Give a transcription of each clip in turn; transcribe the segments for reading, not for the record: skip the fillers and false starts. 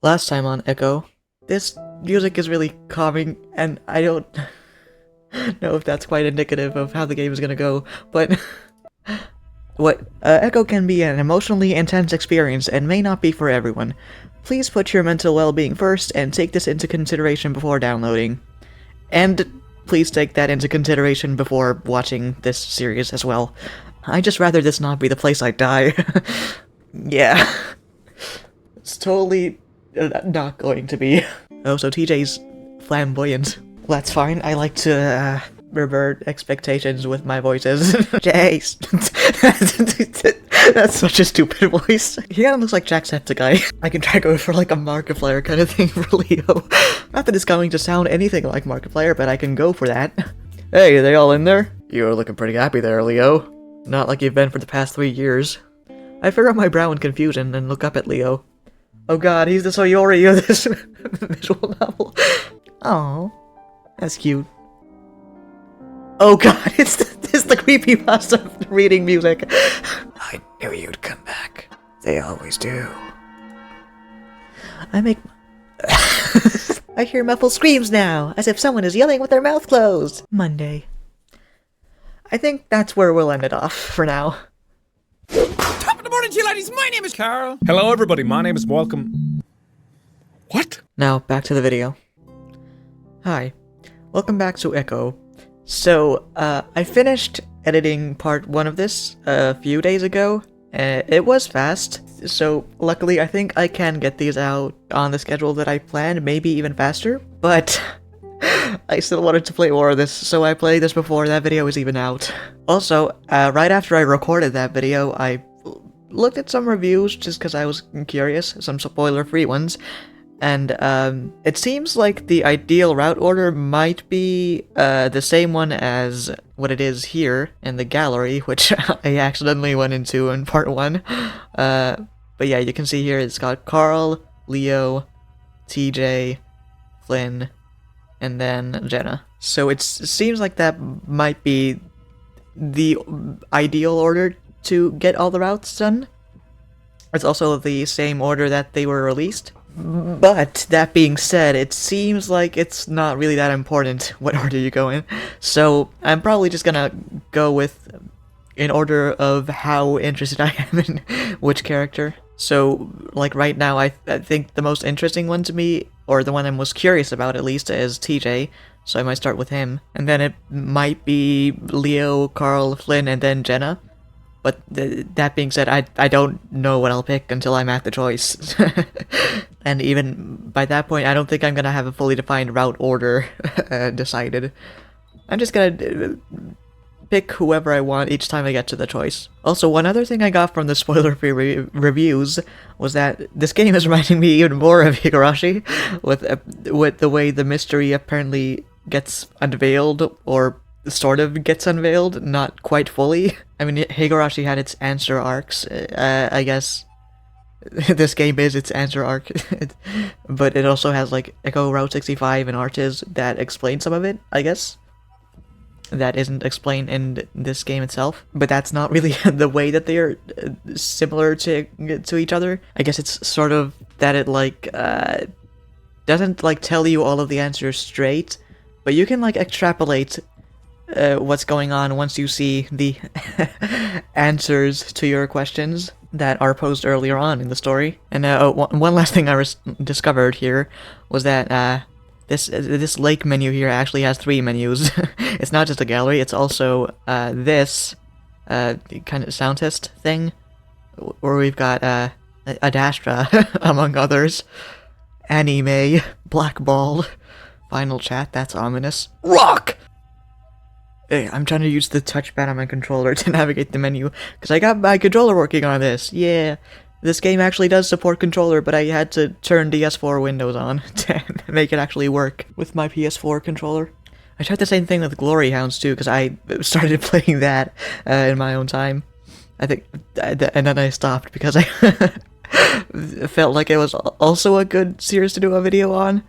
Last time on Echo, this music is really calming, and I don't know if that's quite indicative of how the game is gonna go, but Echo can be an emotionally intense experience and may not be for everyone. Please put your mental well-being first and take this into consideration before downloading. And please take that into consideration before watching this series as well. I'd just rather this not be the place I die. Yeah. It's totally not going to be. Oh, so TJ's flamboyant. Well, that's fine. I like to revert expectations with my voices. Jace. That's such a stupid voice. He kinda looks like Jacksepticeye. I can try going for like a Markiplier kind of thing for Leo. Not that it's going to sound anything like Markiplier, but I can go for that. Hey, are they all in there? You're looking pretty happy there, Leo. Not like you've been for the past 3 years. I furrow my brow in confusion and look up at Leo. Oh god, he's the Sayori of this visual novel. Oh, that's cute. Oh god, it's the creepypasta reading music. I knew you'd come back. They always do. I hear muffled screams now, as if someone is yelling with their mouth closed. Monday. I think that's where we'll end it off for now. Top of the morning to you, ladies. My name is Carl. Hello, everybody. My name is Welcome. What? Now, back to the video. Hi. Welcome back to Echo. So, I finished editing part 1 of this a few days ago. It was fast, so luckily I think I can get these out on the schedule that I planned, maybe even faster, but I still wanted to play more of this, so I played this before that video was even out. Also, right after I recorded that video, I looked at some reviews just because I was curious, some spoiler-free ones, and it seems like the ideal route order might be the same one as what it is here in the gallery, which I accidentally went into in part 1. But yeah, you can see here it's got Carl, Leo, TJ, Flynn, and then Jenna. So it seems like that might be the ideal order to get all the routes done. It's also the same order that they were released. But, that being said, it seems like it's not really that important what order you go in. So, I'm probably just gonna go with in order of how interested I am in which character. So, like right now, I think the most interesting one to me, or the one I'm most curious about at least, is TJ. So I might start with him. And then it might be Leo, Carl, Flynn, and then Jenna. But that being said, I don't know what I'll pick until I'm at the choice. And even by that point, I don't think I'm gonna have a fully defined route order decided. I'm just gonna pick whoever I want each time I get to the choice. Also, one other thing I got from the spoiler-free reviews was that this game is reminding me even more of Higurashi, with the way the mystery apparently gets unveiled, or sort of gets unveiled, not quite fully. I mean, Higurashi had its answer arcs, I guess this game is its answer arc, but it also has like Echo Route 65 and arches that explain some of it, I guess. That isn't explained in this game itself, but that's not really the way that they are similar to each other. I guess it's sort of that it like doesn't like tell you all of the answers straight, but you can like extrapolate what's going on once you see the answers to your questions that are posed earlier on in the story. And one last thing I discovered here was that this lake menu here actually has 3 menus. It's not just a gallery, it's also this kind of sound test thing, where we've got Adastra, among others, Anime, Blackball, Final Chat, that's ominous, Rock! Hey, I'm trying to use the touchpad on my controller to navigate the menu, because I got my controller working on this, yeah! This game actually does support controller, but I had to turn PS4 Windows on to make it actually work with my PS4 controller. I tried the same thing with Glory Hounds too, because I started playing that in my own time. I think, and then I stopped because I felt like it was also a good series to do a video on,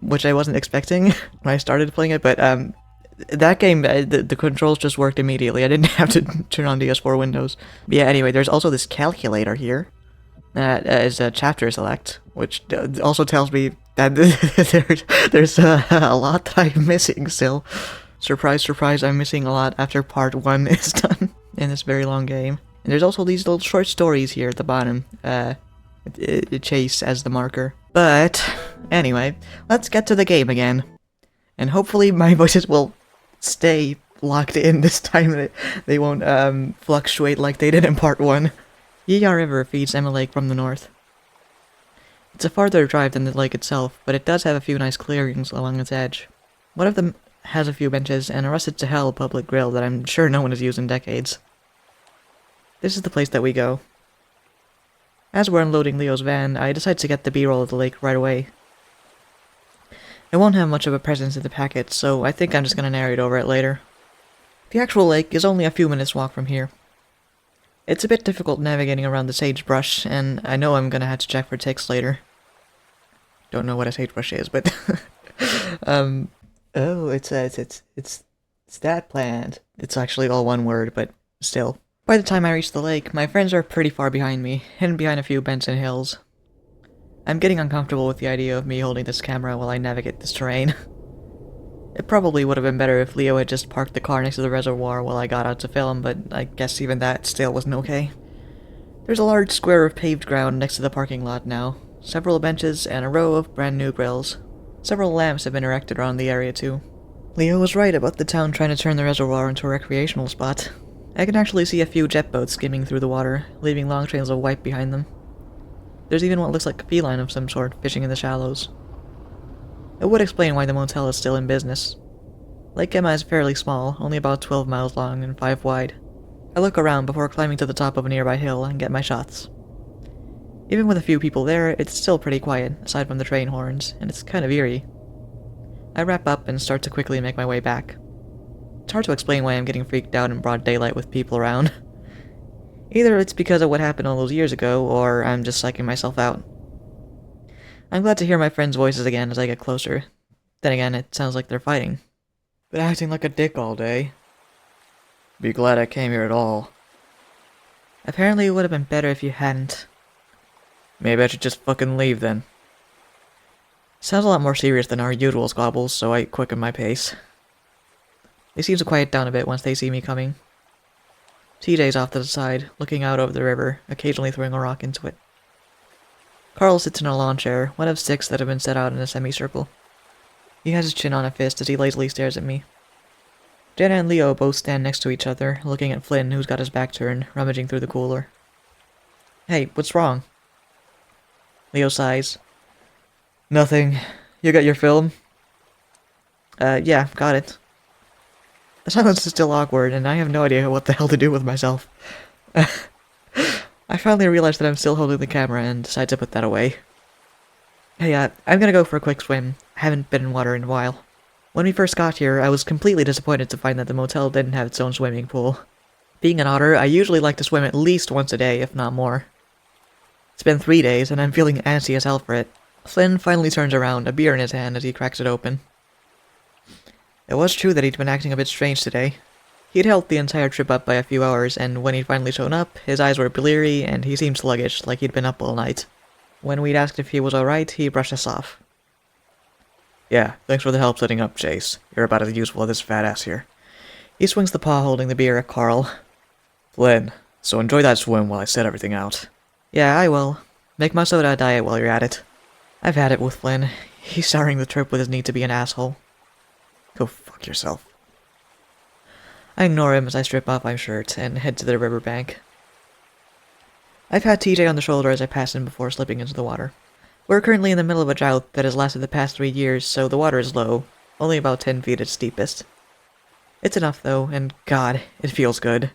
which I wasn't expecting when I started playing it, but that game, the controls just worked immediately. I didn't have to turn on PS4 Windows. But yeah, anyway, there's also this calculator here. That is a chapter select, which also tells me that there's a lot that I'm missing still. Surprise, surprise, I'm missing a lot after part 1 is done in this very long game. And there's also these little short stories here at the bottom, Chase as the marker. But, anyway, let's get to the game again. And hopefully my voices will stay locked in this time, they won't fluctuate like they did in part 1. Yeeyah River feeds Emma Lake from the north. It's a farther drive than the lake itself, but it does have a few nice clearings along its edge. One of them has a few benches and a rusted to hell public grill that I'm sure no one has used in decades. This is the place that we go. As we're unloading Leo's van, I decide to get the B-roll of the lake right away. It won't have much of a presence in the packet, so I think I'm just gonna narrate over it later. The actual lake is only a few minutes walk from here. It's a bit difficult navigating around the sagebrush, and I know I'm gonna have to check for ticks later. Don't know what a sagebrush is, but oh, it's that plant. It's actually all one word, but still. By the time I reach the lake, my friends are pretty far behind me, hidden behind a few bends and hills. I'm getting uncomfortable with the idea of me holding this camera while I navigate this terrain. It probably would have been better if Leo had just parked the car next to the reservoir while I got out to film, but I guess even that still wasn't okay. There's a large square of paved ground next to the parking lot now, several benches, and a row of brand new grills. Several lamps have been erected around the area too. Leo was right about the town trying to turn the reservoir into a recreational spot. I can actually see a few jet boats skimming through the water, leaving long trails of white behind them. There's even what looks like a feline of some sort fishing in the shallows. It would explain why the motel is still in business. Lake Emma is fairly small, only about 12 miles long and 5 wide. I look around before climbing to the top of a nearby hill and get my shots. Even with a few people there, it's still pretty quiet, aside from the train horns, and it's kind of eerie. I wrap up and start to quickly make my way back. It's hard to explain why I'm getting freaked out in broad daylight with people around. Either it's because of what happened all those years ago, or I'm just psyching myself out. I'm glad to hear my friends' voices again as I get closer. Then again, it sounds like they're fighting. Been acting like a dick all day. Be glad I came here at all. Apparently it would have been better if you hadn't. Maybe I should just fucking leave then. Sounds a lot more serious than our usual squabbles, so I quicken my pace. They seem to quiet down a bit once they see me coming. TJ's off to the side, looking out over the river, occasionally throwing a rock into it. Carl sits in a lawn chair, one of 6 that have been set out in a semicircle. He has his chin on a fist as he lazily stares at me. Jenna and Leo both stand next to each other, looking at Flynn, who's got his back turned, rummaging through the cooler. Hey, what's wrong? Leo sighs. Nothing. You got your film? Yeah, got it. The silence is still awkward, and I have no idea what the hell to do with myself. I finally realize that I'm still holding the camera and decide to put that away. Hey, I'm gonna go for a quick swim. I haven't been in water in a while. When we first got here, I was completely disappointed to find that the motel didn't have its own swimming pool. Being an otter, I usually like to swim at least once a day, if not more. It's been 3 days, and I'm feeling antsy as hell for it. Flynn finally turns around, a beer in his hand as he cracks it open. It was true that he'd been acting a bit strange today. He'd held the entire trip up by a few hours, and when he'd finally shown up, his eyes were bleary and he seemed sluggish, like he'd been up all night. When we'd asked if he was alright, he brushed us off. Yeah, thanks for the help setting up, Chase. You're about as useful as this fat ass here. He swings the paw holding the beer at Carl. Flynn, so enjoy that swim while I set everything out. Yeah, I will. Make most of that diet while you're at it. I've had it with Flynn. He's starting the trip with his need to be an asshole. Go fuck yourself. I ignore him as I strip off my shirt and head to the riverbank. I've had TJ on the shoulder as I pass him before slipping into the water. We're currently in the middle of a drought that has lasted the past 3 years, so the water is low, only about 10 feet at its deepest. It's enough though, and god, it feels good.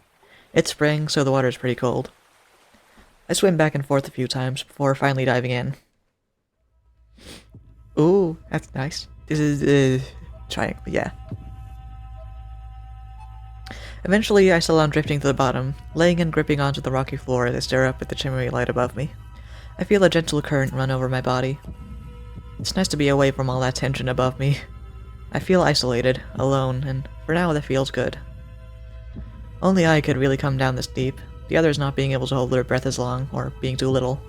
It's spring, so the water is pretty cold. I swim back and forth a few times before finally diving in. Ooh, that's nice. This is, triangle, yeah. Eventually, I settle on drifting to the bottom, laying and gripping onto the rocky floor as I stare up at the shimmery light above me. I feel a gentle current run over my body. It's nice to be away from all that tension above me. I feel isolated, alone, and for now that feels good. Only I could really come down this deep, the others not being able to hold their breath as long, or being too little.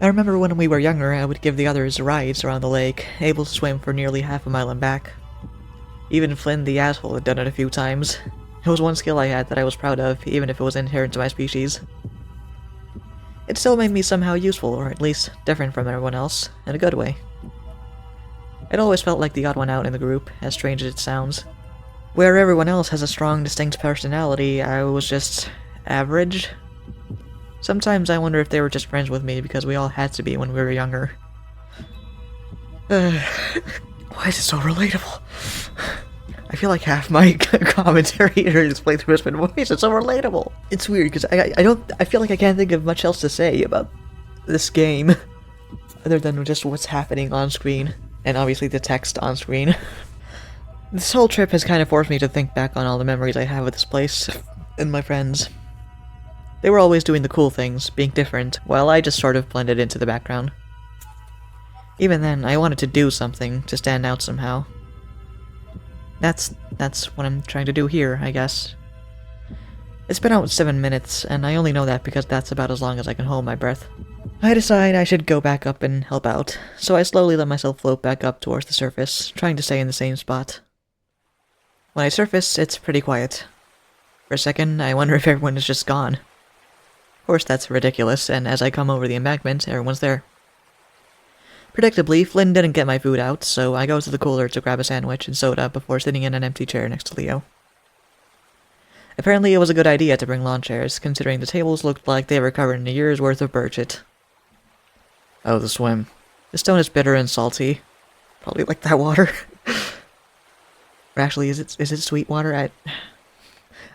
I remember when we were younger, I would give the others rides around the lake, able to swim for nearly half a mile and back. Even Flynn the asshole had done it a few times. It was one skill I had that I was proud of, even if it was inherent to my species. It still made me somehow useful, or at least different from everyone else, in a good way. It always felt like the odd one out in the group, as strange as it sounds. Where everyone else has a strong, distinct personality, I was just average. Sometimes I wonder if they were just friends with me because we all had to be when we were younger. Why is it so relatable? I feel like half my commentary here is played through husband voice. It's so relatable. It's weird because I feel like I can't think of much else to say about this game other than just what's happening on screen and obviously the text on screen. This whole trip has kind of forced me to think back on all the memories I have of this place and my friends. They were always doing the cool things, being different, while I just sort of blended into the background. Even then, I wanted to do something to stand out somehow. That's what I'm trying to do here, I guess. It's been out 7 minutes, and I only know that because that's about as long as I can hold my breath. I decide I should go back up and help out, so I slowly let myself float back up towards the surface, trying to stay in the same spot. When I surface, it's pretty quiet. For a second, I wonder if everyone is just gone. Of course, that's ridiculous, and as I come over the embankment, everyone's there. Predictably, Flynn didn't get my food out, so I go to the cooler to grab a sandwich and soda before sitting in an empty chair next to Leo. Apparently it was a good idea to bring lawn chairs, considering the tables looked like they were covered in a year's worth of birchit. Oh, the swim. The stone is bitter and salty. Probably like that water. Or actually, is it sweet water?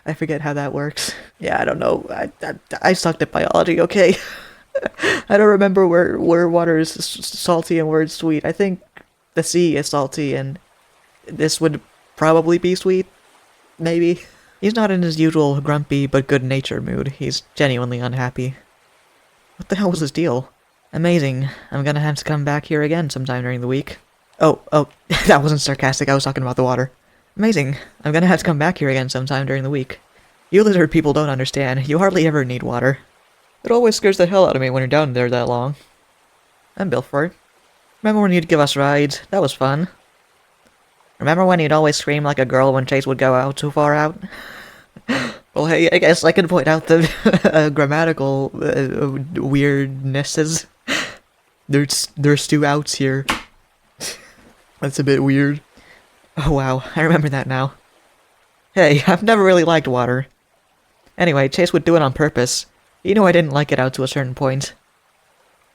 I forget how that works. Yeah, I don't know. I sucked at biology, okay? I don't remember where water is salty and where it's sweet. I think the sea is salty and this would probably be sweet. Maybe. He's not in his usual grumpy but good-natured mood. He's genuinely unhappy. What the hell was his deal? Amazing. I'm gonna have to come back here again sometime during the week. Oh, that wasn't sarcastic. I was talking about the water. Amazing. I'm gonna have to come back here again sometime during the week. You lizard people don't understand. You hardly ever need water. It always scares the hell out of me when you're down there that long. I'm built for it. Remember when you'd give us rides? That was fun. Remember when you'd always scream like a girl when Chase would go out too far out? Well, hey, I guess I can point out the grammatical weirdnesses. There's two outs here. That's a bit weird. Oh wow, I remember that now. Hey, I've never really liked water. Anyway, Chase would do it on purpose. You know I didn't like it out to a certain point.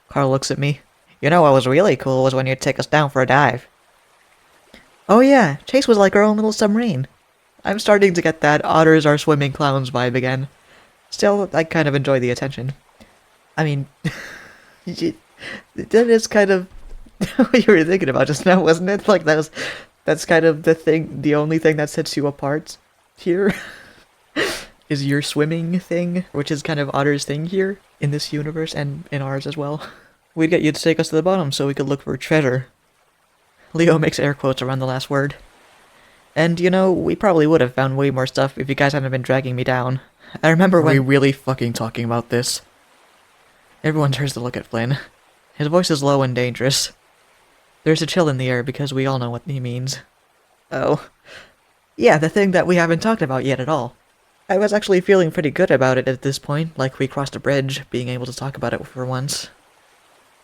Carl looks at me. You know what was really cool was when you'd take us down for a dive. Oh yeah, Chase was like our own little submarine. I'm starting to get that otters are swimming clowns vibe again. Still, I kind of enjoy the attention. I mean, that is kind of what you were thinking about just now, wasn't it? Like that's kind of the only thing that sets you apart here. Is your swimming thing, which is kind of Otter's thing here, in this universe, and in ours as well. We'd get you to take us to the bottom so we could look for treasure. Leo makes air quotes around the last word. And, you know, we probably would have found way more stuff if you guys hadn't been dragging me down. I remember when— Are we really fucking talking about this? Everyone turns to look at Flynn. His voice is low and dangerous. There's a chill in the air because we all know what he means. Oh. Yeah, the thing that we haven't talked about yet at all. I was actually feeling pretty good about it at this point, like we crossed a bridge, being able to talk about it for once.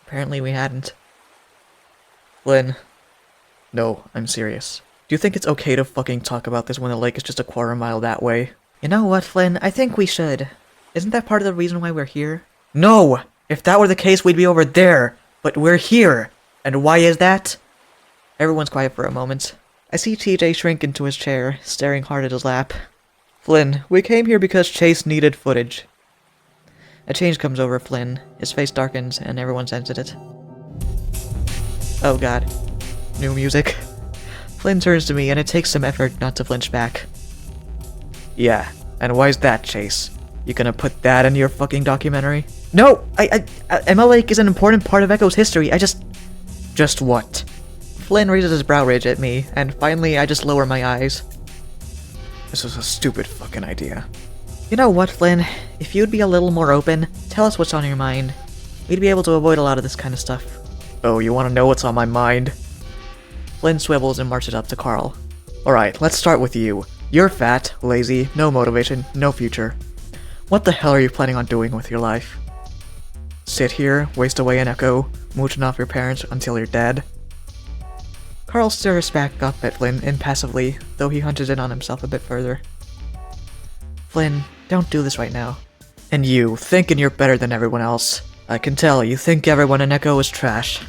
Apparently we hadn't. Flynn. No, I'm serious. Do you think it's okay to fucking talk about this when the lake is just a quarter mile that way? You know what, Flynn? I think we should. Isn't that part of the reason why we're here? No! If that were the case, we'd be over there! But we're here! And why is that? Everyone's quiet for a moment. I see TJ shrink into his chair, staring hard at his lap. Flynn, we came here because Chase needed footage. A change comes over Flynn. His face darkens, and everyone senses it. Oh god. New music. Flynn turns to me, and it takes some effort not to flinch back. Yeah, and why's that, Chase? You gonna put that in your fucking documentary? No! Emma Lake is an important part of Echo's history. Just what? Flynn raises his brow ridge at me, and finally I just lower my eyes. This is a stupid fucking idea. You know what, Flynn? If you'd be a little more open, tell us what's on your mind. we'd be able to avoid a lot of this kind of stuff. Oh, you want to know what's on my mind? Flynn swivels and marches up to Carl. Alright, let's start with you. You're fat, lazy, no motivation, no future. What the hell are you planning on doing with your life? Sit here, waste away in Echo, mooching off your parents until you're dead? Carl stares back up at Flynn impassively, though he hunches in on himself a bit further. Flynn, don't do this right now. And you, thinking you're better than everyone else. I can tell you think everyone in Echo is trash.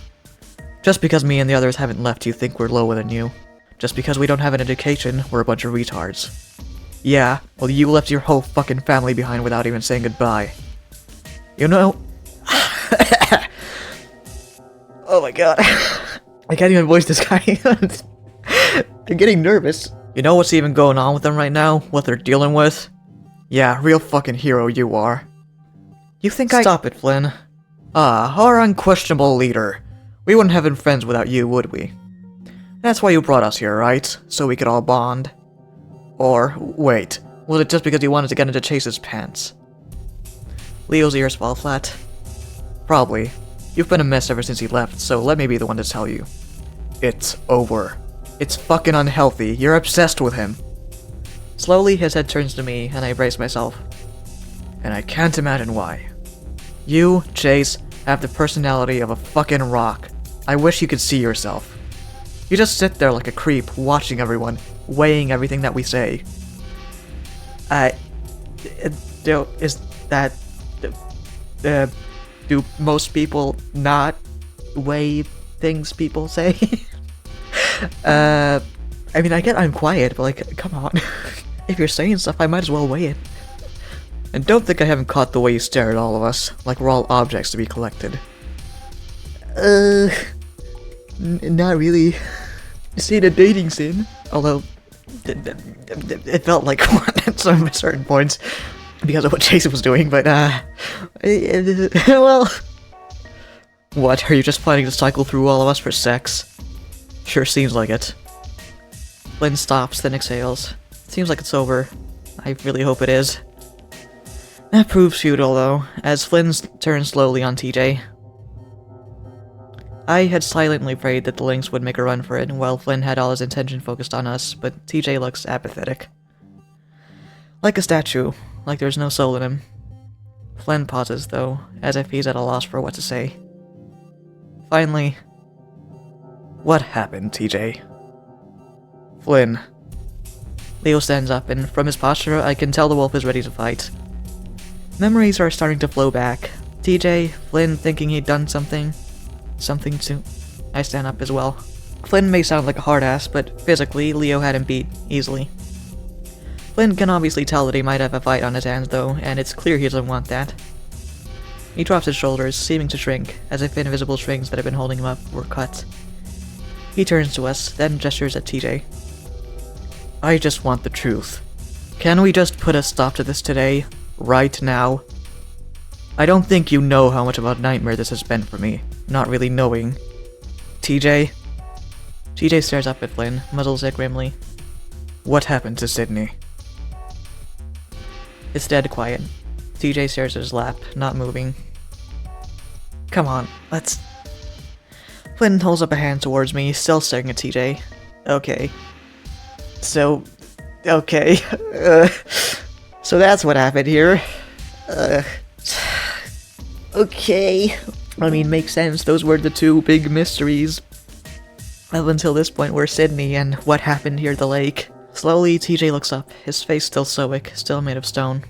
Just because me and the others haven't left, you think we're lower than you. Just because we don't have an education, we're a bunch of retards. Yeah, well you left your whole fucking family behind without even saying goodbye. You know... Oh my god. I can't even voice this guy. I'm getting nervous. You know what's even going on with them right now? What they're dealing with? Yeah, real fucking hero you are. You think Stop it, Flynn. Our unquestionable leader. We wouldn't have been friends without you, would we? That's why you brought us here, right? So we could all bond? Or, wait, was it just because you wanted to get into Chase's pants? Leo's ears fall flat. Probably. You've been a mess ever since he left, so let me be the one to tell you. It's over. It's fucking unhealthy. You're obsessed with him. Slowly, his head turns to me, and I brace myself. And I can't imagine why. You, Chase, have the personality of a fucking rock. I wish you could see yourself. You just sit there like a creep, watching everyone, weighing everything that we say. Do most people not weigh things people say? I mean, I get I'm quiet, but like, come on. If you're saying stuff, I might as well weigh it. And don't think I haven't caught the way you stare at all of us, like we're all objects to be collected. Not really. See the dating scene, although it felt like one at some certain points because of what Jason was doing, but well, what, are you just planning to cycle through all of us for sex? Sure seems like it. Flynn stops, then exhales. Seems like it's over. I really hope it is. That proves futile though, as Flynn turns slowly on TJ. I had silently prayed that the Lynx would make a run for it, while Flynn had all his attention focused on us, but TJ looks apathetic. Like a statue, like there's no soul in him. Flynn pauses, though, as if he's at a loss for what to say. Finally, what happened, TJ? Flynn. Leo stands up, and from his posture, I can tell the wolf is ready to fight. Memories are starting to flow back. TJ, Flynn thinking he'd done something to... I stand up as well. Flynn may sound like a hard ass, but physically, Leo had him beat, easily. Flynn can obviously tell that he might have a fight on his hands though, and it's clear he doesn't want that. He drops his shoulders, seeming to shrink, as if invisible strings that had been holding him up were cut. He turns to us, then gestures at TJ. I just want the truth. Can we just put a stop to this today? Right now? I don't think you know how much of a nightmare this has been for me, not really knowing. TJ? TJ stares up at Flynn, muzzles it grimly. What happened to Sydney? It's dead quiet. TJ stares at his lap, not moving. Come on, let's... Flynn holds up a hand towards me, still staring at TJ. Okay. So... Okay. So that's what happened here. Okay. I mean, makes sense. Those were the two big mysteries. Up until this point were Sydney and what happened here at the lake. Slowly, TJ looks up, his face still stoic, still made of stone.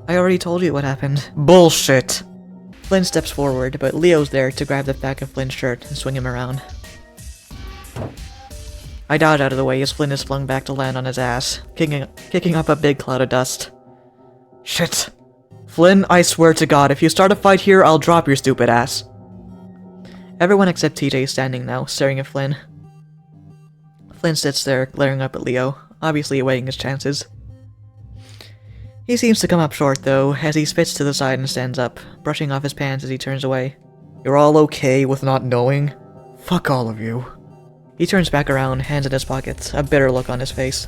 I already told you what happened. Bullshit! Flynn steps forward, but Leo's there to grab the back of Flynn's shirt and swing him around. I dodge out of the way as Flynn is flung back to land on his ass, kicking up a big cloud of dust. Shit. Flynn, I swear to God, if you start a fight here, I'll drop your stupid ass. Everyone except TJ is standing now, staring at Flynn. Flynn sits there, glaring up at Leo, obviously weighing his chances. He seems to come up short, though, as he spits to the side and stands up, brushing off his pants as he turns away. You're all okay with not knowing? Fuck all of you. He turns back around, hands in his pockets, a bitter look on his face.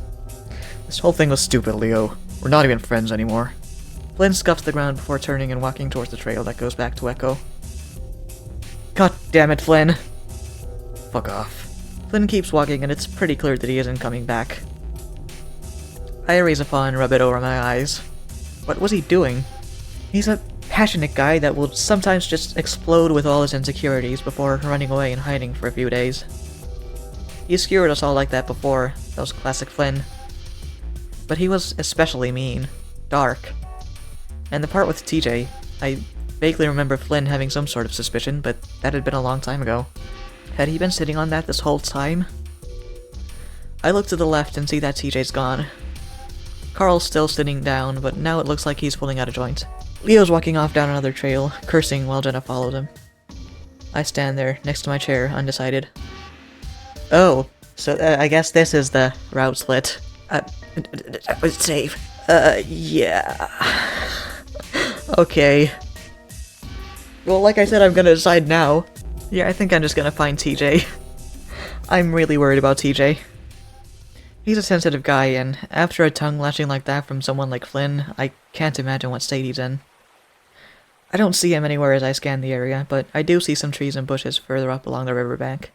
This whole thing was stupid, Leo. We're not even friends anymore. Flynn scuffs the ground before turning and walking towards the trail that goes back to Echo. God damn it, Flynn! Fuck off. Flynn keeps walking and it's pretty clear that he isn't coming back. I raise a paw and rub it over my eyes. What was he doing? He's a passionate guy that will sometimes just explode with all his insecurities before running away and hiding for a few days. He skewered us all like that before, that was classic Flynn. But he was especially mean. Dark. And the part with TJ, I vaguely remember Flynn having some sort of suspicion, but that had been a long time ago. Had he been sitting on that this whole time? I look to the left and see that TJ's gone. Carl's still sitting down, but now it looks like he's pulling out a joint. Leo's walking off down another trail, cursing while Jenna followed him. I stand there, next to my chair, undecided. Oh, so I guess this is the route split. Was it safe? Yeah. Okay. Well, like I said, I'm gonna decide now. Yeah, I think I'm just gonna find TJ. I'm really worried about TJ. He's a sensitive guy, and after a tongue lashing like that from someone like Flynn, I can't imagine what state he's in. I don't see him anywhere as I scan the area, but I do see some trees and bushes further up along the riverbank.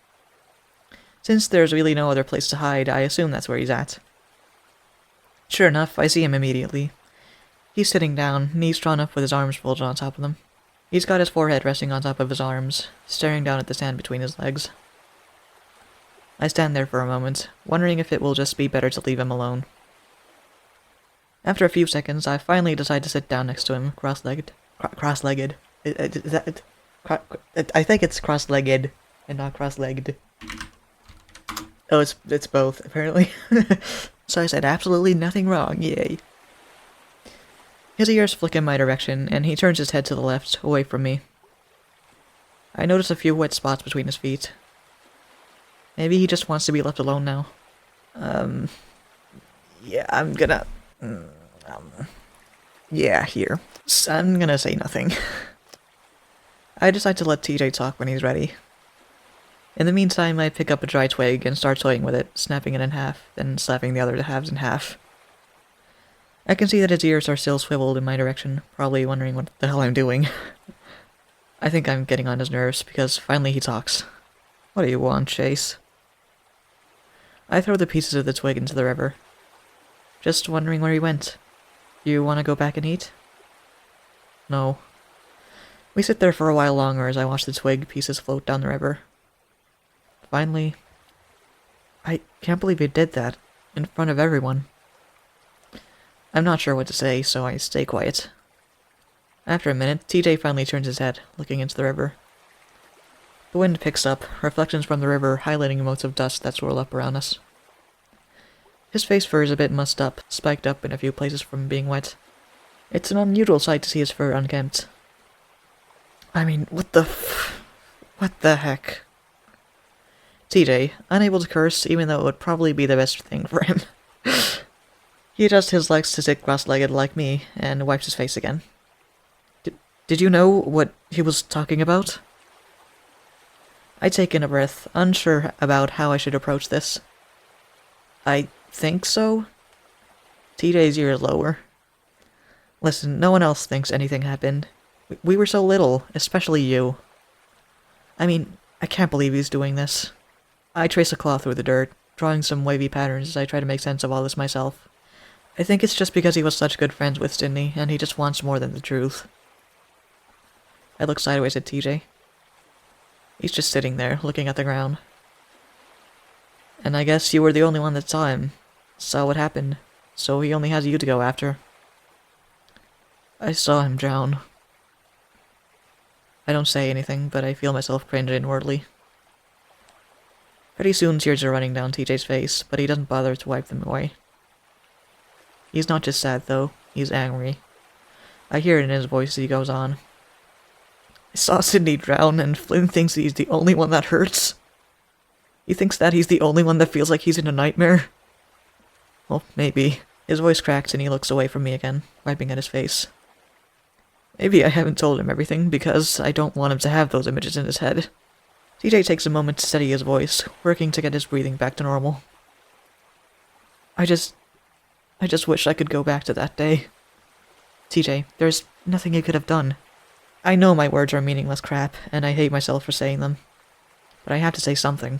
Since there's really no other place to hide, I assume that's where he's at. Sure enough, I see him immediately. He's sitting down, knees drawn up with his arms folded on top of them. He's got his forehead resting on top of his arms, staring down at the sand between his legs. I stand there for a moment, wondering if it will just be better to leave him alone. After a few seconds, I finally decide to sit down next to him, cross-legged. Cross-legged. I think it's cross-legged, and not cross-legged. Oh, it's both, apparently. So I said absolutely nothing wrong, yay. His ears flick in my direction, and he turns his head to the left, away from me. I notice a few wet spots between his feet. Maybe he just wants to be left alone now. Yeah, I'm gonna... yeah, here. I'm gonna say nothing. I decide to let TJ talk when he's ready. In the meantime, I pick up a dry twig and start toying with it, snapping it in half, then slapping the other halves in half. I can see that his ears are still swiveled in my direction, probably wondering what the hell I'm doing. I think I'm getting on his nerves, because finally he talks. What do you want, Chase? I throw the pieces of the twig into the river. Just wondering where he went. You want to go back and eat? No. We sit there for a while longer as I watch the twig pieces float down the river. Finally... I can't believe you did that. In front of everyone. I'm not sure what to say, so I stay quiet. After a minute, TJ finally turns his head, looking into the river. The wind picks up, reflections from the river highlighting motes of dust that swirl up around us. His face fur is a bit mussed up, spiked up in a few places from being wet. It's an unusual sight to see his fur unkempt. I mean, what the heck? TJ, unable to curse, even though it would probably be the best thing for him. He adjusts his legs to sit cross-legged like me, and wipes his face again. Did you know what he was talking about? I take in a breath, unsure about how I should approach this. I think so? TJ's ears lower. Listen, no one else thinks anything happened. We were so little, especially you. I mean, I can't believe he's doing this. I trace a claw through the dirt, drawing some wavy patterns as I try to make sense of all this myself. I think it's just because he was such good friends with Sydney, and he just wants more than the truth. I look sideways at TJ. He's just sitting there, looking at the ground. And I guess you were the only one that saw him. Saw what happened. So he only has you to go after. I saw him drown. I don't say anything, but I feel myself cringe inwardly. Pretty soon tears are running down TJ's face, but he doesn't bother to wipe them away. He's not just sad, though. He's angry. I hear it in his voice as he goes on. I saw Sydney drown, and Flynn thinks he's the only one that hurts. He thinks that he's the only one that feels like he's in a nightmare. Well, maybe. His voice cracks and he looks away from me again, wiping at his face. Maybe I haven't told him everything, because I don't want him to have those images in his head. TJ takes a moment to steady his voice, working to get his breathing back to normal. I just wish I could go back to that day. TJ, there's nothing you could have done. I know my words are meaningless crap, and I hate myself for saying them. But I have to say something.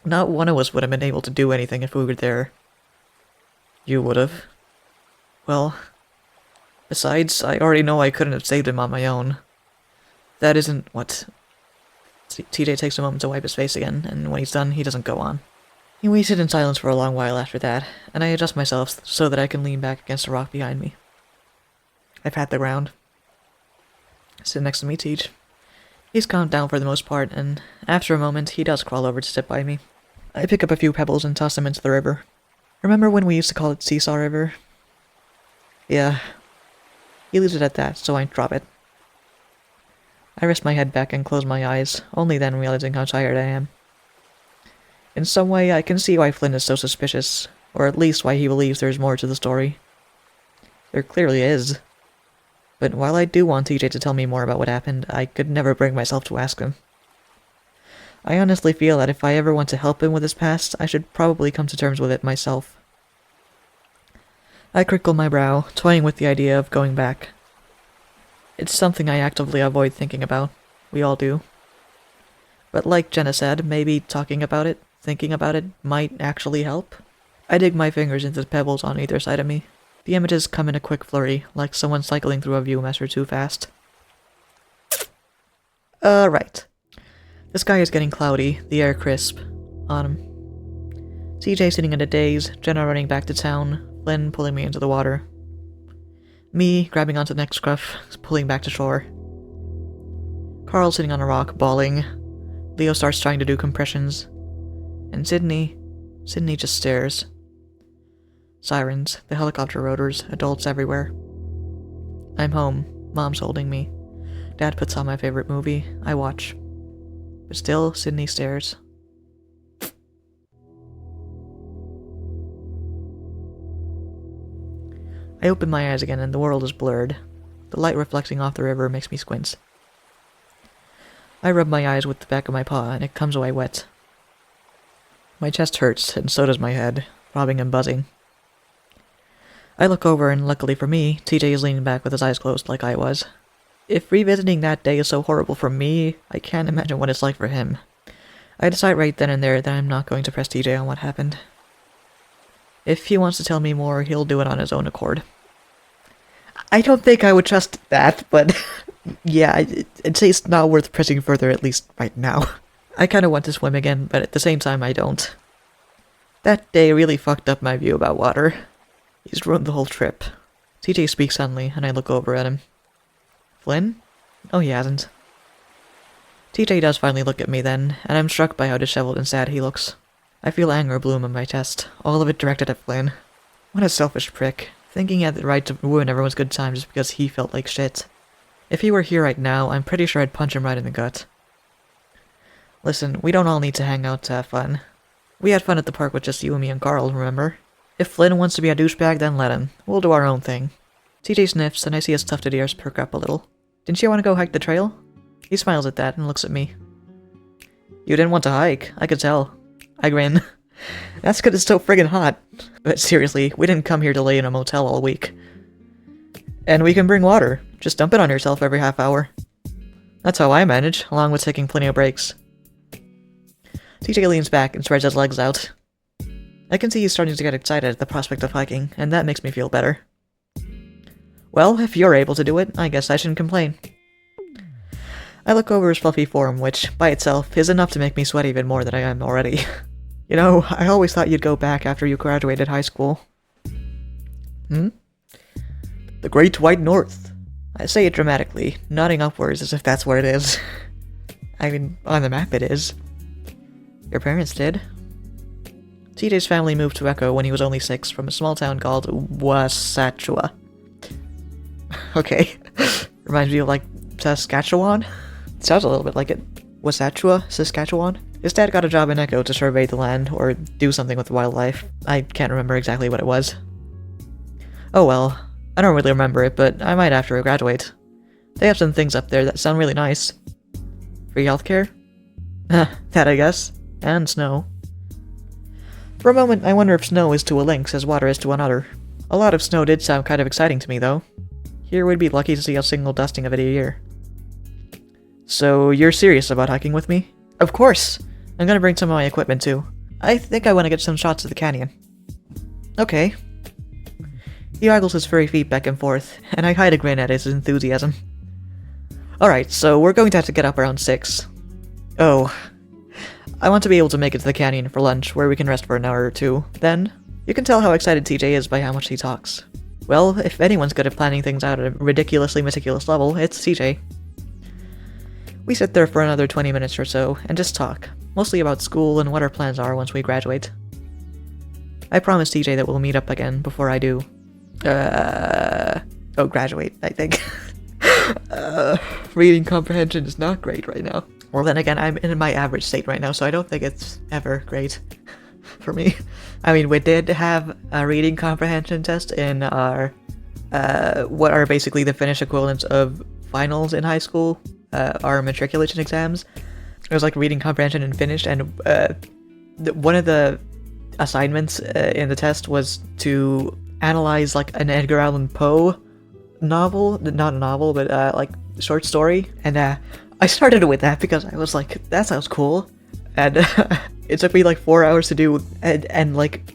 Not one of us would have been able to do anything if we were there. You would have. Well, besides, I already know I couldn't have saved him on my own. That isn't what... TJ takes a moment to wipe his face again, and when he's done, he doesn't go on. He waited in silence for a long while after that, and I adjust myself so that I can lean back against a rock behind me. I pat the ground. Sit next to me, Tej. He's calmed down for the most part, and after a moment, he does crawl over to sit by me. I pick up a few pebbles and toss them into the river. Remember when we used to call it Seesaw River? Yeah. He leaves it at that, so I drop it. I rest my head back and close my eyes, only then realizing how tired I am. In some way, I can see why Flynn is so suspicious, or at least why he believes there's more to the story. There clearly is. But while I do want TJ to tell me more about what happened, I could never bring myself to ask him. I honestly feel that if I ever want to help him with his past, I should probably come to terms with it myself. I crinkle my brow, toying with the idea of going back. It's something I actively avoid thinking about. We all do. But like Jenna said, maybe talking about it, thinking about it, might actually help. I dig my fingers into the pebbles on either side of me. The images come in a quick flurry, like someone cycling through a viewmaster too fast. Right. The sky is getting cloudy, the air crisp. Autumn. TJ sitting in a daze, Jenna running back to town, Flynn pulling me into the water. Me grabbing onto the next scruff, pulling back to shore. Carl sitting on a rock, bawling. Leo starts trying to do compressions. And Sydney just stares. Sirens, the helicopter rotors, adults everywhere. I'm home. Mom's holding me. Dad puts on my favorite movie. I watch. But still, Sydney stares. I open my eyes again and the world is blurred. The light reflecting off the river makes me squint. I rub my eyes with the back of my paw and it comes away wet. My chest hurts, and so does my head, throbbing and buzzing. I look over and luckily for me, TJ is leaning back with his eyes closed like I was. If revisiting that day is so horrible for me, I can't imagine what it's like for him. I decide right then and there that I'm not going to press TJ on what happened. If he wants to tell me more, he'll do it on his own accord. I don't think I would trust that, but yeah, I'd say it's not worth pressing further, at least right now. I kinda want to swim again, but at the same time I don't. That day really fucked up my view about water. He's ruined the whole trip. TJ speaks suddenly, and I look over at him. Flynn? No, he hasn't. TJ does finally look at me then, and I'm struck by how disheveled and sad he looks. I feel anger bloom in my chest, all of it directed at Flynn. What a selfish prick, thinking he had the right to ruin everyone's good time just because he felt like shit. If he were here right now, I'm pretty sure I'd punch him right in the gut. Listen, we don't all need to hang out to have fun. We had fun at the park with just you and me and Carl, remember? If Flynn wants to be a douchebag, then let him. We'll do our own thing. TJ sniffs, and I see his tufted ears perk up a little. Didn't you want to go hike the trail? He smiles at that and looks at me. You didn't want to hike, I could tell. I grin. That's 'cause it's so friggin' hot. But seriously, we didn't come here to lay in a motel all week. And we can bring water. Just dump it on yourself every half hour. That's how I manage, along with taking plenty of breaks. TJ leans back and spreads his legs out. I can see he's starting to get excited at the prospect of hiking, and that makes me feel better. Well, if you're able to do it, I guess I shouldn't complain. I look over his fluffy form, which, by itself, is enough to make me sweat even more than I am already. You know, I always thought you'd go back after you graduated high school. The Great White North. I say it dramatically, nodding upwards as if that's where it is. I mean, on the map it is. Your parents did. TJ's family moved to Echo when he was only 6 from a small town called Wasatchua. Okay. Reminds me of, like, Saskatchewan? Sounds a little bit like it. Wasatchua, Saskatchewan? His dad got a job in Echo to survey the land, or do something with wildlife. I can't remember exactly what it was. Oh well, I don't really remember it, but I might after I graduate. They have some things up there that sound really nice. Free healthcare? That I guess. And snow. For a moment, I wonder if snow is to a lynx as water is to another. A lot of snow did sound kind of exciting to me, though. Here we'd be lucky to see a single dusting of it a year. So, you're serious about hiking with me? Of course! I'm gonna bring some of my equipment, too. I think I want to get some shots of the canyon. Okay. He waggles his furry feet back and forth, and I hide a grin at his enthusiasm. Alright, so we're going to have to get up around 6. Oh. I want to be able to make it to the canyon for lunch, where we can rest for an hour or two. Then, you can tell how excited TJ is by how much he talks. Well, if anyone's good at planning things out at a ridiculously meticulous level, it's TJ. We sit there for another 20 minutes or so, and just talk, mostly about school and what our plans are once we graduate. I promise TJ that we'll meet up again before I do. Graduate, I think. Reading comprehension is not great right now. Well, then again, I'm in my average state right now, so I don't think it's ever great for me. I mean, we did have a reading comprehension test in our, what are basically the Finnish equivalents of finals in high school, our matriculation exams. It was like reading comprehension in Finnish, and one of the assignments in the test was to analyze like an Edgar Allan Poe novel, not a novel, but like short story, and I started with that because I was like, that sounds cool, and it took me like 4 hours to do, and like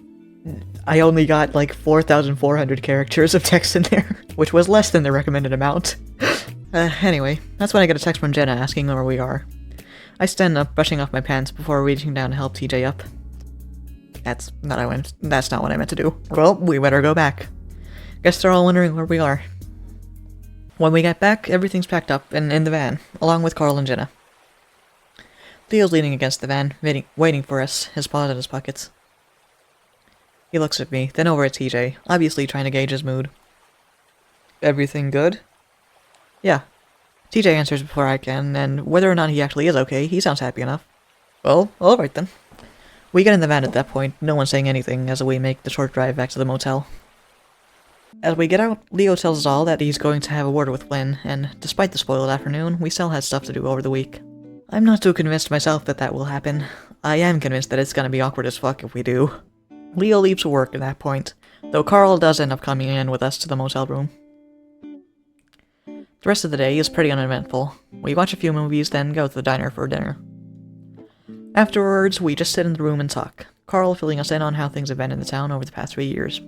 I only got like 4,400 characters of text in there, which was less than the recommended amount. Anyway, that's when I get a text from Jenna asking where we are. I stand up, brushing off my pants before reaching down to help TJ up. That's not what I meant to do. Well, we better go back. Guess they're all wondering where we are. When we get back, everything's packed up and in the van, along with Carl and Jenna. Leo's leaning against the van, waiting for us, his paws in his pockets. He looks at me, then over at TJ, obviously trying to gauge his mood. Everything good? Yeah. TJ answers before I can, and whether or not he actually is okay, he sounds happy enough. Well, alright then. We get in the van at that point, no one saying anything as we make the short drive back to the motel. As we get out, Leo tells us all that he's going to have a word with Flynn, and despite the spoiled afternoon, we still had stuff to do over the week. I'm not too convinced myself that that will happen. I am convinced that it's gonna be awkward as fuck if we do. Leo leaves for work at that point, though Carl does end up coming in with us to the motel room. The rest of the day is pretty uneventful. We watch a few movies, then go to the diner for dinner. Afterwards, we just sit in the room and talk, Carl filling us in on how things have been in the town over the past 3 years.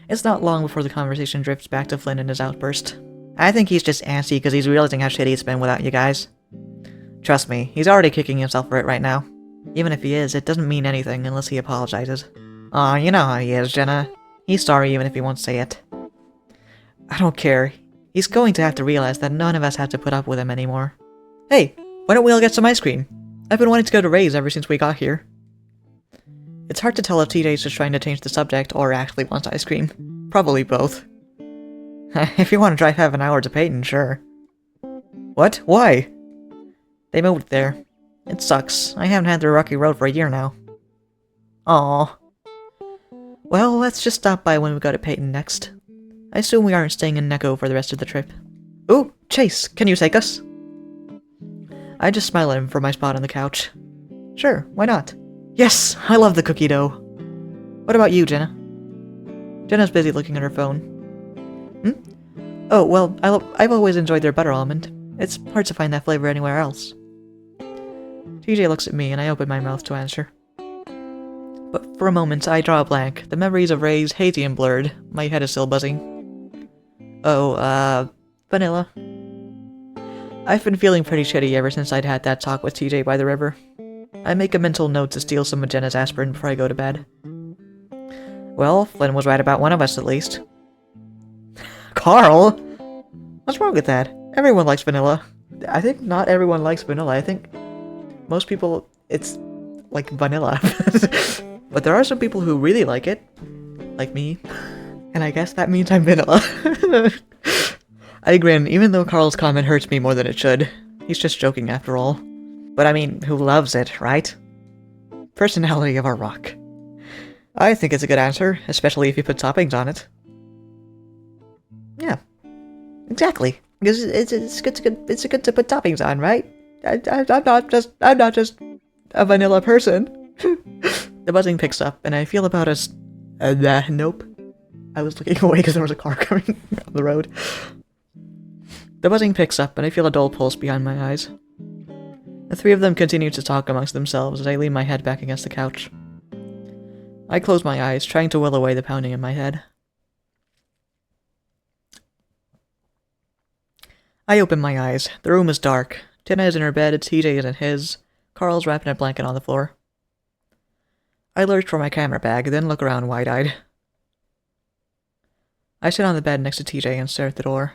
It's not long before the conversation drifts back to Flynn and his outburst. I think he's just antsy because he's realizing how shitty it's been without you guys. Trust me, he's already kicking himself for it right now. Even if he is, it doesn't mean anything unless he apologizes. Aw, you know how he is, Jenna. He's sorry even if he won't say it. I don't care. He's going to have to realize that none of us have to put up with him anymore. Hey, why don't we all get some ice cream? I've been wanting to go to Ray's ever since we got here. It's hard to tell if TJ's just trying to change the subject or actually wants ice cream. Probably both. If you want to drive half an hour to Peyton, sure. What? Why? They moved there. It sucks. I haven't had the rocky road for a year now. Aww. Well, let's just stop by when we go to Peyton next. I assume we aren't staying in Neko for the rest of the trip. Ooh, Chase, can you take us? I just smile at him from my spot on the couch. Sure, why not? Yes, I love the cookie dough. What about you, Jenna? Jenna's busy looking at her phone. Oh, well, I've always enjoyed their butter almond. It's hard to find that flavor anywhere else. TJ looks at me and I open my mouth to answer. But for a moment, I draw a blank. The memories of Ray's hazy and blurred. My head is still buzzing. Oh, vanilla. I've been feeling pretty shitty ever since I'd had that talk with TJ by the river. I make a mental note to steal some of Jenna's aspirin before I go to bed. Well, Flynn was right about one of us at least. Carl? What's wrong with that? Everyone likes vanilla. I think not everyone likes vanilla. I think most people, it's like vanilla. But there are some people who really like it. Like me. And I guess that means I'm vanilla. I grin, even though Carl's comment hurts me more than it should. He's just joking after all. But I mean, who loves it, right? Personality of our rock. I think it's a good answer, especially if you put toppings on it. Yeah. Exactly. Because it's good to put toppings on, right? I'm not just a vanilla person. The buzzing picks up, and I feel about nope. I was looking away because there was a car coming on the road. The buzzing picks up, and I feel a dull pulse behind my eyes. The three of them continue to talk amongst themselves as I lean my head back against the couch. I close my eyes, trying to will away the pounding in my head. I open my eyes. The room is dark. Tina is in her bed, TJ is in his. Carl's wrapping a blanket on the floor. I lurch for my camera bag, then look around wide-eyed. I sit on the bed next to TJ and stare at the door.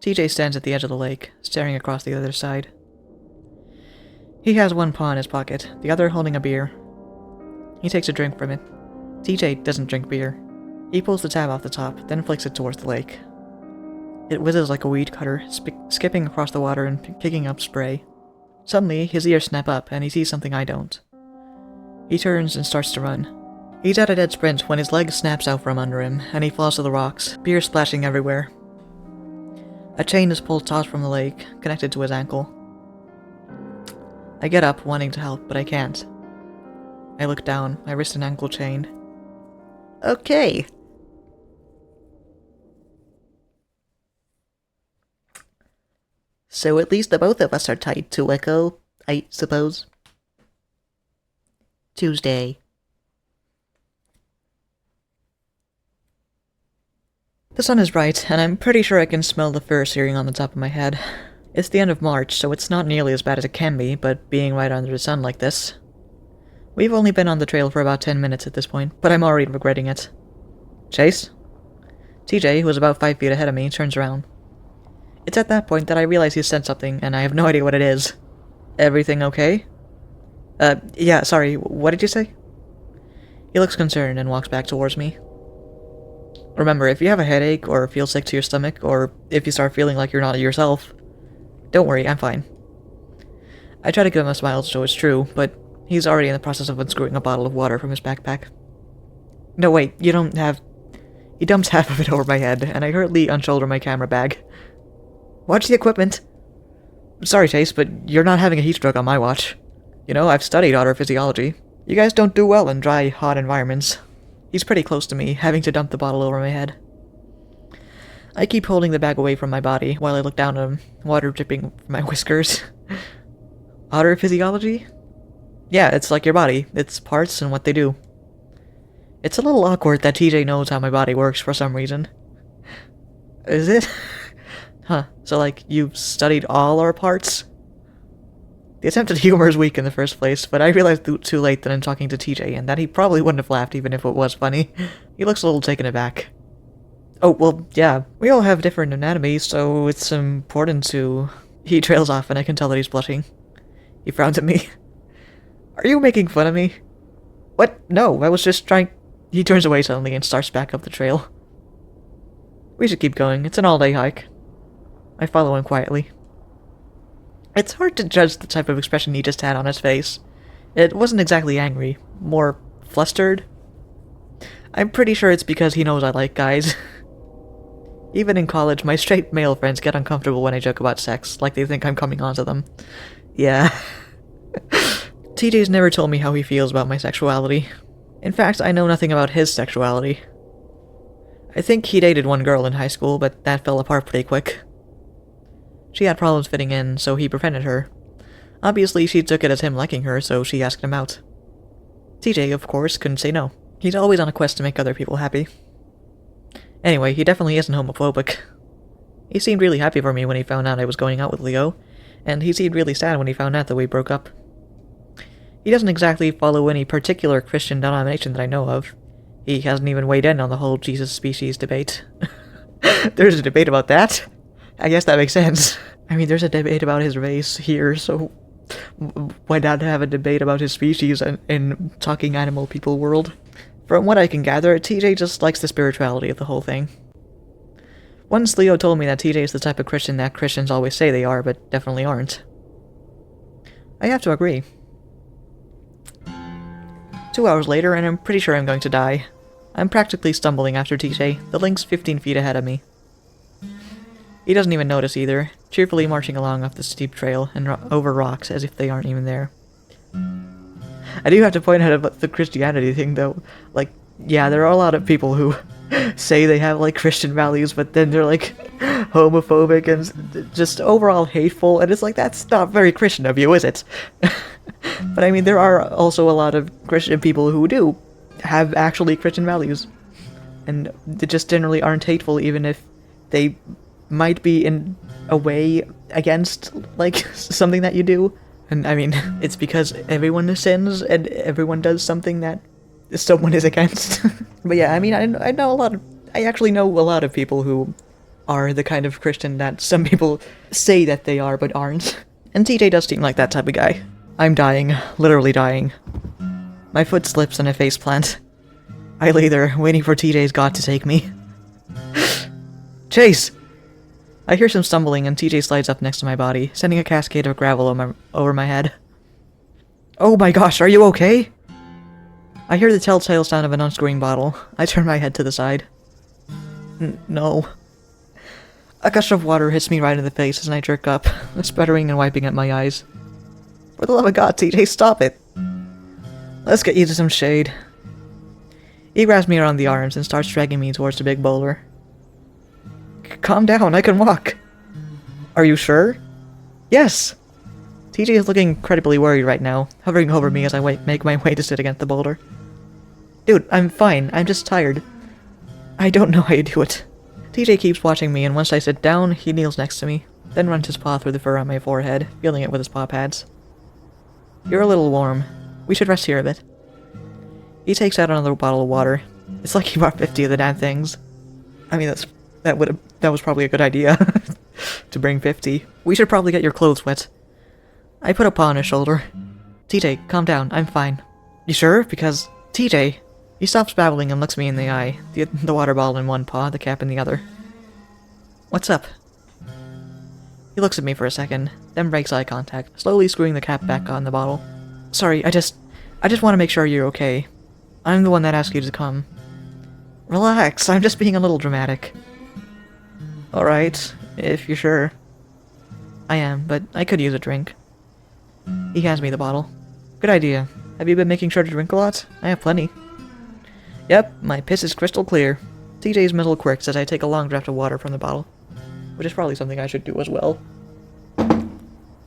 TJ stands at the edge of the lake, staring across the other side. He has one paw in his pocket, the other holding a beer. He takes a drink from it. TJ doesn't drink beer. He pulls the tab off the top, then flicks it towards the lake. It whizzes like a weed cutter, skipping across the water and picking up spray. Suddenly, his ears snap up, and he sees something I don't. He turns and starts to run. He's at a dead sprint when his leg snaps out from under him, and he falls to the rocks, beer splashing everywhere. A chain is pulled taut from the lake, connected to his ankle. I get up, wanting to help, but I can't. I look down, my wrist and ankle chained. Okay. So at least the both of us are tied to Echo, I suppose. Tuesday. The sun is bright, and I'm pretty sure I can smell the fur searing on the top of my head. It's the end of March, so it's not nearly as bad as it can be, but being right under the sun like this. We've only been on the trail for about 10 minutes at this point, but I'm already regretting it. Chase? TJ, who is about 5 feet ahead of me, turns around. It's at that point that I realize he's said something, and I have no idea what it is. Everything okay? Yeah, sorry, what did you say? He looks concerned and walks back towards me. Remember, if you have a headache, or feel sick to your stomach, or if you start feeling like you're not yourself, don't worry, I'm fine. I try to give him a smile to show it's true, but he's already in the process of unscrewing a bottle of water from his backpack. No, wait, you don't have... He dumps half of it over my head, and I hurriedly unshoulder my camera bag. Watch the equipment! Sorry, Chase, but you're not having a heat stroke on my watch. You know, I've studied otter physiology. You guys don't do well in dry, hot environments. He's pretty close to me, having to dump the bottle over my head. I keep holding the bag away from my body while I look down at him, water dripping from my whiskers. Otter physiology? Yeah, it's like your body. It's parts and what they do. It's a little awkward that TJ knows how my body works for some reason. Is it? Huh, so like, you've studied all our parts? The attempt at humor is weak in the first place, but I realized too late that I'm talking to TJ, and that he probably wouldn't have laughed even if it was funny. He looks a little taken aback. Oh, well, yeah, we all have different anatomies, so it's important to... He trails off, and I can tell that he's blushing. He frowns at me. Are you making fun of me? What? No, I was just trying... He turns away suddenly and starts back up the trail. We should keep going, it's an all-day hike. I follow him quietly. It's hard to judge the type of expression he just had on his face. It wasn't exactly angry, more flustered. I'm pretty sure it's because he knows I like guys. Even in college, my straight male friends get uncomfortable when I joke about sex, like they think I'm coming onto them. Yeah. TJ's never told me how he feels about my sexuality. In fact, I know nothing about his sexuality. I think he dated one girl in high school, but that fell apart pretty quick. She had problems fitting in, so he befriended her. Obviously, she took it as him liking her, so she asked him out. TJ, of course, couldn't say no. He's always on a quest to make other people happy. Anyway, he definitely isn't homophobic. He seemed really happy for me when he found out I was going out with Leo, and he seemed really sad when he found out that we broke up. He doesn't exactly follow any particular Christian denomination that I know of. He hasn't even weighed in on the whole Jesus species debate. There's a debate about that? I guess that makes sense. I mean, there's a debate about his race here, so why not have a debate about his species in talking animal people world? From what I can gather, TJ just likes the spirituality of the whole thing. Once Leo told me that TJ is the type of Christian that Christians always say they are, but definitely aren't. I have to agree. 2 hours later, and I'm pretty sure I'm going to die. I'm practically stumbling after TJ. The link's 15 feet ahead of me. He doesn't even notice either, cheerfully marching along up the steep trail and over rocks as if they aren't even there. I do have to point out about the Christianity thing, though. Like, yeah, there are a lot of people who say they have, like, Christian values, but then they're, like, homophobic and just overall hateful, and it's like, that's not very Christian of you, is it? But I mean, there are also a lot of Christian people who do have actually Christian values, and they just generally aren't hateful, even if they might be in a way against, like, something that you do. And I mean, it's because everyone sins and everyone does something that someone is against. But yeah, I mean, I actually know a lot of people who are the kind of Christian that some people say that they are but aren't. And TJ does seem like that type of guy. I'm dying, literally dying. My foot slips and I faceplant. I lay there, waiting for TJ's god to take me. Chase! I hear some stumbling and TJ slides up next to my body, sending a cascade of gravel over my head. Oh my gosh, are you okay? I hear the telltale sound of an unscrewing bottle. I turn my head to the side. No. A gush of water hits me right in the face as I jerk up, sputtering and wiping at my eyes. For the love of God, TJ, stop it! Let's get you to some shade. He grabs me around the arms and starts dragging me towards the big boulder. Calm down, I can walk. Are you sure? Yes! TJ is looking incredibly worried right now, hovering over me as I make my way to sit against the boulder. Dude, I'm fine, I'm just tired. I don't know how you do it. TJ keeps watching me, and once I sit down, he kneels next to me, then runs his paw through the fur on my forehead, feeling it with his paw pads. You're a little warm. We should rest here a bit. He takes out another bottle of water. It's like he bought 50 of the damn things. I mean, that was probably a good idea. To bring 50. We should probably get your clothes wet. I put a paw on his shoulder. TJ, calm down, I'm fine. You sure? Because... TJ! He stops babbling and looks me in the eye, the water bottle in one paw, the cap in the other. What's up? He looks at me for a second, then breaks eye contact, slowly screwing the cap back on the bottle. Sorry, I just want to make sure you're okay. I'm the one that asked you to come. Relax, I'm just being a little dramatic. Alright, if you're sure. I am, but I could use a drink. He hands me the bottle. Good idea. Have you been making sure to drink a lot? I have plenty. Yep, my piss is crystal clear. TJ's muzzle quirks as I take a long draught of water from the bottle. Which is probably something I should do as well.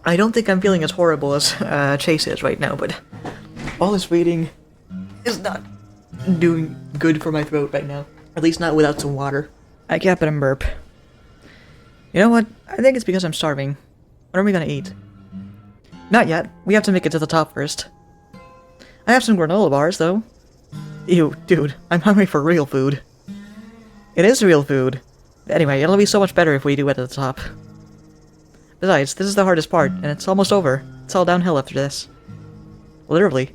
I don't think I'm feeling as horrible as Chase is right now, but all this reading is not doing good for my throat right now. At least not without some water. I can't but burp. You know what? I think it's because I'm starving. What are we gonna eat? Not yet. We have to make it to the top first. I have some granola bars, though. Ew, dude. I'm hungry for real food. It is real food. Anyway, it'll be so much better if we do it at the top. Besides, this is the hardest part, and it's almost over. It's all downhill after this. Literally.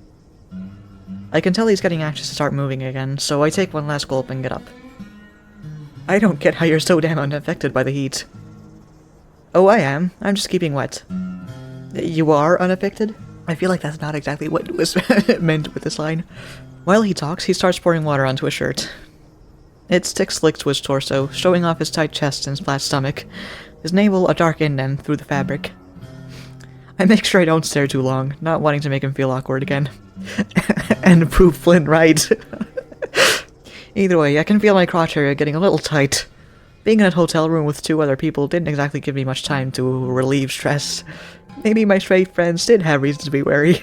I can tell he's getting anxious to start moving again, so I take one last gulp and get up. I don't get how you're so damn unaffected by the heat. Oh, I am. I'm just keeping wet. You are unaffected? I feel like that's not exactly what was meant with this line. While he talks, he starts pouring water onto his shirt. It sticks slick to his torso, showing off his tight chest and flat stomach, his navel a dark indent through the fabric. I make sure I don't stare too long, not wanting to make him feel awkward again. And prove Flynn right. Either way, I can feel my crotch area getting a little tight. Being in a hotel room with two other people didn't exactly give me much time to relieve stress. Maybe my straight friends did have reason to be wary.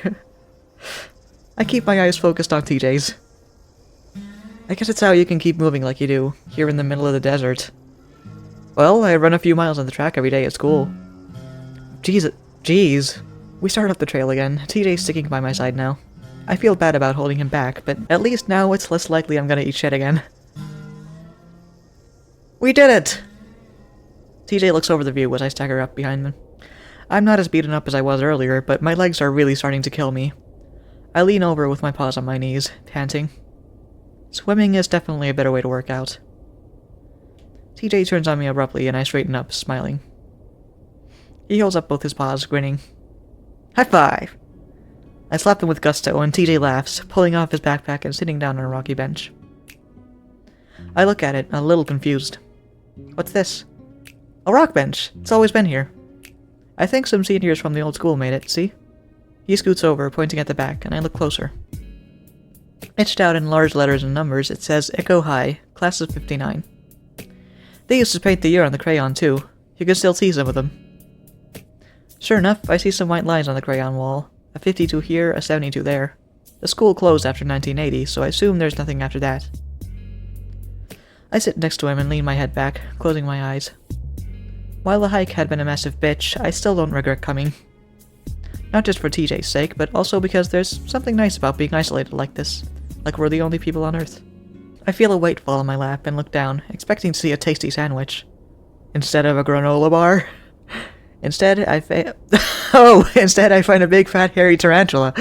I keep my eyes focused on TJ's. I guess it's how you can keep moving like you do, here in the middle of the desert. Well, I run a few miles on the track every day at school. Jeez. We start up the trail again, TJ's sticking by my side now. I feel bad about holding him back, but at least now it's less likely I'm gonna eat shit again. We did it! TJ looks over the view as I stagger up behind him. I'm not as beaten up as I was earlier, but my legs are really starting to kill me. I lean over with my paws on my knees, panting. Swimming is definitely a better way to work out. TJ turns on me abruptly and I straighten up, smiling. He holds up both his paws, grinning. High five! I slap them with gusto and TJ laughs, pulling off his backpack and sitting down on a rocky bench. I look at it, a little confused. What's this? A rock bench! It's always been here. I think some seniors from the old school made it, see? He scoots over, pointing at the back, and I look closer. Etched out in large letters and numbers, it says Echo High, Class of 59. They used to paint the year on the crayon, too. You can still see some of them. Sure enough, I see some white lines on the crayon wall. A 52 here, a 72 there. The school closed after 1980, so I assume there's nothing after that. I sit next to him and lean my head back, closing my eyes. While the hike had been a massive bitch, I still don't regret coming. Not just for TJ's sake, but also because there's something nice about being isolated like this. Like we're the only people on Earth. I feel a weight fall on my lap and look down, expecting to see a tasty sandwich. Instead of a granola bar. Instead, I find a big fat hairy tarantula.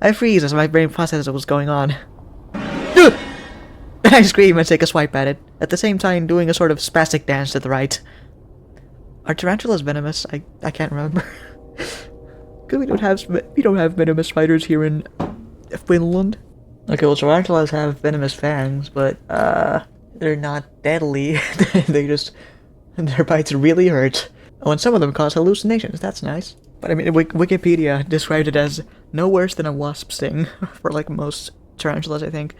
I freeze as my brain processes what's going on. I scream and take a swipe at it, at the same time doing a sort of spastic dance to the right. Are tarantulas venomous? I can't remember. Cause we don't have venomous spiders here in Finland. Okay, well, tarantulas have venomous fangs, but they're not deadly. Their bites really hurt. Oh, and some of them cause hallucinations. That's nice. But I mean, Wikipedia described it as no worse than a wasp sting for like most tarantulas, I think.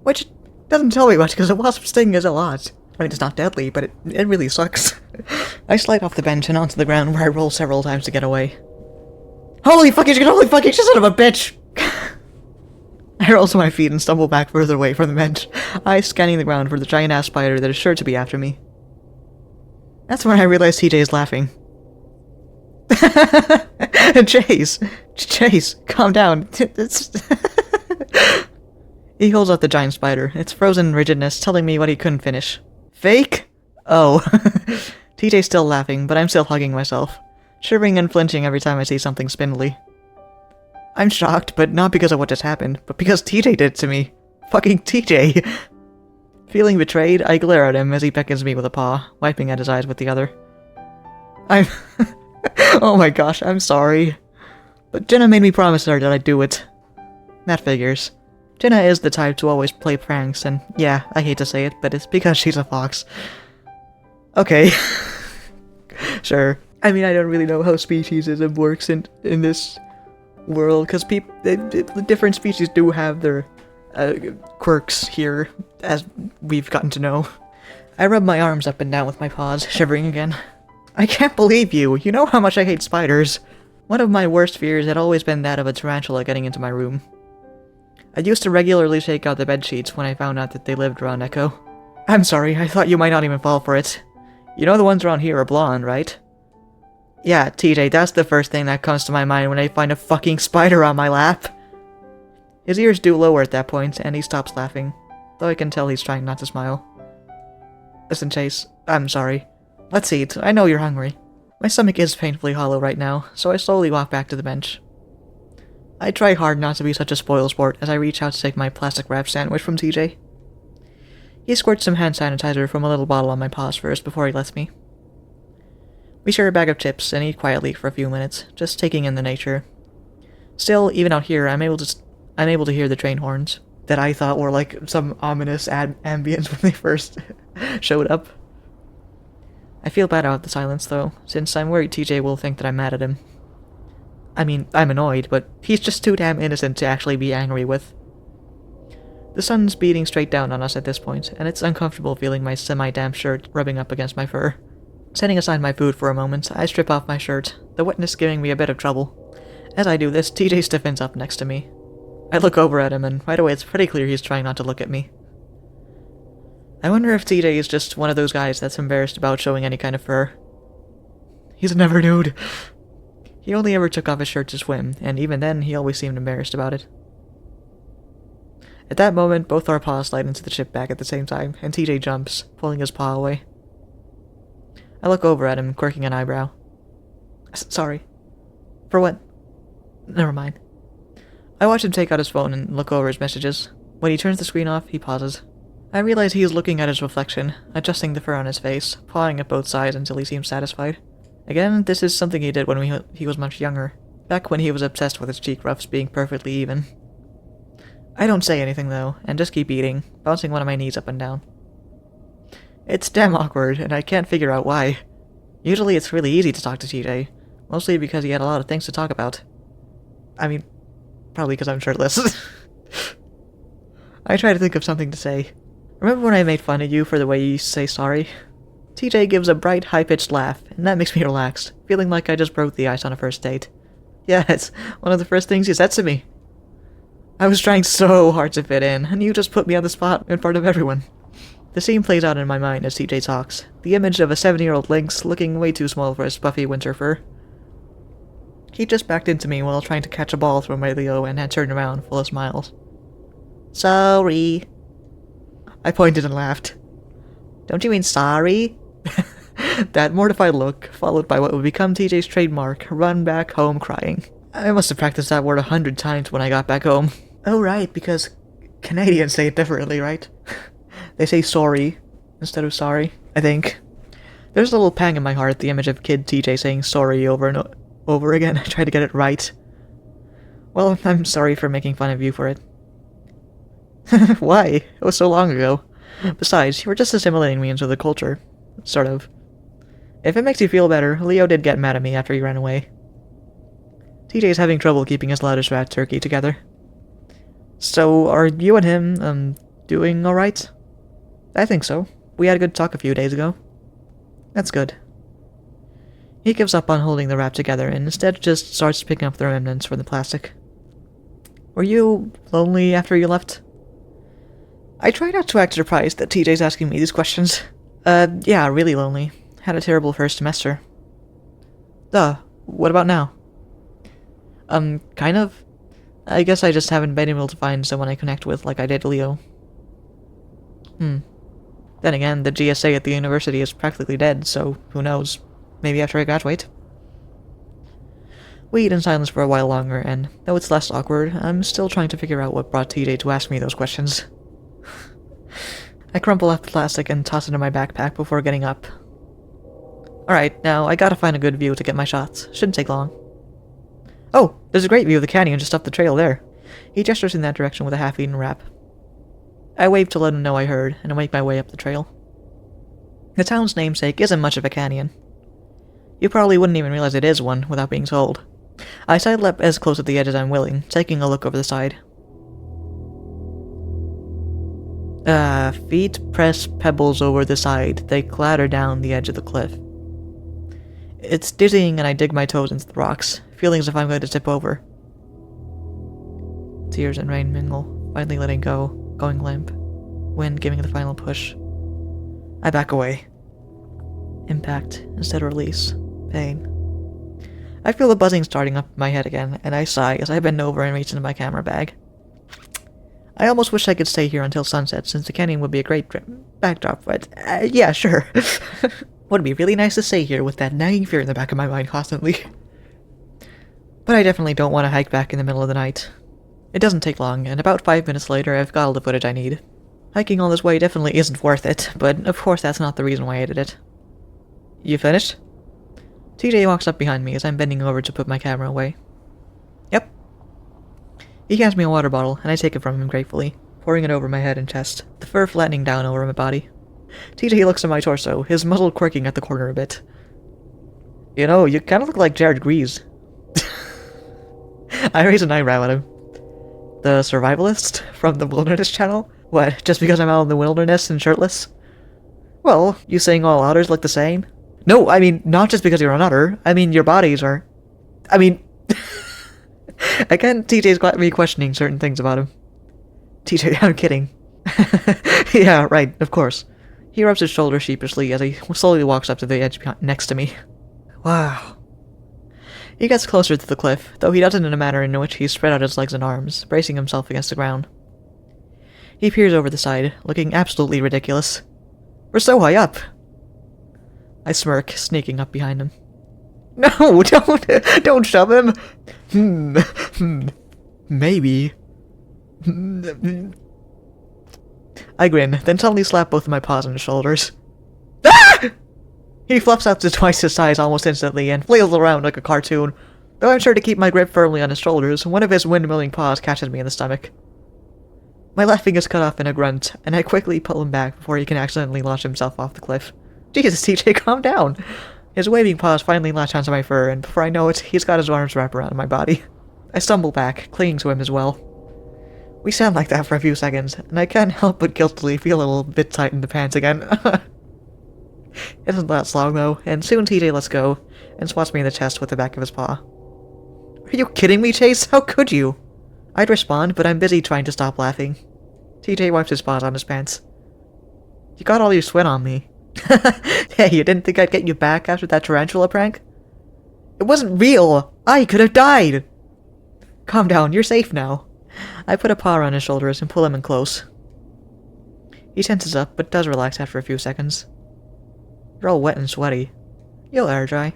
Which doesn't tell me much because a wasp sting is a lot. I mean, it's not deadly, but it really sucks. I slide off the bench and onto the ground where I roll several times to get away. Holy fucking shit, son of a bitch! I roll to my feet and stumble back further away from the bench, eyes scanning the ground for the giant-ass spider that is sure to be after me. That's when I realize TJ is laughing. Chase, calm down. He holds up the giant spider, its frozen rigidness telling me what he couldn't finish. Fake? Oh. TJ's still laughing, but I'm still hugging myself, shivering and flinching every time I see something spindly. I'm shocked, but not because of what just happened, but because TJ did it to me. Fucking TJ. Feeling betrayed, I glare at him as he beckons me with a paw, wiping at his eyes with the other. I'm... Oh my gosh, I'm sorry. But Jenna made me promise her that I'd do it. That figures. Jenna is the type to always play pranks, and yeah, I hate to say it, but it's because she's a fox. Okay. Sure. I mean, I don't really know how speciesism works in this world, because different species do have their quirks here, as we've gotten to know. I rub my arms up and down with my paws, shivering again. I can't believe you! You know how much I hate spiders! One of my worst fears had always been that of a tarantula getting into my room. I used to regularly shake out the bedsheets when I found out that they lived around Echo. I'm sorry, I thought you might not even fall for it. You know the ones around here are blonde, right? Yeah, TJ, that's the first thing that comes to my mind when I find a fucking spider on my lap. His ears do lower at that point, and he stops laughing, though I can tell he's trying not to smile. Listen, Chase, I'm sorry. Let's eat, I know you're hungry. My stomach is painfully hollow right now, so I slowly walk back to the bench. I try hard not to be such a spoilsport as I reach out to take my plastic wrap sandwich from TJ. He squirts some hand sanitizer from a little bottle on my paws first before he lets me. We share a bag of chips and eat quietly for a few minutes, just taking in the nature. Still, even out here, I'm able to hear the train horns, that I thought were like some ominous ambience when they first showed up. I feel bad about the silence, though, since I'm worried TJ will think that I'm mad at him. I mean, I'm annoyed, but he's just too damn innocent to actually be angry with. The sun's beating straight down on us at this point, and it's uncomfortable feeling my semi-damp shirt rubbing up against my fur. Setting aside my food for a moment, I strip off my shirt, the wetness giving me a bit of trouble. As I do this, TJ stiffens up next to me. I look over at him, and right away it's pretty clear he's trying not to look at me. I wonder if TJ is just one of those guys that's embarrassed about showing any kind of fur. He's a never nude. He only ever took off his shirt to swim, and even then he always seemed embarrassed about it. At that moment, both our paws slide into the chip bag at the same time, and TJ jumps, pulling his paw away. I look over at him, quirking an eyebrow. Sorry. For what? Never mind. I watch him take out his phone and look over his messages. When he turns the screen off, he pauses. I realize he is looking at his reflection, adjusting the fur on his face, pawing at both sides until he seems satisfied. Again, this is something he did when he was much younger, back when he was obsessed with his cheek ruffs being perfectly even. I don't say anything though, and just keep eating, bouncing one of my knees up and down. It's damn awkward, and I can't figure out why. Usually it's really easy to talk to TJ, mostly because he had a lot of things to talk about. I mean, probably because I'm shirtless. I try to think of something to say. Remember when I made fun of you for the way you used to say sorry? TJ gives a bright, high-pitched laugh, and that makes me relaxed, feeling like I just broke the ice on a first date. Yeah, it's one of the first things he said to me. I was trying so hard to fit in, and you just put me on the spot in front of everyone. The scene plays out in my mind as TJ talks, the image of a 7-year-old lynx looking way too small for his puffy winter fur. He just backed into me while trying to catch a ball from my Leo and had turned around full of smiles. Sorry. I pointed and laughed. Don't you mean sorry? That mortified look, followed by what would become TJ's trademark, run back home crying. I must have practiced that word 100 times when I got back home. Oh right, because Canadians say it differently, right? They say sorry instead of sorry, I think. There's a little pang in my heart at the image of kid TJ saying sorry over and over again. I try to get it right. Well, I'm sorry for making fun of you for it. Why? It was so long ago. Besides, you were just assimilating me into the culture. Sort of. If it makes you feel better, Leo did get mad at me after he ran away. TJ's having trouble keeping his loudest rat turkey together. So, are you and him, doing alright? I think so. We had a good talk a few days ago. That's good. He gives up on holding the wrap together and instead just starts picking up the remnants from the plastic. Were you lonely after you left? I try not to act surprised that TJ's asking me these questions. Yeah, really lonely. Had a terrible first semester. What about now? Kind of. I guess I just haven't been able to find someone I connect with like I did Leo. Then again, the GSA at the university is practically dead, so who knows? Maybe after I graduate. We eat in silence for a while longer, and though it's less awkward, I'm still trying to figure out what brought TJ to ask me those questions. I crumple up the plastic and toss it in my backpack before getting up. Alright, now I gotta find a good view to get my shots. Shouldn't take long. Oh, there's a great view of the canyon just up the trail there. He gestures in that direction with a half-eaten wrap. I wave to let him know I heard, and I make my way up the trail. The town's namesake isn't much of a canyon. You probably wouldn't even realize it is one without being told. I sidlep as close to the edge as I'm willing, taking a look over the side. Feet press pebbles over the side. They clatter down the edge of the cliff. It's dizzying and I dig my toes into the rocks, feeling as if I'm going to tip over. Tears and rain mingle, finally letting go, going limp. Wind giving the final push. I back away. Impact instead of release. Pain. I feel the buzzing starting up in my head again, and I sigh as I bend over and reach into my camera bag. I almost wish I could stay here until sunset, since the canyon would be a great backdrop, but yeah, sure. Would be really nice to stay here with that nagging fear in the back of my mind constantly. But I definitely don't want to hike back in the middle of the night. It doesn't take long, and about 5 minutes later I've got all the footage I need. Hiking all this way definitely isn't worth it, but of course that's not the reason why I did it. You finished? TJ walks up behind me as I'm bending over to put my camera away. Yep. He hands me a water bottle, and I take it from him gratefully, pouring it over my head and chest, the fur flattening down over my body. TJ looks at my torso, his muzzle quirking at the corner a bit. You know, you kind of look like Jared Greaves. I raise an eyebrow at him. The survivalist from the Wilderness Channel? What, just because I'm out in the wilderness and shirtless? Well, you saying all otters look the same? No, I mean, not just because you're an otter. I mean, your bodies are... I mean... Again, TJ's got me questioning certain things about him. TJ, I'm kidding. Yeah, right, of course. He rubs his shoulder sheepishly as he slowly walks up to the edge next to me. Wow. He gets closer to the cliff, though he does it in a manner in which he spread out his legs and arms, bracing himself against the ground. He peers over the side, looking absolutely ridiculous. We're so high up! I smirk, sneaking up behind him. No, don't shove him! Maybe. I grin, then suddenly slap both of my paws on his shoulders. Ah! He fluffs out to twice his size almost instantly and flails around like a cartoon. Though I'm sure to keep my grip firmly on his shoulders, one of his windmilling paws catches me in the stomach. My laughing is cut off in a grunt, and I quickly pull him back before he can accidentally launch himself off the cliff. Jesus, TJ, calm down! His waving paws finally latch onto my fur, and before I know it, he's got his arms wrapped around my body. I stumble back, clinging to him as well. We stand like that for a few seconds, and I can't help but guiltily feel a little bit tight in the pants again. It doesn't last long though, and soon TJ lets go, and swats me in the chest with the back of his paw. Are you kidding me, Chase? How could you? I'd respond, but I'm busy trying to stop laughing. TJ wipes his paws on his pants. You got all your sweat on me. Hey, you didn't think I'd get you back after that tarantula prank? It wasn't real! I could have died! Calm down, you're safe now. I put a paw on his shoulders and pull him in close. He tenses up, but does relax after a few seconds. You're all wet and sweaty. You'll air dry.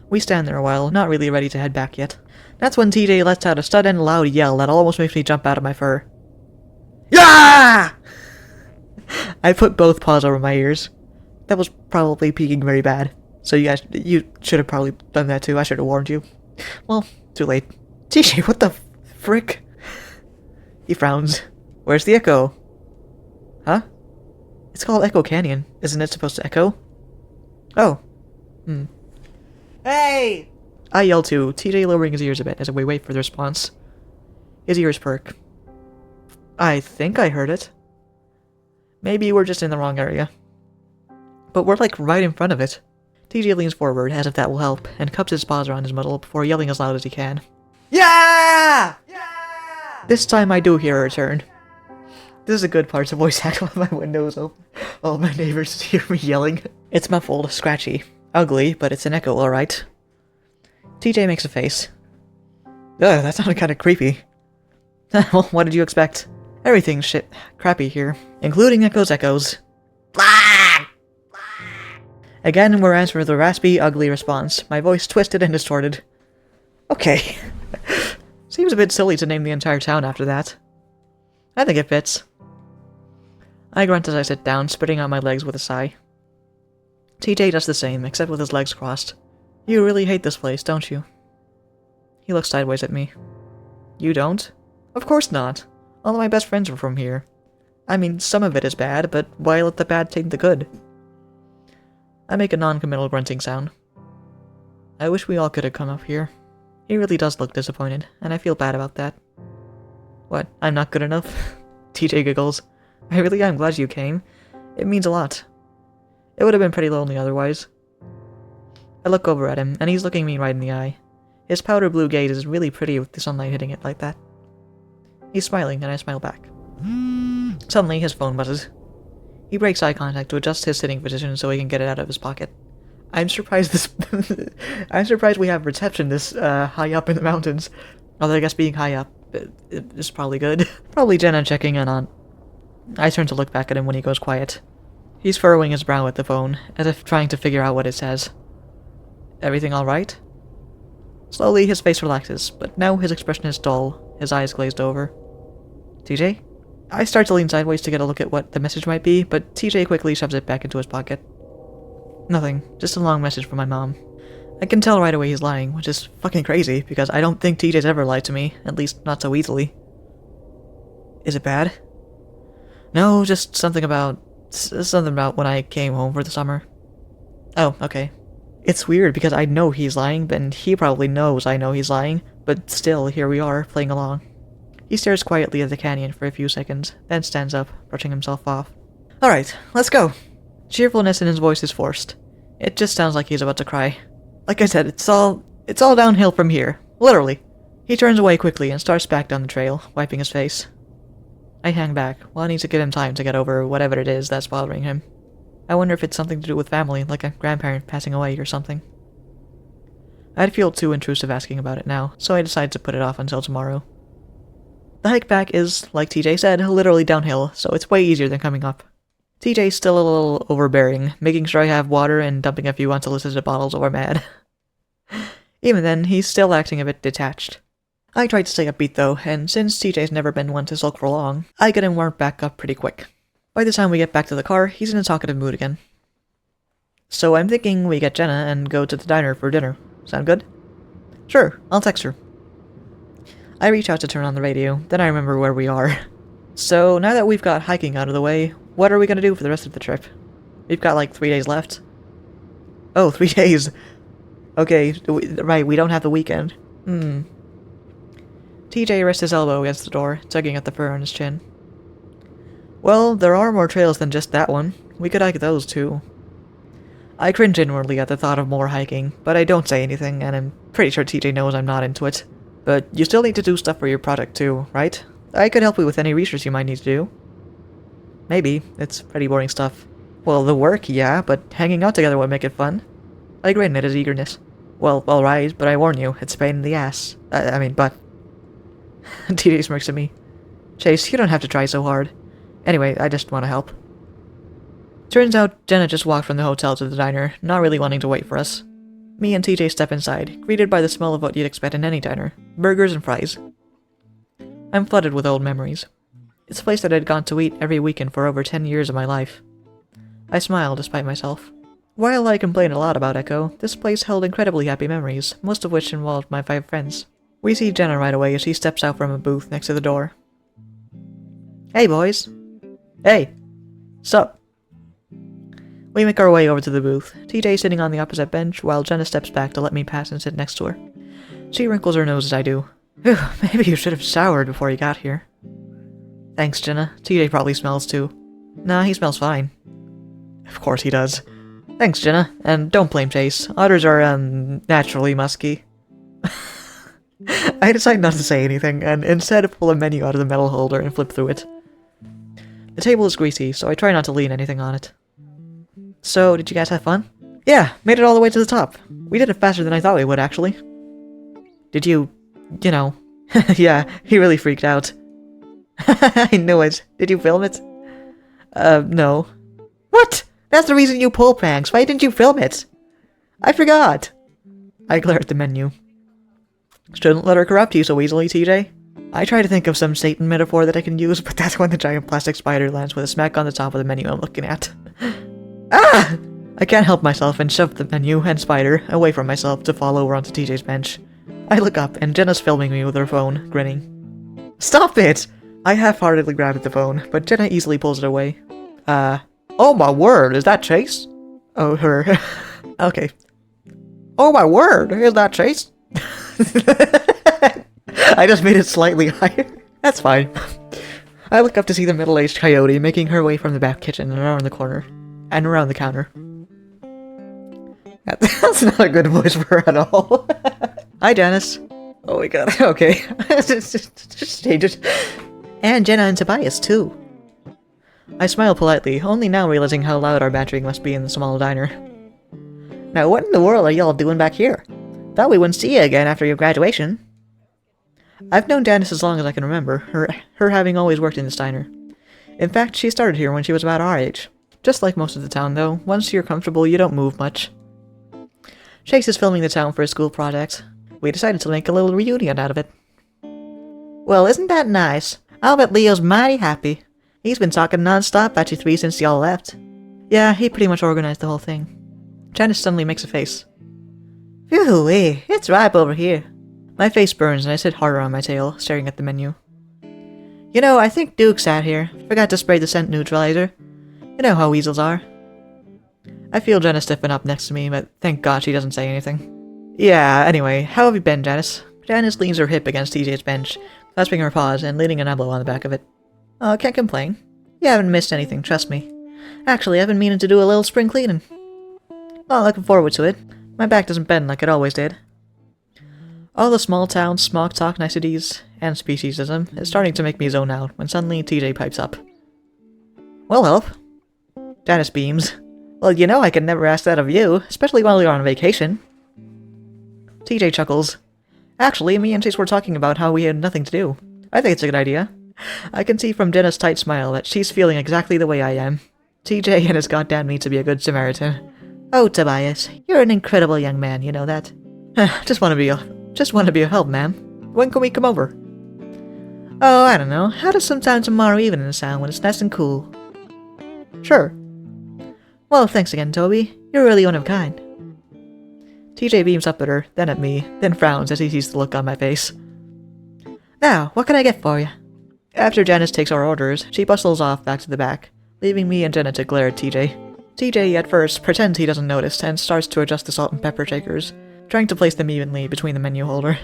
We stand there a while, not really ready to head back yet. That's when TJ lets out a sudden loud yell that almost makes me jump out of my fur. Yeah! I put both paws over my ears. That was probably peeking very bad. So you should have probably done that too. I should have warned you. Well, too late. TJ, what the frick? He frowns. Where's the echo? Huh? It's called Echo Canyon. Isn't it supposed to echo? Oh. Hey! I yell too, TJ lowering his ears a bit as we wait for the response. His ears perk. I think I heard it. Maybe we're just in the wrong area. But we're like right in front of it. TJ leans forward as if that will help, and cups his paws around his muzzle before yelling as loud as he can. Yeah! Yeah! This time I do hear a return. This is a good part to voice act while my window is open. All my neighbors hear me yelling. It's muffled, scratchy, ugly, but it's an echo, alright. TJ makes a face. Ugh, that sounded kinda creepy. Well, what did you expect? Everything's crappy here, including echoes. Again, we're answering the raspy, ugly response, my voice twisted and distorted. Okay. Seems a bit silly to name the entire town after that. I think it fits. I grunt as I sit down, spreading out my legs with a sigh. TJ does the same, except with his legs crossed. You really hate this place, don't you? He looks sideways at me. You don't? Of course not. All of my best friends are from here. I mean, some of it is bad, but why let the bad taint the good? I make a non-committal grunting sound. I wish we all could have come up here. He really does look disappointed, and I feel bad about that. What, I'm not good enough? TJ giggles. I really am glad you came. It means a lot. It would have been pretty lonely otherwise. I look over at him, and he's looking me right in the eye. His powder blue gaze is really pretty with the sunlight hitting it like that. He's smiling, and I smile back. Suddenly, his phone buzzes. He breaks eye contact to adjust his sitting position so he can get it out of his pocket. I'm surprised I'm surprised we have reception this high up in the mountains. Although I guess being high up is probably good. Probably Jenna checking in on. I turn to look back at him when he goes quiet. He's furrowing his brow at the phone, as if trying to figure out what it says. Everything alright? Slowly, his face relaxes, but now his expression is dull, his eyes glazed over. TJ? I start to lean sideways to get a look at what the message might be, but TJ quickly shoves it back into his pocket. Nothing, just a long message from my mom. I can tell right away he's lying, which is fucking crazy, because I don't think TJ's ever lied to me, at least not so easily. Is it bad? No, just something about when I came home for the summer. Oh, okay. It's weird because I know he's lying, and he probably knows I know he's lying, but still, here we are, playing along. He stares quietly at the canyon for a few seconds, then stands up, brushing himself off. Alright, let's go. Cheerfulness in his voice is forced. It just sounds like he's about to cry. Like I said, it's all downhill from here. Literally. He turns away quickly and starts back down the trail, wiping his face. I hang back, wanting to give him time to get over whatever it is that's bothering him. I wonder if it's something to do with family, like a grandparent passing away or something. I'd feel too intrusive asking about it now, so I decide to put it off until tomorrow. The hike back is, like TJ said, literally downhill, so it's way easier than coming up. TJ's still a little overbearing, making sure I have water and dumping a few unsolicited bottles over my head. Even then, he's still acting a bit detached. I try to stay upbeat though, and since TJ's never been one to sulk for long, I get him warmed back up pretty quick. By the time we get back to the car, he's in a talkative mood again. So I'm thinking we get Jenna and go to the diner for dinner. Sound good? Sure, I'll text her. I reach out to turn on the radio, then I remember where we are. So now that we've got hiking out of the way, what are we gonna do for the rest of the trip? We've got like 3 days left. Oh, 3 days. Okay, right, we don't have the weekend. TJ rests his elbow against the door, tugging at the fur on his chin. Well, there are more trails than just that one. We could hike those too. I cringe inwardly at the thought of more hiking, but I don't say anything, and I'm pretty sure TJ knows I'm not into it. But you still need to do stuff for your project too, right? I could help you with any research you might need to do. Maybe. It's pretty boring stuff. Well, the work, yeah, but hanging out together would make it fun. I grinned at his eagerness. Well, alright, but I warn you, it's a pain in the ass. I mean, butt. TJ smirks at me. Chase, you don't have to try so hard. Anyway, I just want to help. Turns out, Jenna just walked from the hotel to the diner, not really wanting to wait for us. Me and TJ step inside, greeted by the smell of what you'd expect in any diner. Burgers and fries. I'm flooded with old memories. It's a place that I'd gone to eat every weekend for over 10 years of my life. I smile despite myself. While I complain a lot about Echo, this place held incredibly happy memories, most of which involved my 5 friends. We see Jenna right away as she steps out from a booth next to the door. Hey boys! Hey! Sup? We make our way over to the booth, TJ sitting on the opposite bench while Jenna steps back to let me pass and sit next to her. She wrinkles her nose as I do. Phew, maybe you should have showered before you got here. Thanks, Jenna. TJ probably smells too. Nah, he smells fine. Of course he does. Thanks, Jenna, and don't blame Chase. Otters are, naturally musky. I decide not to say anything, and instead pull a menu out of the metal holder and flip through it. The table is greasy, so I try not to lean anything on it. So, did you guys have fun? Yeah, made it all the way to the top. We did it faster than I thought we would, actually. Did you know... Yeah, he really freaked out. I knew it. Did you film it? No. What? That's the reason you pull pranks. Why didn't you film it? I forgot. I glare at the menu. Shouldn't let her corrupt you so easily, TJ. I try to think of some Satan metaphor that I can use, but that's when the giant plastic spider lands with a smack on the top of the menu I'm looking at. Ah! I can't help myself and shove the menu and spider away from myself to fall over onto TJ's bench. I look up, and Jenna's filming me with her phone, grinning. Stop it! I half-heartedly grab at the phone, but Jenna easily pulls it away. Oh my word, is that Chase? Oh, her. Okay. Oh my word, is that Chase? I just made it slightly higher. That's fine. I look up to see the middle-aged coyote making her way from the back kitchen and around the corner. And around the counter. That's not a good voice for her at all. Hi, Janice. Oh my god, okay. just change it. And Jenna and Tobias, too. I smile politely, only now realizing how loud our bantering must be in the small diner. Now what in the world are y'all doing back here? Thought we wouldn't see you again after your graduation. I've known Janice as long as I can remember, her having always worked in this diner. In fact, she started here when she was about our age. Just like most of the town, though, once you're comfortable, you don't move much. Chase is filming the town for a school project. We decided to make a little reunion out of it. Well, isn't that nice? I'll bet Leo's mighty happy. He's been talking non-stop about you three since y'all left. Yeah, he pretty much organized the whole thing. Janice suddenly makes a face. Phew-wee, it's ripe over here. My face burns and I sit harder on my tail, staring at the menu. You know, I think Duke sat here. Forgot to spray the scent neutralizer. You know how weasels are. I feel Jenna stiffen up next to me, but thank God she doesn't say anything. Yeah, anyway, how have you been, Janice? Janice leans her hip against TJ's bench, clasping her paws and leaning an elbow on the back of it. Oh, can't complain. You haven't missed anything, trust me. Actually, I've been meaning to do a little spring cleaning. Oh, looking forward to it. My back doesn't bend like it always did. All the small town smog talk niceties and speciesism is starting to make me zone out when suddenly TJ pipes up. We'll help. Janice beams. Well, you know I could never ask that of you, especially while you're on vacation. TJ chuckles. Actually, me and Chase were talking about how we had nothing to do. I think it's a good idea. I can see from Jenna's tight smile that she's feeling exactly the way I am. TJ and his goddamn need to be a good Samaritan. Oh, Tobias, you're an incredible young man, you know that? Just want to be of help, ma'am. When can we come over? Oh, I don't know. How does sometime tomorrow evening sound when it's nice and cool? Sure. Well, thanks again, Toby. You're really one of a kind. TJ beams up at her, then at me, then frowns as he sees the look on my face. Now, what can I get for you? After Janice takes our orders, she bustles off back to the back, leaving me and Jenna to glare at TJ. TJ, at first, pretends he doesn't notice and starts to adjust the salt and pepper shakers, trying to place them evenly between the menu holder.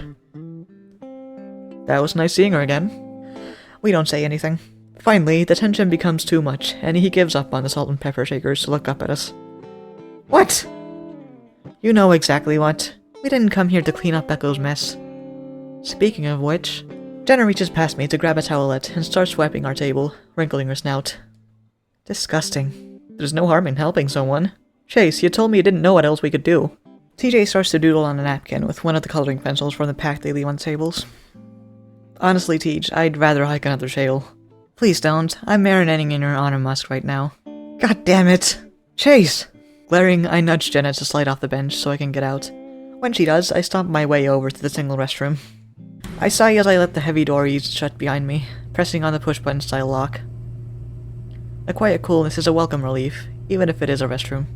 That was nice seeing her again. We don't say anything. Finally, the tension becomes too much, and he gives up on the salt and pepper shakers to look up at us. What? You know exactly what. We didn't come here to clean up Echo's mess. Speaking of which, Jenna reaches past me to grab a towelette and starts wiping our table, wrinkling her snout. Disgusting. There's no harm in helping someone. Chase, you told me you didn't know what else we could do. TJ starts to doodle on a napkin with one of the coloring pencils from the pack they leave on tables. Honestly, Tej, I'd rather hike another trail. Please don't. I'm marinating in her honor musk right now. God damn it! Chase! Glaring, I nudge Jenna to slide off the bench so I can get out. When she does, I stomp my way over to the single restroom. I sigh as I let the heavy door ease shut behind me, pressing on the push-button style lock. A quiet coolness is a welcome relief, even if it is a restroom.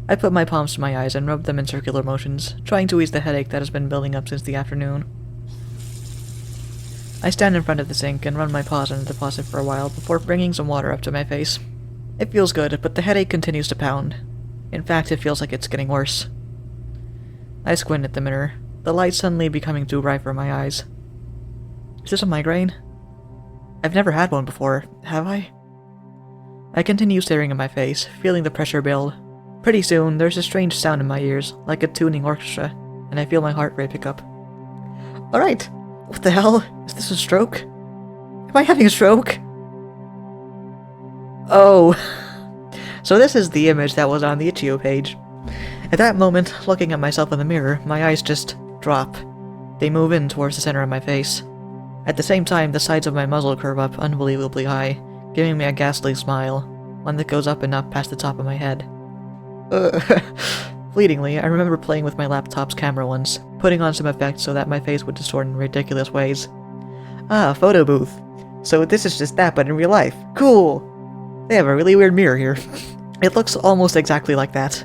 I put my palms to my eyes and rub them in circular motions, trying to ease the headache that has been building up since the afternoon. I stand in front of the sink and run my paws in the faucet for a while before bringing some water up to my face. It feels good, but the headache continues to pound. In fact, it feels like it's getting worse. I squint at the mirror, the light suddenly becoming too bright for my eyes. Is this a migraine? I've never had one before, have I? I continue staring at my face, feeling the pressure build. Pretty soon, there's a strange sound in my ears, like a tuning orchestra, and I feel my heart rate pick up. Alright! What the hell? Is this a stroke? Am I having a stroke? Oh. So this is the image that was on the Itch.io page. At that moment, looking at myself in the mirror, my eyes just drop. They move in towards the center of my face. At the same time, the sides of my muzzle curve up unbelievably high, giving me a ghastly smile, one that goes up and up past the top of my head. Fleetingly, I remember playing with my laptop's camera once, putting on some effects so that my face would distort in ridiculous ways. Ah, photo booth. So this is just that, but in real life. Cool! They have a really weird mirror here. It looks almost exactly like that.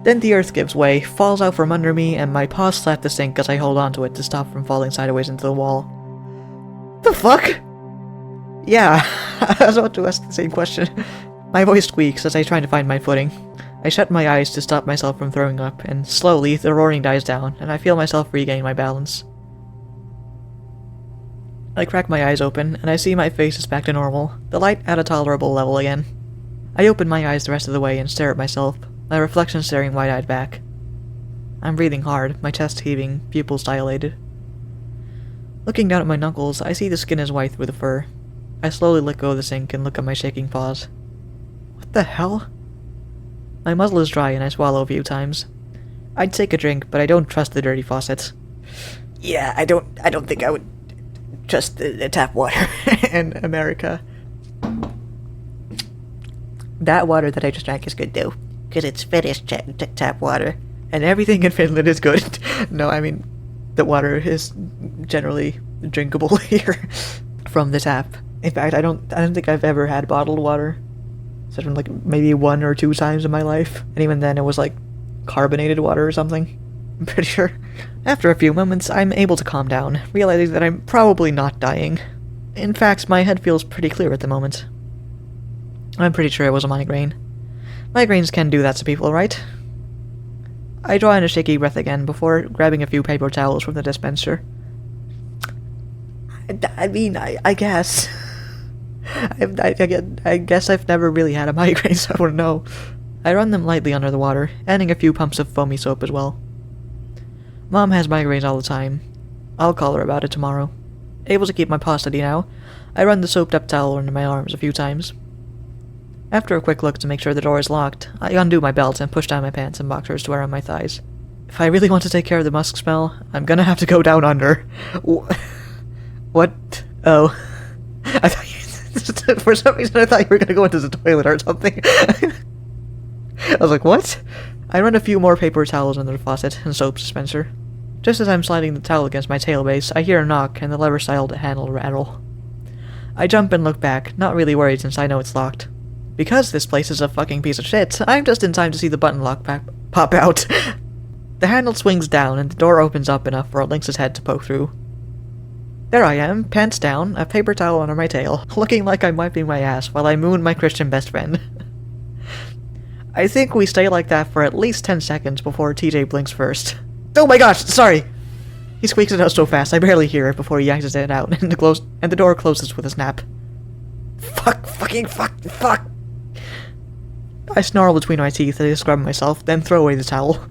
Then the earth gives way, falls out from under me, and my paws slap the sink as I hold onto it to stop from falling sideways into the wall. The fuck? Yeah, I was about to ask the same question. My voice squeaks as I try to find my footing. I shut my eyes to stop myself from throwing up, and slowly the roaring dies down, and I feel myself regain my balance. I crack my eyes open, and I see my face is back to normal, the light at a tolerable level again. I open my eyes the rest of the way and stare at myself, my reflection staring wide-eyed back. I'm breathing hard, my chest heaving, pupils dilated. Looking down at my knuckles, I see the skin is white through the fur. I slowly let go of the sink and look at my shaking paws. What the hell? My muzzle is dry and I swallow a few times. I'd take a drink, but I don't trust the dirty faucet. Yeah, I don't think I would trust the tap water in America. That water that I just drank is good though, because it's Finnish tap water, and everything in Finland is good. No, I mean, the water is generally drinkable here from the tap. In fact, I don't think I've ever had bottled water. Except like maybe 1 or 2 times in my life, and even then it was like carbonated water or something. I'm pretty sure. After a few moments, I'm able to calm down, realizing that I'm probably not dying. In fact, my head feels pretty clear at the moment. I'm pretty sure it was a migraine. Migraines can do that to people, right? I draw in a shaky breath again before grabbing a few paper towels from the dispenser. I mean, I guess. I guess I've never really had a migraine, so I wouldn't know. I run them lightly under the water, adding a few pumps of foamy soap as well. Mom has migraines all the time. I'll call her about it tomorrow. Able to keep my paw steady now, I run the soaped-up towel under my arms a few times. After a quick look to make sure the door is locked, I undo my belt and push down my pants and boxers to wear on my thighs. If I really want to take care of the musk smell, I'm gonna have to go down under. What? Oh. I thought you... For some reason I thought you were gonna go into the toilet or something. I was like, what? I run a few more paper towels under the faucet and soap dispenser. Just as I'm sliding the towel against my tail base, I hear a knock and the lever-styled handle rattle. I jump and look back, not really worried since I know it's locked. Because this place is a fucking piece of shit, I'm just in time to see the button lock pop out. The handle swings down and the door opens up enough for a lynx's head to poke through. There I am, pants down, a paper towel under my tail, looking like I'm wiping my ass while I moon my Christian best friend. I think we stay like that for at least 10 seconds before TJ blinks first. Oh my gosh, sorry! He squeaks it out so fast I barely hear it before he yanks it out, and the door closes with a snap. Fuck, fucking fuck, fuck! I snarl between my teeth as I scrub myself, then throw away the towel.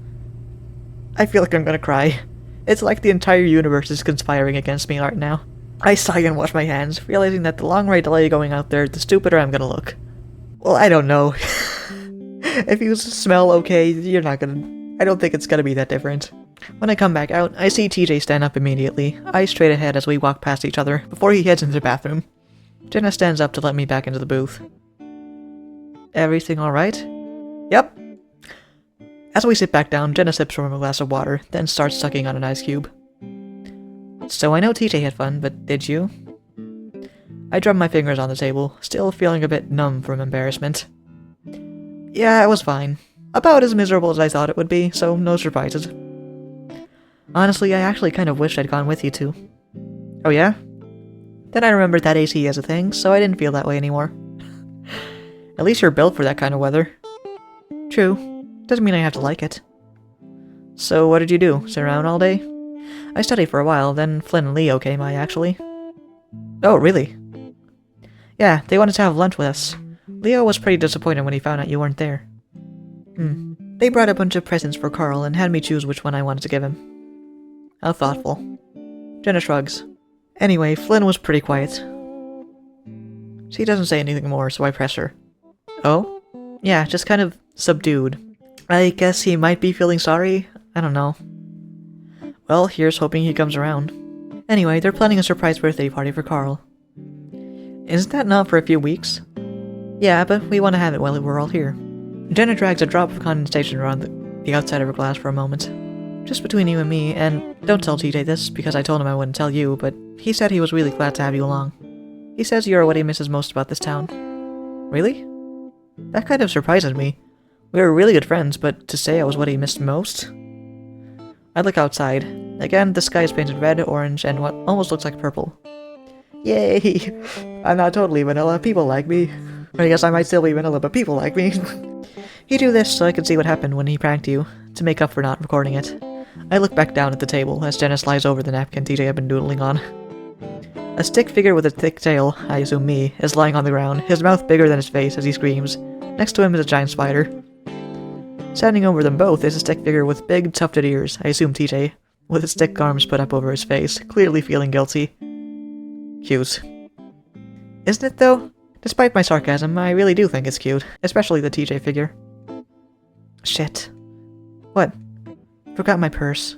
I feel like I'm gonna cry. It's like the entire universe is conspiring against me right now. I sigh and wash my hands, realizing that the longer I delay going out there, the stupider I'm gonna look. Well, I don't know. If you smell okay, you're not gonna... I don't think it's gonna be that different. When I come back out, I see TJ stand up immediately, eyes straight ahead as we walk past each other, before he heads into the bathroom. Jenna stands up to let me back into the booth. Everything alright? Yep. As we sit back down, Jenna sips from a glass of water, then starts sucking on an ice cube. So I know TJ had fun, but did you? I drum my fingers on the table, still feeling a bit numb from embarrassment. Yeah, it was fine. About as miserable as I thought it would be, so no surprises. Honestly, I actually kind of wished I'd gone with you two. Oh yeah? Then I remembered that AC is a thing, so I didn't feel that way anymore. At least you're built for that kind of weather. True. Doesn't mean I have to like it. So what did you do? Sit around all day? I studied for a while, then Flynn and Leo came by, actually. Oh, really? Yeah, they wanted to have lunch with us. Leo was pretty disappointed when he found out you weren't there. They brought a bunch of presents for Carl and had me choose which one I wanted to give him. How thoughtful. Jenna shrugs. Anyway, Flynn was pretty quiet. She doesn't say anything more, so I press her. Oh? Yeah, just kind of subdued. I guess he might be feeling sorry? I don't know. Well, here's hoping he comes around. Anyway, they're planning a surprise birthday party for Carl. Isn't that not for a few weeks? Yeah, but we want to have it while we're all here. Jenna drags a drop of condensation around the outside of her glass for a moment. Just between you and me, and don't tell TJ this, because I told him I wouldn't tell you, but he said he was really glad to have you along. He says you're what he misses most about this town. Really? That kind of surprises me. We were really good friends, but to say I was what he missed most? I look outside. Again, the sky is painted red, orange, and what almost looks like purple. Yay! I'm not totally vanilla, people like me. I guess I might still be vanilla, but people like me. He do this so I could see what happened when he pranked you, to make up for not recording it. I look back down at the table as Jenna slides over the napkin TJ had been doodling on. A stick figure with a thick tail, I assume me, is lying on the ground, his mouth bigger than his face as he screams. Next to him is a giant spider. Standing over them both is a stick figure with big, tufted ears, I assume TJ, with his thick arms put up over his face, clearly feeling guilty. Cute. Isn't it, though? Despite my sarcasm, I really do think it's cute, especially the TJ figure. Shit. What? Forgot my purse.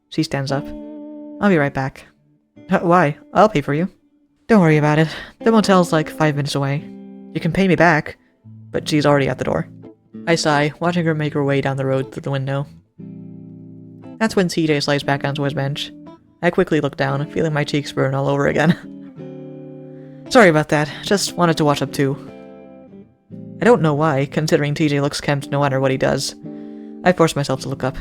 She stands up. I'll be right back. Why? I'll pay for you. Don't worry about it. The motel's like 5 minutes away. You can pay me back. But she's already at the door. I sigh, watching her make her way down the road through the window. That's when TJ slides back onto his bench. I quickly look down, feeling my cheeks burn all over again. Sorry about that. Just wanted to watch up too. I don't know why, considering TJ looks kempt no matter what he does. I force myself to look up.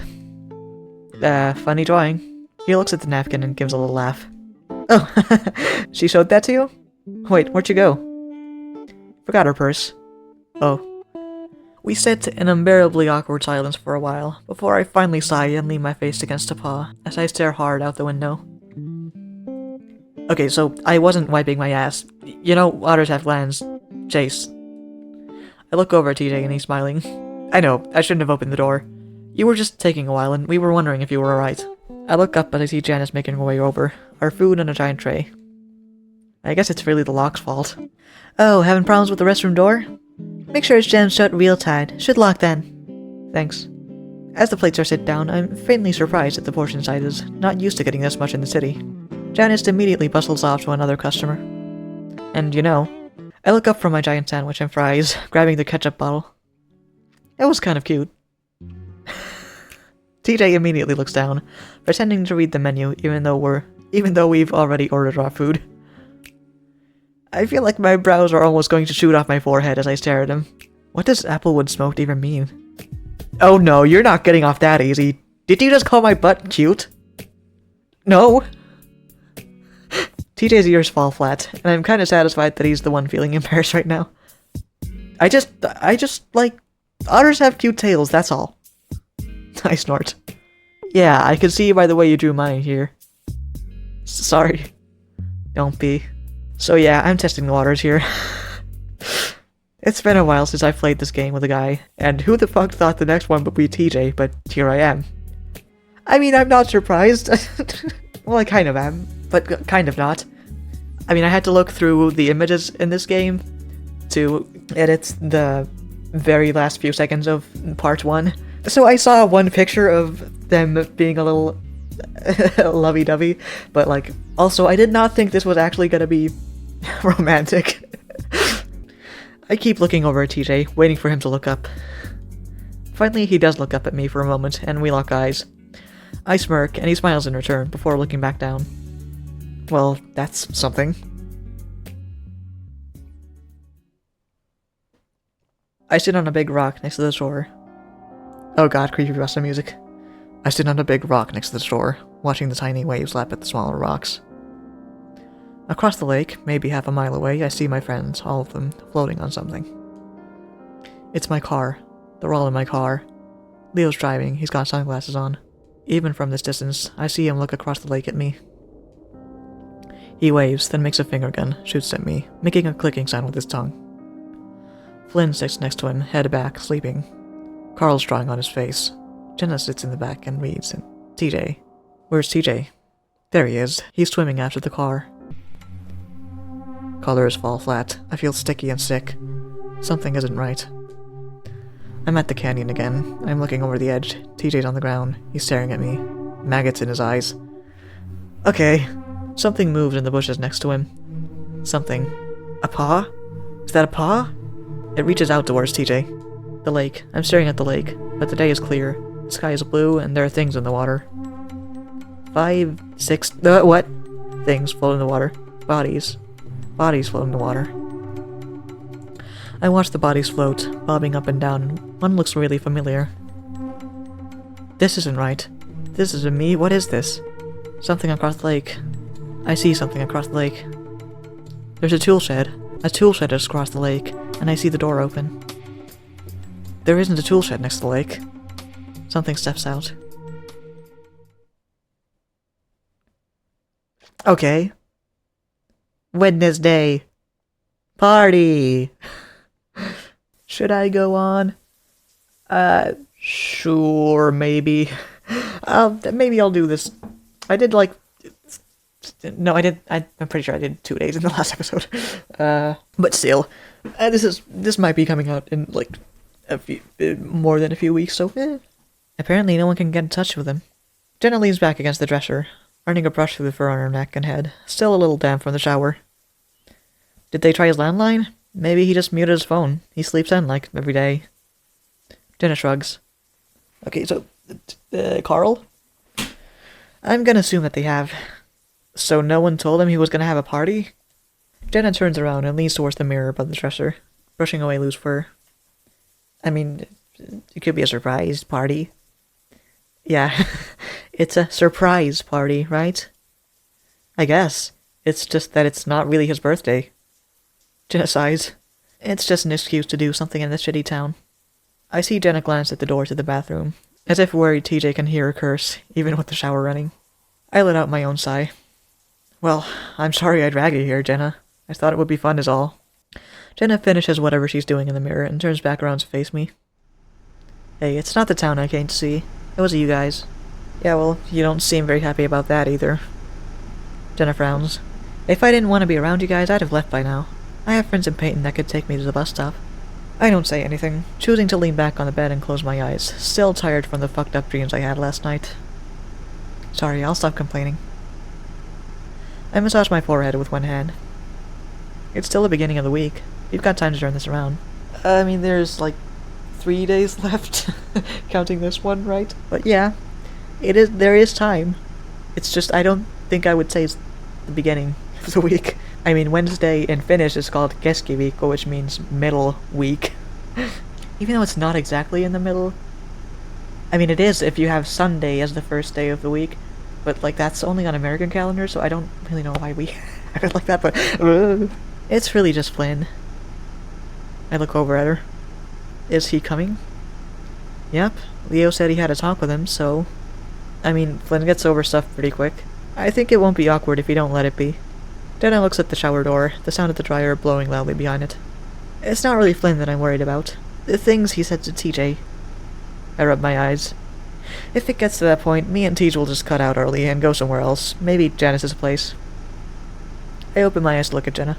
Funny drawing. He looks at the napkin and gives a little laugh. Oh, she showed that to you? Wait, where'd you go? Forgot her purse. Oh. We sit in unbearably awkward silence for a while, before I finally sigh and lean my face against a paw, as I stare hard out the window. Okay, so I wasn't wiping my ass. You know, otters have glands. Chase. I look over at TJ and he's smiling. I know, I shouldn't have opened the door. You were just taking a while and we were wondering if you were alright. I look up but I see Janice making her way over, our food on a giant tray. I guess it's really the lock's fault. Oh, having problems with the restroom door? Make sure it's jammed shut real tight. Should lock then. Thanks. As the plates are set down, I'm faintly surprised at the portion sizes, not used to getting this much in the city. Janice immediately bustles off to another customer. And you know, I look up from my giant sandwich and fries, grabbing the ketchup bottle. That was kind of cute. TJ immediately looks down, pretending to read the menu even though we've already ordered our food. I feel like my brows are almost going to shoot off my forehead as I stare at him. What does applewood smoked even mean? Oh no, you're not getting off that easy. Did you just call my butt cute? No. TJ's ears fall flat, and I'm kind of satisfied that he's the one feeling embarrassed right now. I just, like, otters have cute tails, that's all. I snort. Yeah, I can see by the way you drew mine here. Sorry. Don't be. So yeah, I'm testing the waters here. It's been a while since I played this game with a guy, and who the fuck thought the next one would be TJ, but here I am. I mean, I'm not surprised. Well, I kind of am, but kind of not. I mean, I had to look through the images in this game to edit the very last few seconds of part 1. So I saw one picture of them being a little lovey-dovey, but like, also I did not think this was actually gonna be romantic. I keep looking over at TJ, waiting for him to look up. Finally, he does look up at me for a moment, and we lock eyes. I smirk, and he smiles in return, before looking back down. Well, that's something. I sit on a big rock next to the shore. Oh god, creepypasta music. I sit on a big rock next to the shore, watching the tiny waves lap at the smaller rocks. Across the lake, maybe half a mile away, I see my friends, all of them, floating on something. It's my car. They're all in my car. Leo's driving, he's got sunglasses on. Even from this distance, I see him look across the lake at me. He waves, then makes a finger gun, shoots at me, making a clicking sound with his tongue. Flynn sits next to him, head back, sleeping. Carl's drawing on his face. Jenna sits in the back and reads, and TJ. Where's TJ? There he is. He's swimming after the car. Colors fall flat. I feel sticky and sick. Something isn't right. I'm at the canyon again. I'm looking over the edge. TJ's on the ground. He's staring at me. Maggots in his eyes. Okay. Something moved in the bushes next to him. Something. A paw? Is that a paw? It reaches out towards TJ. The lake. I'm staring at the lake, but the day is clear. The sky is blue, and there are things in the water. 5, 6... what? Things float in the water. Bodies. Bodies float in the water. I watch the bodies float, bobbing up and down. One looks really familiar. This isn't right. This isn't me. What is this? Something across the lake. I see something across the lake. There's a tool shed. A tool shed is across the lake, and I see the door open. There isn't a tool shed next to the lake. Something steps out. Okay. Wednesday. Party! Should I go on? Sure, maybe. Maybe I'll do this. I did like... No, I did... I'm pretty sure I did 2 days in the last episode. But still. This might be coming out in, like, a few... more than a few weeks, so... Apparently no one can get in touch with him. Jenna leans back against the dresser, running a brush through the fur on her neck and head, still a little damp from the shower. Did they try his landline? Maybe he just muted his phone. He sleeps in, like, every day. Jenna shrugs. Okay, so... Carl? I'm gonna assume that they have. So no one told him he was gonna have a party? Jenna turns around and leans towards the mirror above the dresser, brushing away loose fur. I mean, it could be a surprise party. Yeah, it's a surprise party, right? I guess. It's just that it's not really his birthday. Jenna sighs. It's just an excuse to do something in this shitty town. I see Jenna glance at the door to the bathroom, as if worried TJ can hear her curse, even with the shower running. I let out my own sigh. Well, I'm sorry I dragged you here, Jenna. I thought it would be fun is all. Jenna finishes whatever she's doing in the mirror and turns back around to face me. Hey, it's not the town I came to see. It was you guys. Yeah, well, you don't seem very happy about that either. Jenna frowns. If I didn't want to be around you guys, I'd have left by now. I have friends in Peyton that could take me to the bus stop. I don't say anything, choosing to lean back on the bed and close my eyes, still tired from the fucked up dreams I had last night. Sorry, I'll stop complaining. I massage my forehead with one hand. It's still the beginning of the week. You've got time to turn this around. I mean, there's like 3 days left, counting this one, right? But yeah, there is time. It's just, I don't think I would say it's the beginning of the week. I mean, Wednesday in Finnish is called keskiviikko, which means middle week. Even though it's not exactly in the middle. I mean, it is if you have Sunday as the first day of the week, but like that's only on American calendar, so I don't really know why we have it like that, but it's really just Flynn. I look over at her. Is he coming? Yep. Leo said he had a talk with him, so... I mean, Flynn gets over stuff pretty quick. I think it won't be awkward if you don't let it be. Jenna looks at the shower door, the sound of the dryer blowing loudly behind it. It's not really Flynn that I'm worried about. The things he said to TJ. I rub my eyes. If it gets to that point, me and TJ will just cut out early and go somewhere else. Maybe Janice's place. I open my eyes to look at Jenna.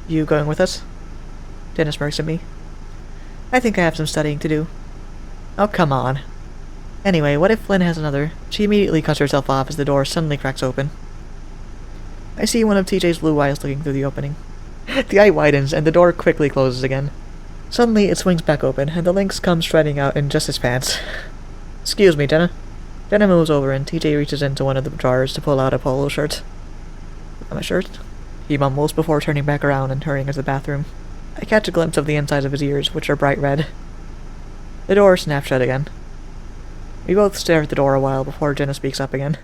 You going with us? Jenna smirks at me. I think I have some studying to do. Oh, come on. Anyway, what if Flynn has another? She immediately cuts herself off as the door suddenly cracks open. I see one of TJ's blue eyes looking through the opening. The eye widens, and the door quickly closes again. Suddenly, it swings back open, and the lynx comes striding out in just his pants. Excuse me, Jenna. Jenna moves over, and TJ reaches into one of the drawers to pull out a polo shirt. My shirt? He mumbles before turning back around and hurrying into the bathroom. I catch a glimpse of the insides of his ears, which are bright red. The door snaps shut again. We both stare at the door a while before Jenna speaks up again.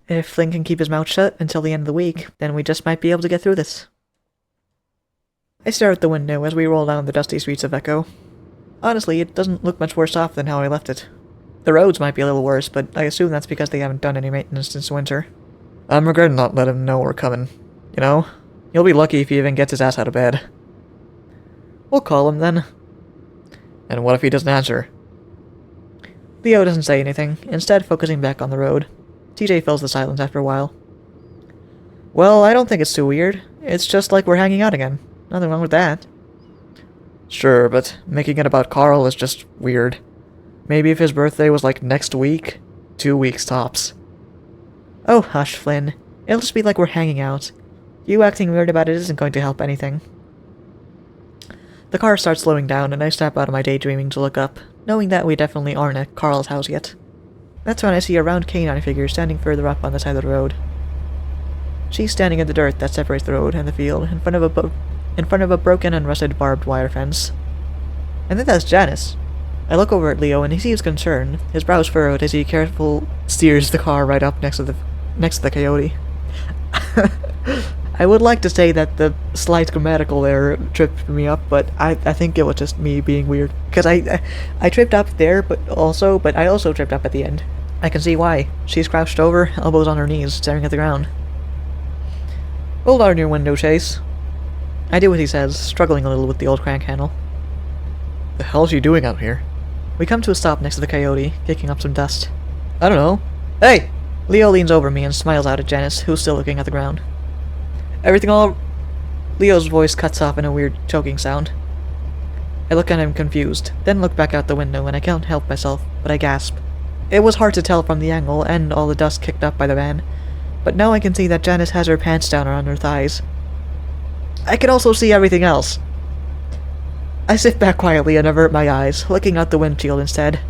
If Flynn can keep his mouth shut until the end of the week, then we just might be able to get through this. I stare out the window as we roll down the dusty streets of Echo. Honestly, it doesn't look much worse off than how I left it. The roads might be a little worse, but I assume that's because they haven't done any maintenance since winter. I'm regretting not letting him know we're coming. You know? He'll be lucky if he even gets his ass out of bed. We'll call him then. And what if he doesn't answer? Leo doesn't say anything, instead focusing back on the road. TJ fills the silence after a while. Well, I don't think it's too weird. It's just like we're hanging out again. Nothing wrong with that. Sure, but making it about Carl is just weird. Maybe if his birthday was like next week? 2 weeks tops. Oh, hush, Flynn. It'll just be like we're hanging out. You acting weird about it isn't going to help anything. The car starts slowing down, and I step out of my daydreaming to look up, knowing that we definitely aren't at Carl's house yet. That's when I see a round canine figure standing further up on the side of the road. She's standing in the dirt that separates the road and the field, in front of a broken and rusted barbed wire fence. And then that's Janice. I look over at Leo, and he seems concerned, his brows furrowed as he carefully steers the car right up next to the coyote. I would like to say that the slight grammatical error tripped me up, but I think it was just me being weird. Because I tripped up there, but I also tripped up at the end. I can see why. She's crouched over, elbows on her knees, staring at the ground. Hold on your window, Chase. I do what he says, struggling a little with the old crank handle. The hell's she doing out here? We come to a stop next to the coyote, kicking up some dust. I don't know. Hey! Leo leans over me and smiles out at Janice, who's still looking at the ground. Everything all... Leo's voice cuts off in a weird choking sound. I look at him confused, then look back out the window and I can't help myself, but I gasp. It was hard to tell from the angle and all the dust kicked up by the van, but now I can see that Janice has her pants down around her thighs. I can also see everything else. I sit back quietly and avert my eyes, looking out the windshield instead.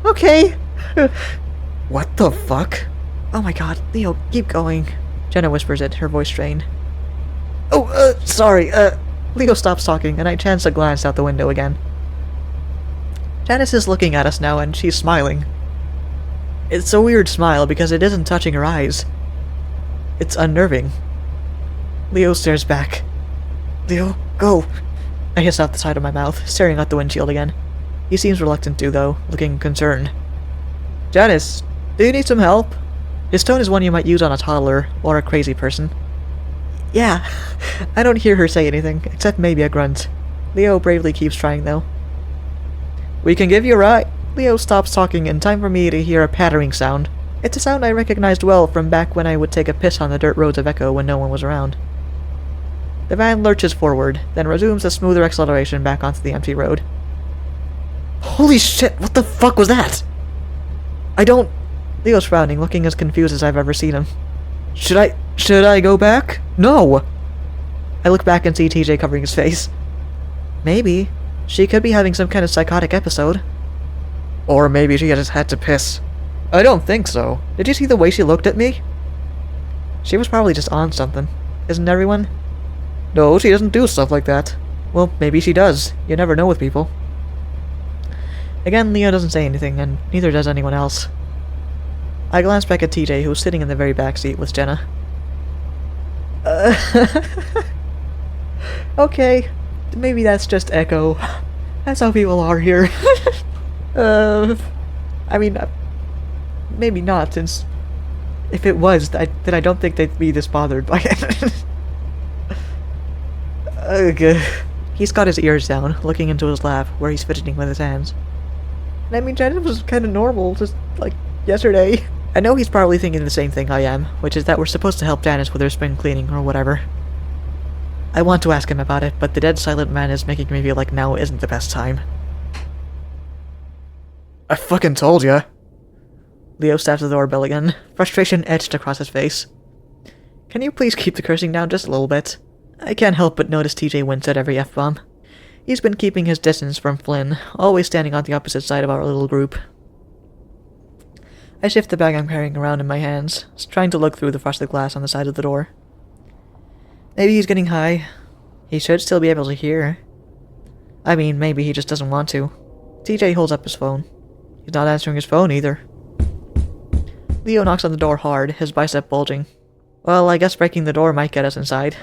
Okay. What the fuck? Oh my god, Leo, keep going. Jenna whispers it, her voice strained. Oh, sorry, Leo stops talking, and I chance a glance out the window again. Janice is looking at us now, and she's smiling. It's a weird smile because it isn't touching her eyes. It's unnerving. Leo stares back. Leo, go! I hiss out the side of my mouth, staring out the windshield again. He seems reluctant to, though, looking concerned. Janice, do you need some help? His tone is one you might use on a toddler, or a crazy person. Yeah. I don't hear her say anything, except maybe a grunt. Leo bravely keeps trying, though. We can give you a ride. Leo stops talking in time for me to hear a pattering sound. It's a sound I recognized well from back when I would take a piss on the dirt roads of Echo when no one was around. The van lurches forward, then resumes a smoother acceleration back onto the empty road. Holy shit, what the fuck was that? Leo's frowning, looking as confused as I've ever seen him. Should I go back? No! I look back and see TJ covering his face. Maybe. She could be having some kind of psychotic episode. Or maybe she just had to piss. I don't think so. Did you see the way she looked at me? She was probably just on something. Isn't everyone? No, she doesn't do stuff like that. Well, maybe she does. You never know with people. Again, Leo doesn't say anything, and neither does anyone else. I glance back at TJ, who's sitting in the very back seat with Jenna. Okay. Maybe that's just Echo. That's how people are here. I mean, maybe not, since If it was, then I don't think they'd be this bothered by it. Ugh. He's got his ears down, looking into his lap, where he's fidgeting with his hands. And I mean, Janice was kind of normal, just like yesterday. I know he's probably thinking the same thing I am, which is that we're supposed to help Janice with her spring cleaning or whatever. I want to ask him about it, but the dead silent man is making me feel like now isn't the best time. I fucking told ya. Leo stabs the doorbell again, frustration etched across his face. Can you please keep the cursing down just a little bit? I can't help but notice TJ wince at every F-bomb. He's been keeping his distance from Flynn, always standing on the opposite side of our little group. I shift the bag I'm carrying around in my hands, trying to look through the frosted glass on the side of the door. Maybe he's getting high. He should still be able to hear. I mean, maybe he just doesn't want to. TJ holds up his phone. He's not answering his phone either. Leo knocks on the door hard, his bicep bulging. Well, I guess breaking the door might get us inside.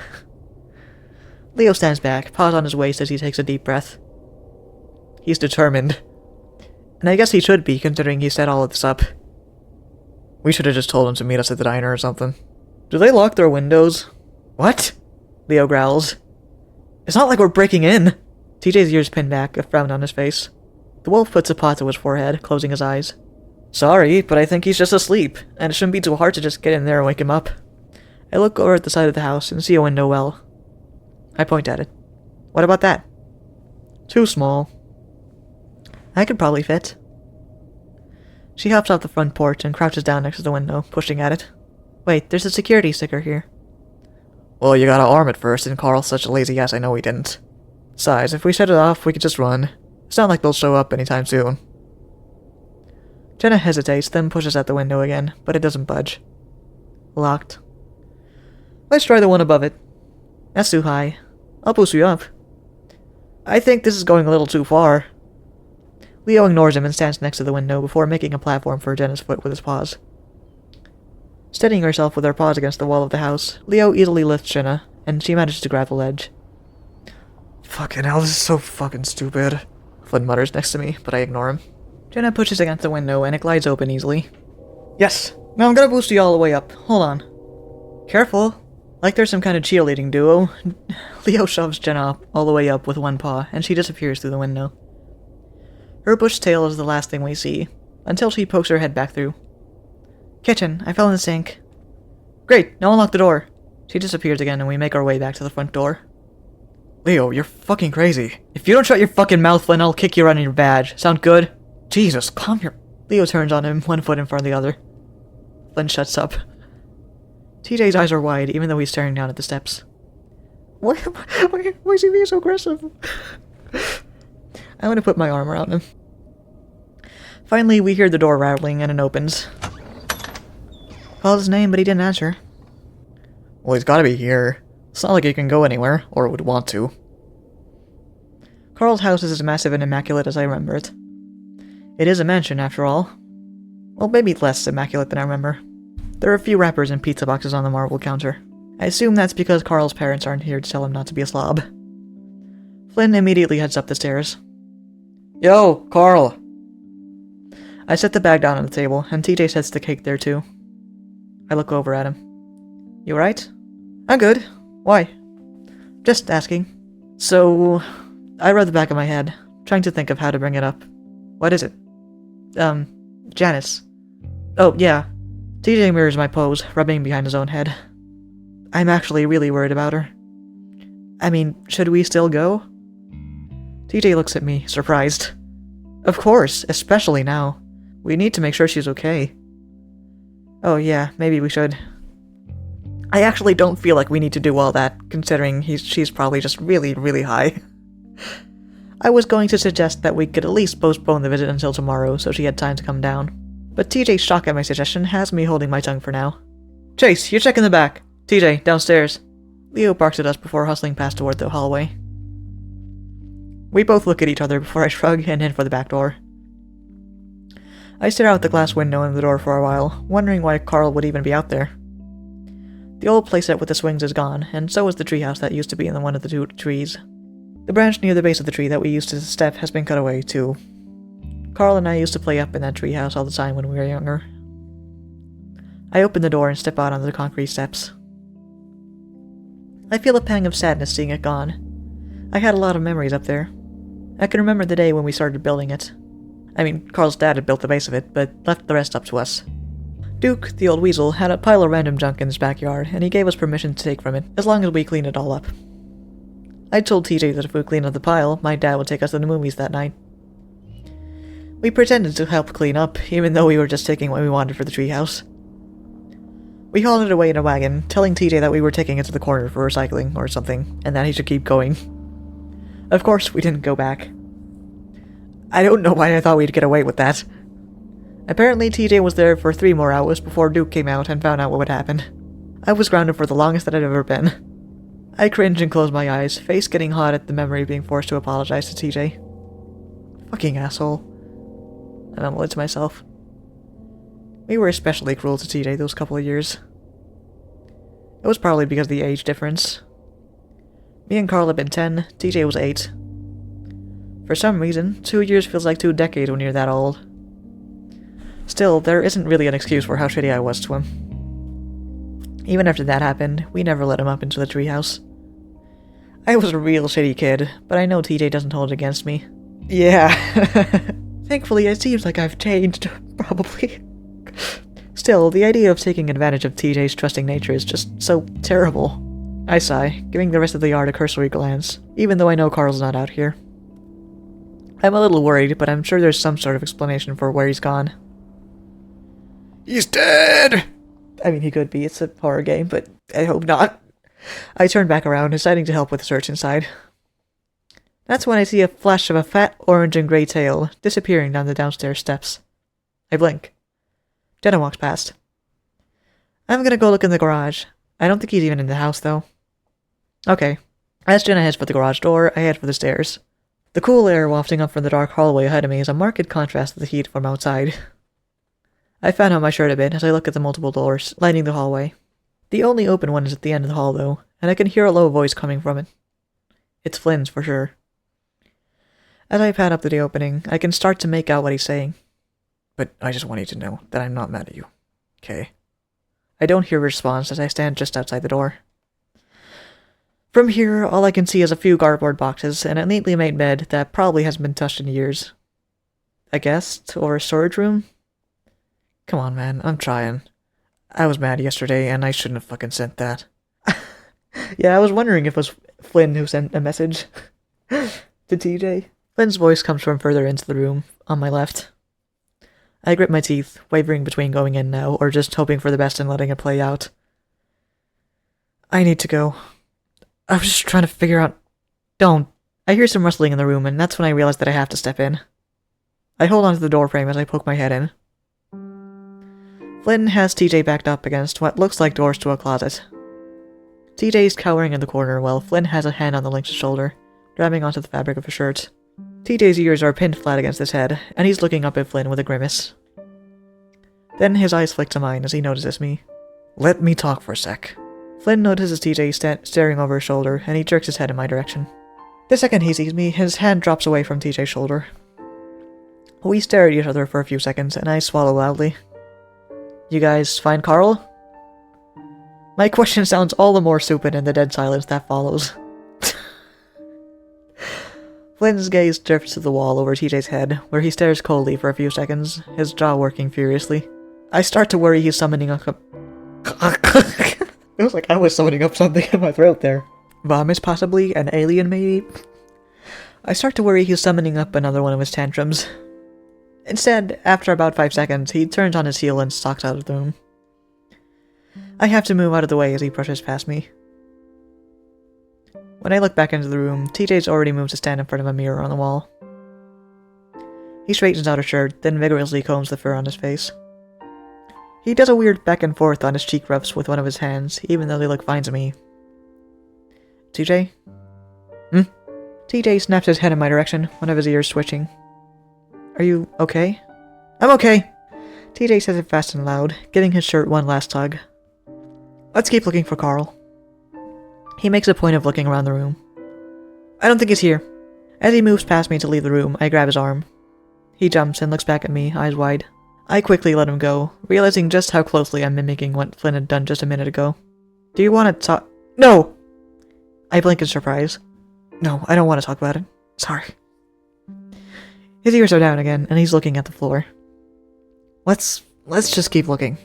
Leo stands back, paws on his waist as he takes a deep breath. He's determined. And I guess he should be, considering he set all of this up. We should have just told him to meet us at the diner or something. Do they lock their windows? What? Leo growls. It's not like we're breaking in. TJ's ears pin back, a frown on his face. The wolf puts a paw to his forehead, closing his eyes. Sorry, but I think he's just asleep, and it shouldn't be too hard to just get in there and wake him up. I look over at the side of the house and see a window well. I point at it. What about that? Too small. I could probably fit. She hops off the front porch and crouches down next to the window, pushing at it. Wait, there's a security sticker here. Well, you gotta arm it first, and Carl's such a lazy ass I know he didn't. Besides, if we shut it off, we could just run. It's not like they'll show up anytime soon. Jenna hesitates, then pushes at the window again, but it doesn't budge. Locked. Let's try the one above it. That's too high. I'll boost you up. I think this is going a little too far. Leo ignores him and stands next to the window before making a platform for Jenna's foot with his paws. Steadying herself with her paws against the wall of the house, Leo easily lifts Jenna, and she manages to grab the ledge. Fucking hell, this is so fucking stupid. Flynn mutters next to me, but I ignore him. Jenna pushes against the window and it glides open easily. Yes! Now I'm gonna boost you all the way up. Hold on. Careful! Like there's some kind of cheerleading duo. Leo shoves Jenna up, all the way up with one paw, and she disappears through the window. Her bushed tail is the last thing we see, until she pokes her head back through. Kitchen, I fell in the sink. Great, now unlock the door. She disappears again and we make our way back to the front door. Leo, you're fucking crazy. If you don't shut your fucking mouth, Flynn, I'll kick you right on your badge. Sound good? Jesus, calm your... Leo turns on him, one foot in front of the other. Flynn shuts up. TJ's eyes are wide, even though he's staring down at the steps. Why is he being so aggressive? I want to put my arm around him. Finally, we hear the door rattling and it opens. Called his name, but he didn't answer. Well, he's gotta be here. It's not like he can go anywhere, or would want to. Carl's house is as massive and immaculate as I remember it. It is a mansion, after all. Well, maybe less immaculate than I remember. There are a few wrappers and pizza boxes on the marble counter. I assume that's because Carl's parents aren't here to tell him not to be a slob. Flynn immediately heads up the stairs. Yo, Carl! I set the bag down on the table, and TJ sets the cake there too. I look over at him. You alright? I'm good. Why? Just asking. So, I rub the back of my head, trying to think of how to bring it up. What is it? Janice. Oh, yeah. TJ mirrors my pose, rubbing behind his own head. I'm actually really worried about her. I mean, should we still go? TJ looks at me, surprised. Of course, especially now. We need to make sure she's okay. Oh yeah, maybe we should. I actually don't feel like we need to do all that, considering she's probably just really, really high. I was going to suggest that we could at least postpone the visit until tomorrow so she had time to come down. But TJ's shock at my suggestion has me holding my tongue for now. Chase, you check in the back. TJ, downstairs. Leo barks at us before hustling past toward the hallway. We both look at each other before I shrug and head for the back door. I stare out the glass window and the door for a while, wondering why Carl would even be out there. The old playset with the swings is gone, and so is the treehouse that used to be in one of the two trees. The branch near the base of the tree that we used to step has been cut away, too. Carl and I used to play up in that treehouse all the time when we were younger. I open the door and step out onto the concrete steps. I feel a pang of sadness seeing it gone. I had a lot of memories up there. I can remember the day when we started building it. I mean, Carl's dad had built the base of it, but left the rest up to us. Duke, the old weasel, had a pile of random junk in his backyard, and he gave us permission to take from it, as long as we cleaned it all up. I told TJ that if we cleaned up the pile, my dad would take us to the movies that night. We pretended to help clean up, even though we were just taking what we wanted for the treehouse. We hauled it away in a wagon, telling TJ that we were taking it to the corner for recycling or something, and that he should keep going. Of course, we didn't go back. I don't know why I thought we'd get away with that. Apparently, TJ was there for 3 more hours before Duke came out and found out what had happened. I was grounded for the longest that I'd ever been. I cringed and closed my eyes, face getting hot at the memory of being forced to apologize to TJ. Fucking asshole. I mumbled to myself. We were especially cruel to TJ those couple of years. It was probably because of the age difference. Me and Carl had been 10, TJ was 8. For some reason, 2 years feels like 2 decades when you're that old. Still, there isn't really an excuse for how shitty I was to him. Even after that happened, we never let him up into the treehouse. I was a real shitty kid, but I know TJ doesn't hold it against me. Yeah. Thankfully, it seems like I've changed, probably. Still, the idea of taking advantage of TJ's trusting nature is just so terrible. I sigh, giving the rest of the yard a cursory glance, even though I know Carl's not out here. I'm a little worried, but I'm sure there's some sort of explanation for where he's gone. He's dead! I mean, he could be. It's a horror game, but I hope not. I turn back around, deciding to help with the search inside. That's when I see a flash of a fat orange and grey tail disappearing down the downstairs steps. I blink. Jenna walks past. I'm gonna go look in the garage. I don't think he's even in the house, though. Okay. As Jenna heads for the garage door, I head for the stairs. The cool air wafting up from the dark hallway ahead of me is a marked contrast to the heat from outside. I fan out my shirt a bit as I look at the multiple doors lining the hallway. The only open one is at the end of the hall, though, and I can hear a low voice coming from it. It's Flynn's, for sure. As I pan up to the opening, I can start to make out what he's saying. But I just want you to know that I'm not mad at you. Okay? I don't hear a response as I stand just outside the door. From here, all I can see is a few cardboard boxes and a neatly made bed that probably hasn't been touched in years. A guest or a storage room? Come on, man, I'm trying. I was mad yesterday, and I shouldn't have fucking sent that. Yeah, I was wondering if it was Flynn who sent a message to TJ. Flynn's voice comes from further into the room, on my left. I grip my teeth, wavering between going in now, or just hoping for the best and letting it play out. I need to go. I was just trying to figure out... Don't. I hear some rustling in the room, and that's when I realize that I have to step in. I hold onto the doorframe as I poke my head in. Flynn has TJ backed up against what looks like doors to a closet. TJ's cowering in the corner while Flynn has a hand on the lynx's shoulder, grabbing onto the fabric of his shirt. TJ's ears are pinned flat against his head, and he's looking up at Flynn with a grimace. Then his eyes flick to mine as he notices me. Let me talk for a sec. Flynn notices TJ staring over his shoulder, and he jerks his head in my direction. The second he sees me, his hand drops away from TJ's shoulder. We stare at each other for a few seconds, and I swallow loudly. You guys find Carl? My question sounds all the more stupid in the dead silence that follows. Flynn's gaze drifts to the wall over TJ's head, where he stares coldly for a few seconds, his jaw working furiously. I start to worry he's summoning a... It was like I was summoning up something in my throat there. Vomit, possibly? An alien, maybe? I start to worry he's summoning up another one of his tantrums. Instead, after about 5 seconds, he turns on his heel and stalks out of the room. I have to move out of the way as he brushes past me. When I look back into the room, TJ's already moved to stand in front of a mirror on the wall. He straightens out his shirt, then vigorously combs the fur on his face. He does a weird back and forth on his cheek rubs with one of his hands, even though they look fine to me. TJ? TJ snaps his head in my direction, one of his ears twitching. Are you okay? I'm okay! TJ says it fast and loud, giving his shirt one last tug. Let's keep looking for Carl. He makes a point of looking around the room. I don't think he's here. As he moves past me to leave the room, I grab his arm. He jumps and looks back at me, eyes wide. I quickly let him go, realizing just how closely I'm mimicking what Flynn had done just a minute ago. Do you want to talk? No! I blink in surprise. No, I don't want to talk about it. Sorry. His ears are down again, and he's looking at the floor. Let's just keep looking.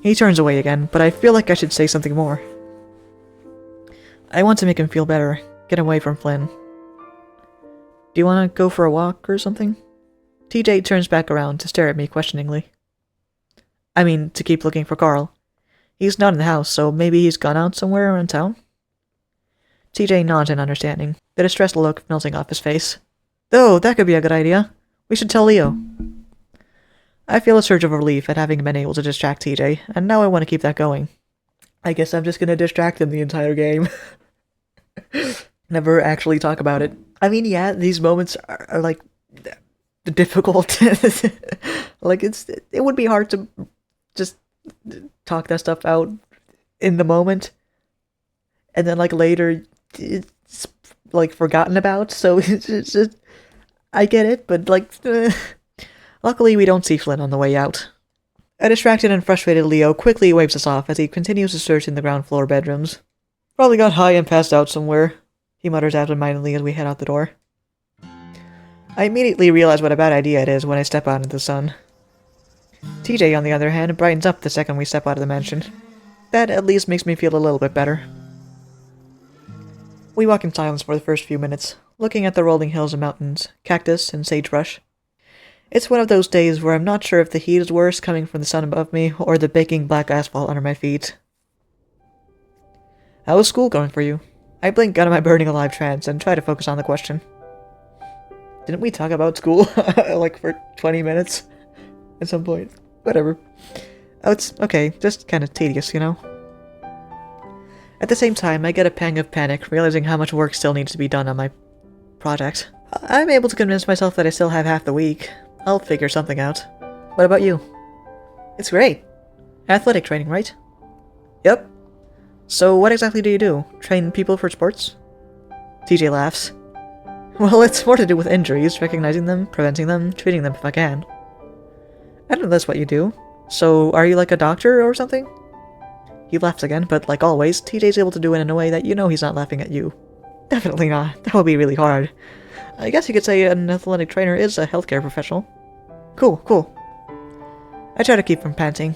He turns away again, but I feel like I should say something more. I want to make him feel better, get away from Flynn. Do you want to go for a walk or something? TJ turns back around to stare at me questioningly. I mean, to keep looking for Carl. He's not in the house, so maybe he's gone out somewhere around town? TJ nods in understanding, the distressed look melting off his face. Oh, that could be a good idea. We should tell Leo. I feel a surge of relief at having been able to distract TJ, and now I want to keep that going. I guess I'm just gonna distract him the entire game. Never actually talk about it. I mean, yeah, these moments are like difficult. Like it would be hard to just talk that stuff out in the moment, and then like later it's like forgotten about. So it's just, I get it, but like luckily we don't see Flynn on the way out. A distracted and frustrated Leo quickly waves us off as he continues to search in the ground floor bedrooms. Probably got high and passed out somewhere, he mutters absentmindedly as we head out the door. I immediately realize what a bad idea it is when I step out into the sun. TJ, on the other hand, brightens up the second we step out of the mansion. That at least makes me feel a little bit better. We walk in silence for the first few minutes, looking at the rolling hills and mountains, cactus, and sagebrush. It's one of those days where I'm not sure if the heat is worse coming from the sun above me or the baking black asphalt under my feet. How is school going for you? I blink out of my burning alive trance and try to focus on the question. Didn't we talk about school like for 20 minutes at some point? Whatever. Oh, it's okay, just kind of tedious, you know? At the same time, I get a pang of panic, realizing how much work still needs to be done on my project. I'm able to convince myself that I still have half the week. I'll figure something out. What about you? It's great. Athletic training, right? Yep. So what exactly do you do? Train people for sports? TJ laughs. Well, it's more to do with injuries, recognizing them, preventing them, treating them if I can. I don't know that's what you do. So, are you like a doctor or something? He laughs again, but like always, TJ's able to do it in a way that you know he's not laughing at you. Definitely not. That would be really hard. I guess you could say an athletic trainer is a healthcare professional. Cool. I try to keep from panting.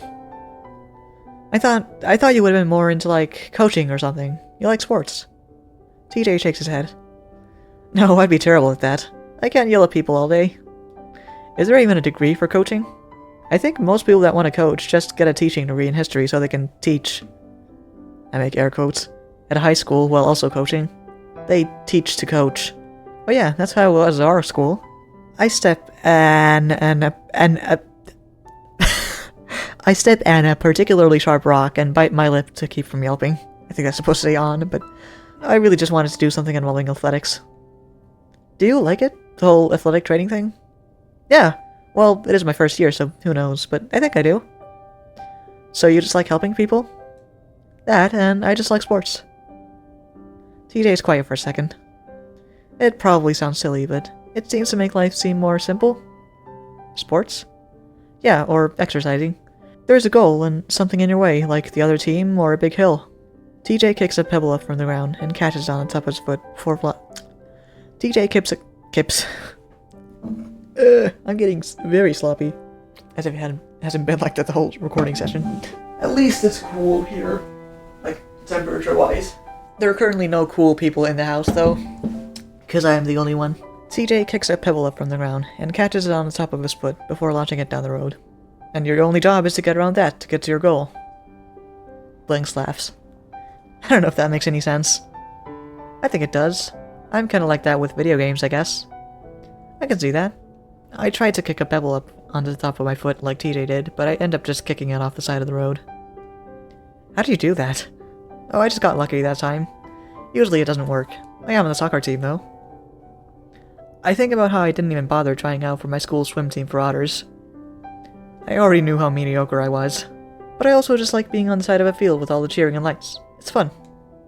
I thought you would have been more into, like, coaching or something. You like sports. TJ shakes his head. No, I'd be terrible at that. I can't yell at people all day. Is there even a degree for coaching? I think most people that want to coach just get a teaching degree in history so they can teach. I make air quotes. At a high school while also coaching. They teach to coach. Oh yeah, that's how it was at our school. I step I step on a particularly sharp rock and bite my lip to keep from yelping. I think that's supposed to say on, but I really just wanted to do something involving athletics. Do you like it? The whole athletic training thing? Yeah. Well, it is my first year, so who knows, but I think I do. So you just like helping people? That, and I just like sports. TJ's quiet for a second. It probably sounds silly, but it seems to make life seem more simple. Sports? Yeah, or exercising. There's a goal and something in your way, like the other team or a big hill. TJ kicks a pebble up from the ground and catches it on the top of his foot before TJ kips. I'm getting very sloppy. As if it hasn't been like that the whole recording session. At least it's cool here. Like, temperature-wise. There are currently no cool people in the house, though. Because I am the only one. TJ kicks a pebble up from the ground and catches it on the top of his foot before launching it down the road. And your only job is to get around that to get to your goal. Blinks laughs. I don't know if that makes any sense. I think it does. I'm kinda like that with video games, I guess. I can see that. I tried to kick a pebble up onto the top of my foot like TJ did, but I end up just kicking it off the side of the road. How do you do that? Oh, I just got lucky that time. Usually it doesn't work. I am on the soccer team, though. I think about how I didn't even bother trying out for my school swim team for otters. I already knew how mediocre I was. But I also just like being on the side of a field with all the cheering and lights. It's fun.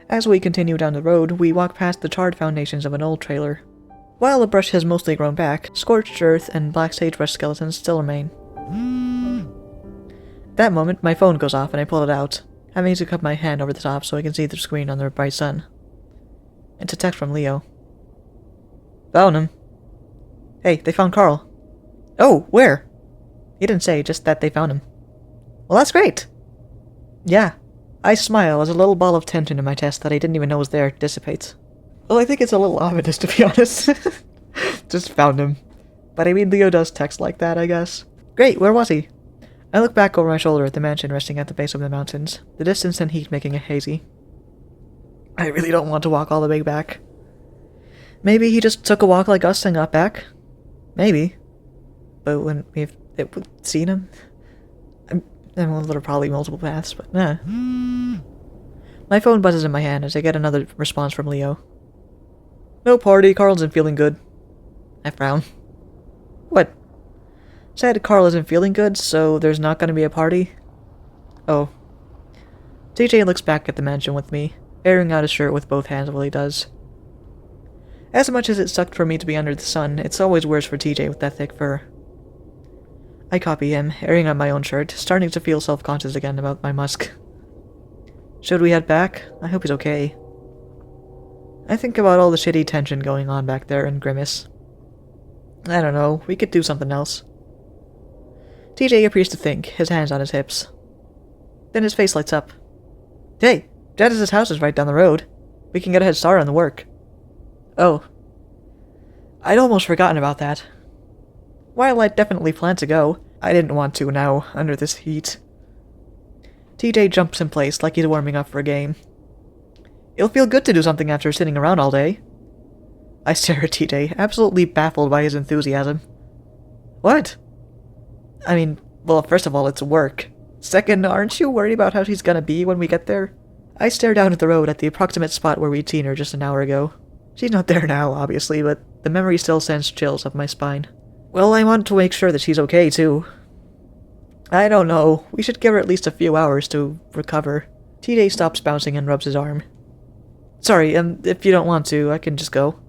As we continue down the road, we walk past the charred foundations of an old trailer. While the brush has mostly grown back, scorched earth and black sagebrush skeletons still remain. At that moment, my phone goes off and I pull it out, having to cup my hand over the top so I can see the screen on the bright sun. It's a text from Leo. Found him. Hey, they found Carl. Oh, where? He didn't say, just that they found him. Well, that's great. Yeah. I smile as a little ball of tension in my chest that I didn't even know was there dissipates. Well, I think it's a little ominous, to be honest. Just found him. But I mean, Leo does text like that, I guess. Great, where was he? I look back over my shoulder at the mansion resting at the base of the mountains, the distance and heat making it hazy. I really don't want to walk all the way back. Maybe he just took a walk like us and got back? Maybe. But when we've seen him? Well, there are probably multiple paths, but nah. My phone buzzes in my hand as I get another response from Leo. No party, Carl isn't feeling good. I frown. What? Said Carl isn't feeling good, so there's not going to be a party? Oh. TJ looks back at the mansion with me, airing out his shirt with both hands while he does. As much as it sucked for me to be under the sun, it's always worse for TJ with that thick fur. I copy him, airing out my own shirt, starting to feel self-conscious again about my musk. Should we head back? I hope he's okay. I think about all the shitty tension going on back there and grimace. I don't know, we could do something else. TJ appears to think, his hands on his hips. Then his face lights up. Hey, Janice's house is right down the road. We can get a head start on the work. Oh. I'd almost forgotten about that. While I definitely plan to go, I didn't want to now, under this heat. TJ jumps in place like he's warming up for a game. It'll feel good to do something after sitting around all day. I stare at TJ, absolutely baffled by his enthusiasm. What? I mean, well, first of all, it's work. Second, aren't you worried about how she's gonna be when we get there? I stare down at the road at the approximate spot where we'd seen her just an hour ago. She's not there now, obviously, but the memory still sends chills up my spine. Well, I want to make sure that she's okay, too. I don't know. We should give her at least a few hours to recover. TJ stops bouncing and rubs his arm. Sorry, if you don't want to, I can just go.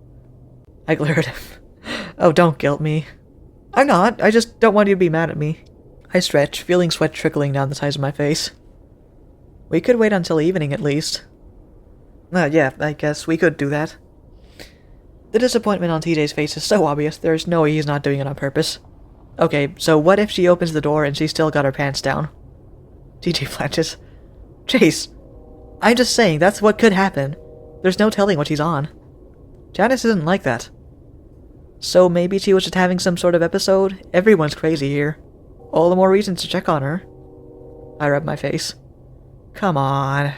I glare at him. Oh, don't guilt me. I'm not. I just don't want you to be mad at me. I stretch, feeling sweat trickling down the sides of my face. We could wait until evening, at least. Yeah, I guess we could do that. The disappointment on TJ's face is so obvious, there's no way he's not doing it on purpose. Okay, so what if she opens the door and she's still got her pants down? TJ flanches. Chase, I'm just saying, that's what could happen. There's no telling what she's on. Janice isn't like that. So maybe she was just having some sort of episode? Everyone's crazy here. All the more reason to check on her. I rub my face. Come on.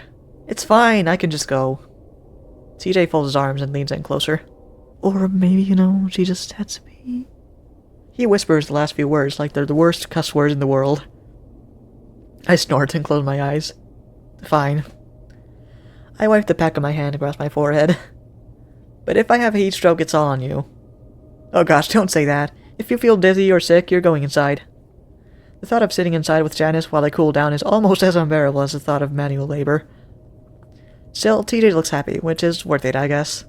It's fine, I can just go. TJ folds his arms and leans in closer. Or maybe, she just had to be. He whispers the last few words like they're the worst cuss words in the world. I snort and close my eyes. Fine. I wipe the back of my hand across my forehead. But if I have a heat stroke, it's all on you. Oh gosh, don't say that. If you feel dizzy or sick, you're going inside. The thought of sitting inside with Janice while I cool down is almost as unbearable as the thought of manual labor. Still, TJ looks happy, which is worth it, I guess.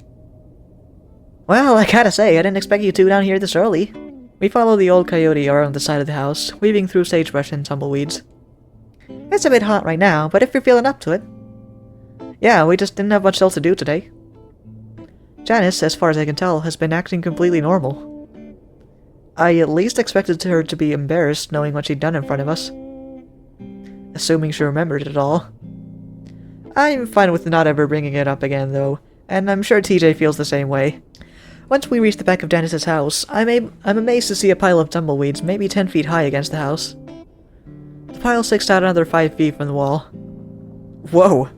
Well, I gotta say, I didn't expect you two down here this early. We follow the old coyote around the side of the house, weaving through sagebrush and tumbleweeds. It's a bit hot right now, but if you're feeling up to it. Yeah, we just didn't have much else to do today. Janice, as far as I can tell, has been acting completely normal. I at least expected her to be embarrassed knowing what she'd done in front of us. Assuming she remembered it all. I'm fine with not ever bringing it up again, though, and I'm sure TJ feels the same way. Once we reach the back of Janice's house, I'm amazed to see a pile of tumbleweeds maybe 10 feet high against the house. The pile sticks out another 5 feet from the wall. Whoa!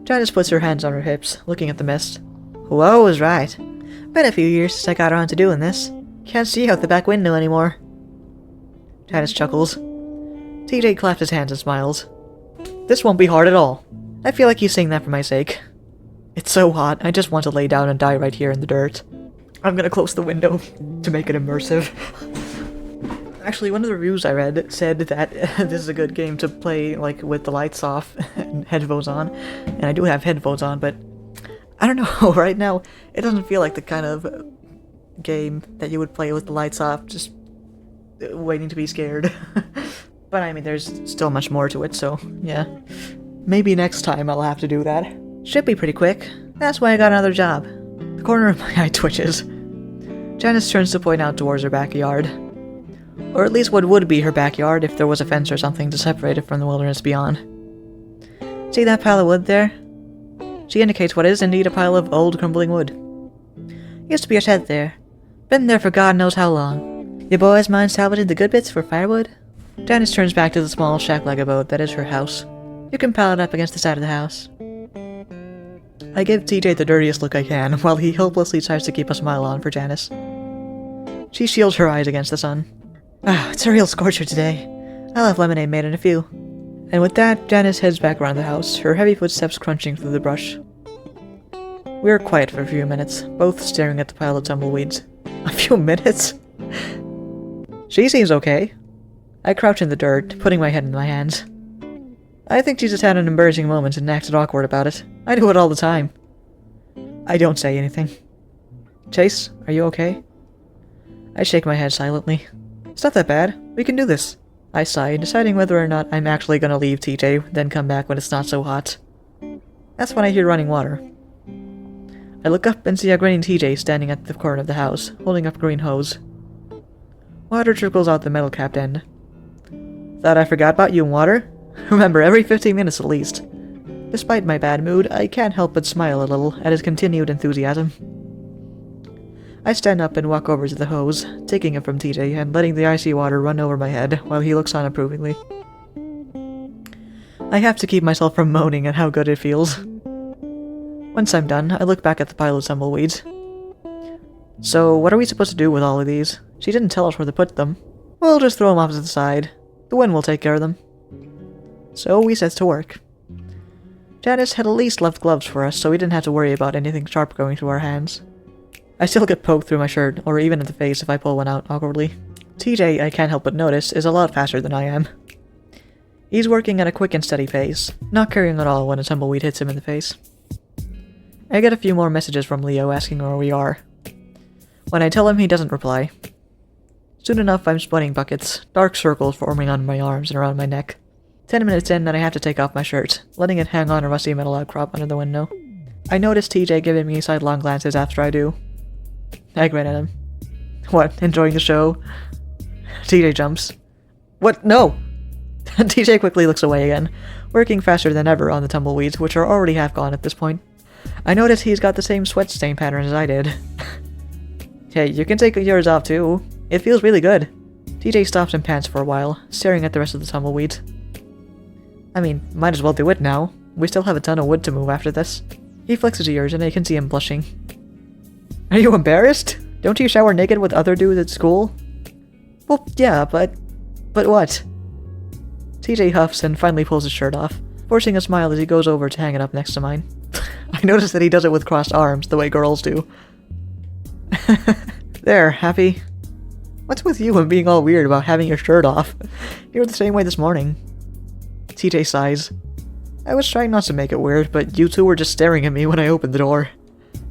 Janice puts her hands on her hips, looking at the mist. Whoa was right. Been a few years since I got around to doing this. Can't see out the back window anymore. Janice chuckles. TJ claps his hands and smiles. This won't be hard at all. I feel like he's saying that for my sake. It's so hot, I just want to lay down and die right here in the dirt. I'm gonna close the window to make it immersive. Actually, one of the reviews I read said that this is a good game to play, like, with the lights off and headphones on. And I do have headphones on, but I don't know, right now, it doesn't feel like the kind of game that you would play with the lights off. Just, waiting to be scared. But I mean, there's still much more to it, so yeah. Maybe next time I'll have to do that. Should be pretty quick. That's why I got another job. The corner of my eye twitches. Janice turns to point out towards her backyard. Or at least what would be her backyard if there was a fence or something to separate it from the wilderness beyond. See that pile of wood there? She indicates what is indeed a pile of old crumbling wood. Used to be a shed there. Been there for God knows how long. You boys mind salvaging the good bits for firewood? Janice turns back to the small shack-like abode that is her house. You can pile it up against the side of the house. I give TJ the dirtiest look I can, while he hopelessly tries to keep a smile on for Janice. She shields her eyes against the sun. Ah, it's a real scorcher today. I'll have lemonade made in a few. And with that, Janice heads back around the house, her heavy footsteps crunching through the brush. We are quiet for a few minutes, both staring at the pile of tumbleweeds. A few minutes? She seems okay. I crouch in the dirt, putting my head in my hands. I think she just had an embarrassing moment and acted awkward about it. I do it all the time. I don't say anything. Chase, are you okay? I shake my head silently. It's not that bad. We can do this. I sigh, deciding whether or not I'm actually gonna leave TJ, then come back when it's not so hot. That's when I hear running water. I look up and see a grinning TJ standing at the corner of the house, holding up a green hose. Water trickles out the metal-capped end. Thought I forgot about you and water? Remember, every 15 minutes at least. Despite my bad mood, I can't help but smile a little at his continued enthusiasm. I stand up and walk over to the hose, taking it from TJ and letting the icy water run over my head while he looks on approvingly. I have to keep myself from moaning at how good it feels. Once I'm done, I look back at the pile of tumbleweeds. So, what are we supposed to do with all of these? She didn't tell us where to put them. We'll just throw them off to the side. The wind will take care of them. So we set to work. Janice had at least left gloves for us, so we didn't have to worry about anything sharp going through our hands. I still get poked through my shirt, or even in the face if I pull one out awkwardly. TJ, I can't help but notice, is a lot faster than I am. He's working at a quick and steady pace, not caring at all when a tumbleweed hits him in the face. I get a few more messages from Leo asking where we are. When I tell him, he doesn't reply. Soon enough, I'm spotting buckets, dark circles forming on my arms and around my neck. 10 minutes in, and I have to take off my shirt, letting it hang on a rusty metal outcrop under the window. I notice TJ giving me sidelong glances after I do. I grin at him. What, enjoying the show? TJ jumps. What? No! TJ quickly looks away again, working faster than ever on the tumbleweeds, which are already half gone at this point. I notice he's got the same sweat stain pattern as I did. Hey, you can take yours off too. It feels really good. TJ stops and pants for a while, staring at the rest of the tumbleweeds. I mean, might as well do it now. We still have a ton of wood to move after this. He flexes ears and I can see him blushing. Are you embarrassed? Don't you shower naked with other dudes at school? Well, yeah, but what? TJ huffs and finally pulls his shirt off, forcing a smile as he goes over to hang it up next to mine. I notice that he does it with crossed arms, the way girls do. There, happy? What's with you and being all weird about having your shirt off? You were the same way this morning. TJ sighs. I was trying not to make it weird, but you two were just staring at me when I opened the door.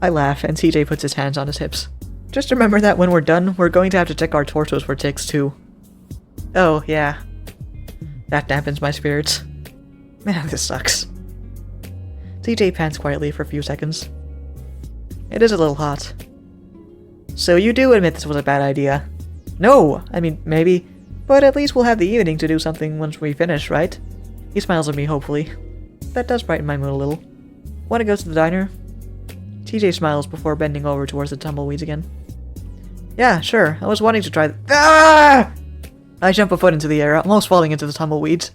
I laugh, and TJ puts his hands on his hips. Just remember that when we're done, we're going to have to check our torsos for ticks, too. Oh, yeah. That dampens my spirits. Man, this sucks. TJ pants quietly for a few seconds. It is a little hot. So you do admit this was a bad idea? No! I mean, maybe. But at least we'll have the evening to do something once we finish, right? He smiles at me hopefully. That does brighten my mood a little. Want to go to the diner? TJ smiles before bending over towards the tumbleweeds again. Yeah, sure. I was wanting to try Ah! I jump a foot into the air, almost falling into the tumbleweeds.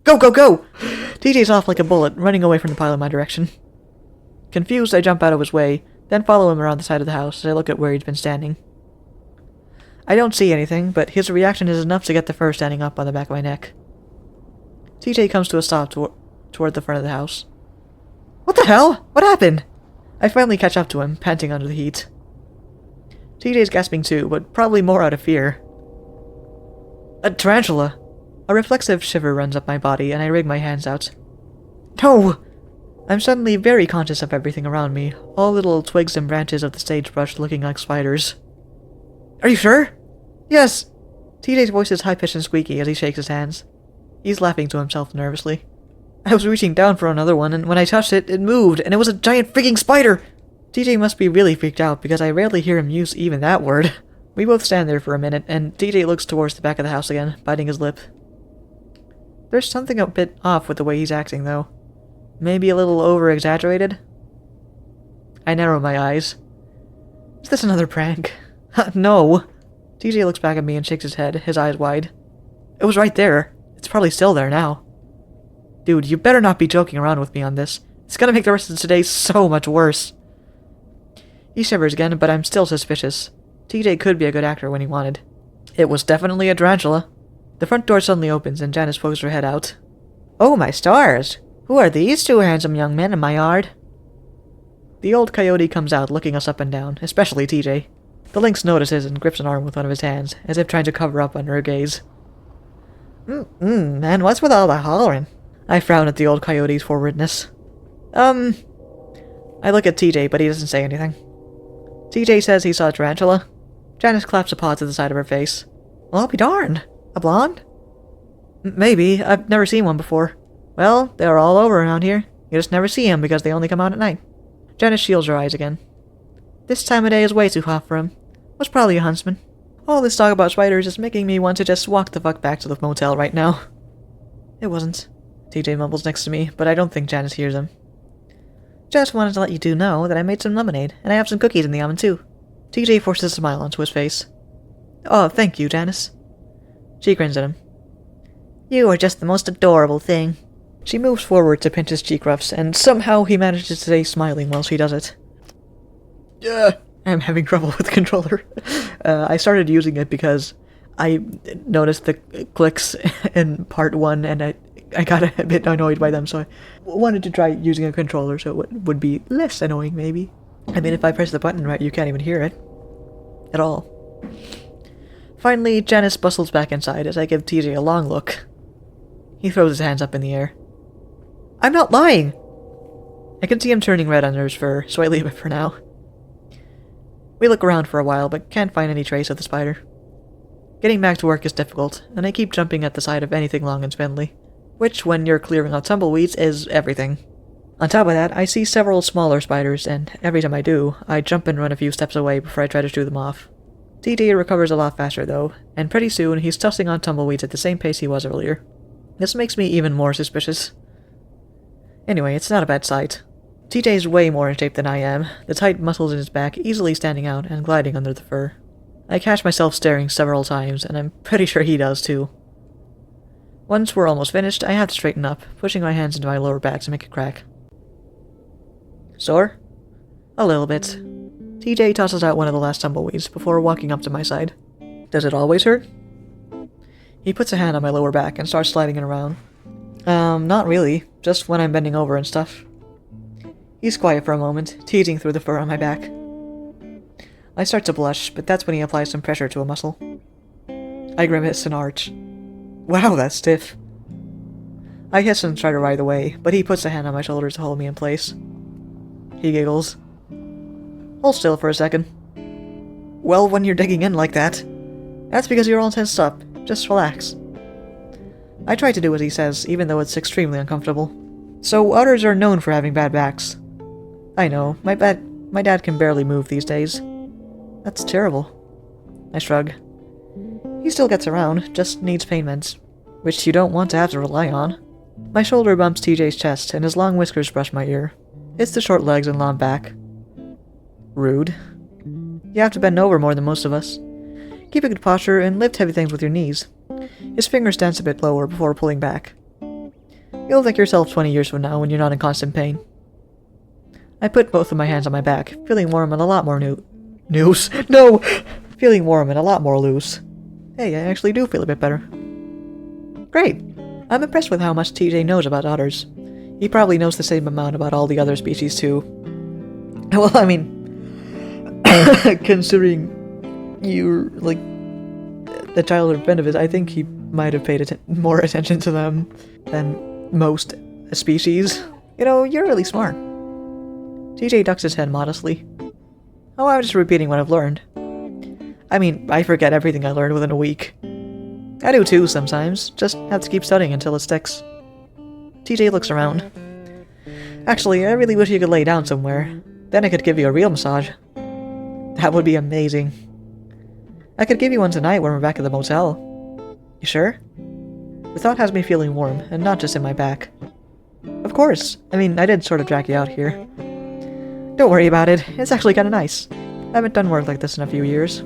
Go, go, go! TJ's off like a bullet, running away from the pile in my direction. Confused, I jump out of his way, then follow him around the side of the house as I look at where he'd been standing. I don't see anything, but his reaction is enough to get the fur standing up on the back of my neck. TJ comes to a stop toward the front of the house. What the hell? What happened? I finally catch up to him, panting under the heat. TJ's gasping too, but probably more out of fear. A tarantula! A reflexive shiver runs up my body, and I rig my hands out. No! I'm suddenly very conscious of everything around me, all little twigs and branches of the sagebrush looking like spiders. Are you sure? Yes! TJ's voice is high-pitched and squeaky as he shakes his hands. He's laughing to himself nervously. I was reaching down for another one, and when I touched it, it moved, and it was a giant freaking spider! TJ must be really freaked out, because I rarely hear him use even that word. We both stand there for a minute, and TJ looks towards the back of the house again, biting his lip. There's something a bit off with the way he's acting, though. Maybe a little over-exaggerated? I narrow my eyes. Is this another prank? No! TJ looks back at me and shakes his head, his eyes wide. It was right there. It's probably still there now. Dude, you better not be joking around with me on this. It's gonna make the rest of today so much worse. He shivers again, but I'm still suspicious. TJ could be a good actor when he wanted. It was definitely a tarantula. The front door suddenly opens and Janice pokes her head out. Oh my stars! Who are these two handsome young men in my yard? The old coyote comes out, looking us up and down, especially TJ. The lynx notices and grips an arm with one of his hands, as if trying to cover up under her gaze. Man, what's with all the hollering? I frown at the old coyote's forwardness. I look at TJ, but he doesn't say anything. TJ says he saw a tarantula. Janice claps a paw to the side of her face. Well, I'll be darned. A blonde? Maybe. I've never seen one before. Well, they're all over around here. You just never see them because they only come out at night. Janice shields her eyes again. This time of day is way too hot for him. Was probably a huntsman. All this talk about spiders is making me want to just walk the fuck back to the motel right now. It wasn't. TJ mumbles next to me, but I don't think Janice hears him. Just wanted to let you two know that I made some lemonade, and I have some cookies in the oven too. TJ forces a smile onto his face. Oh, thank you, Janice. She grins at him. You are just the most adorable thing. She moves forward to pinch his cheek ruffs, and somehow he manages to stay smiling while she does it. I'm having trouble with the controller. I started using it because I noticed the clicks in part 1, and I got a bit annoyed by them, so I wanted to try using a controller so it would be less annoying, maybe. I mean, if I press the button right, you can't even hear it. At all. Finally, Janice bustles back inside as I give TJ a long look. He throws his hands up in the air. I'm not lying! I can see him turning red under his fur, so I leave it for now. We look around for a while, but can't find any trace of the spider. Getting back to work is difficult, and I keep jumping at the sight of anything long and spindly, which, when you're clearing out tumbleweeds, is everything. On top of that, I see several smaller spiders, and every time I do, I jump and run a few steps away before I try to shoo them off. TJ recovers a lot faster, though, and pretty soon he's tossing on tumbleweeds at the same pace he was earlier. This makes me even more suspicious. Anyway, it's not a bad sight. TJ's way more in shape than I am, the tight muscles in his back easily standing out and gliding under the fur. I catch myself staring several times, and I'm pretty sure he does too. Once we're almost finished, I have to straighten up, pushing my hands into my lower back to make a crack. Sore? A little bit. TJ tosses out one of the last tumbleweeds before walking up to my side. Does it always hurt? He puts a hand on my lower back and starts sliding it around. Not really. Just when I'm bending over and stuff. He's quiet for a moment, teasing through the fur on my back. I start to blush, but that's when he applies some pressure to a muscle. I grimace and arch. Wow, that's stiff. I hiss and try to ride away, but he puts a hand on my shoulder to hold me in place. He giggles. Hold still for a second. Well, when you're digging in like that, that's because you're all tensed up. Just relax. I try to do what he says, even though it's extremely uncomfortable. So, otters are known for having bad backs. I know, my dad can barely move these days. That's terrible. I shrug. He still gets around, just needs pain meds, which you don't want to have to rely on. My shoulder bumps TJ's chest, and his long whiskers brush my ear. It's the short legs and long back. Rude. You have to bend over more than most of us. Keep a good posture and lift heavy things with your knees. His fingers dance a bit lower before pulling back. You'll thank yourself 20 years from now when you're not in constant pain. I put both of my hands on my back, feeling warm and a lot more loose. No! Feeling warm and a lot more loose. Hey, I actually do feel a bit better. Great! I'm impressed with how much TJ knows about otters. He probably knows the same amount about all the other species too. Well, I mean, considering you're, like, the childhood friend of his, I think he might have paid more attention to them than most species. You know, you're really smart. TJ ducks his head modestly. Oh, I'm just repeating what I've learned. I mean, I forget everything I learned within a week. I do too sometimes, just have to keep studying until it sticks. TJ looks around. Actually, I really wish you could lay down somewhere. Then I could give you a real massage. That would be amazing. I could give you one tonight when we're back at the motel. You sure? The thought has me feeling warm, and not just in my back. Of course. I mean, I did sort of drag you out here. Don't worry about it. It's actually kinda nice. I haven't done work like this in a few years.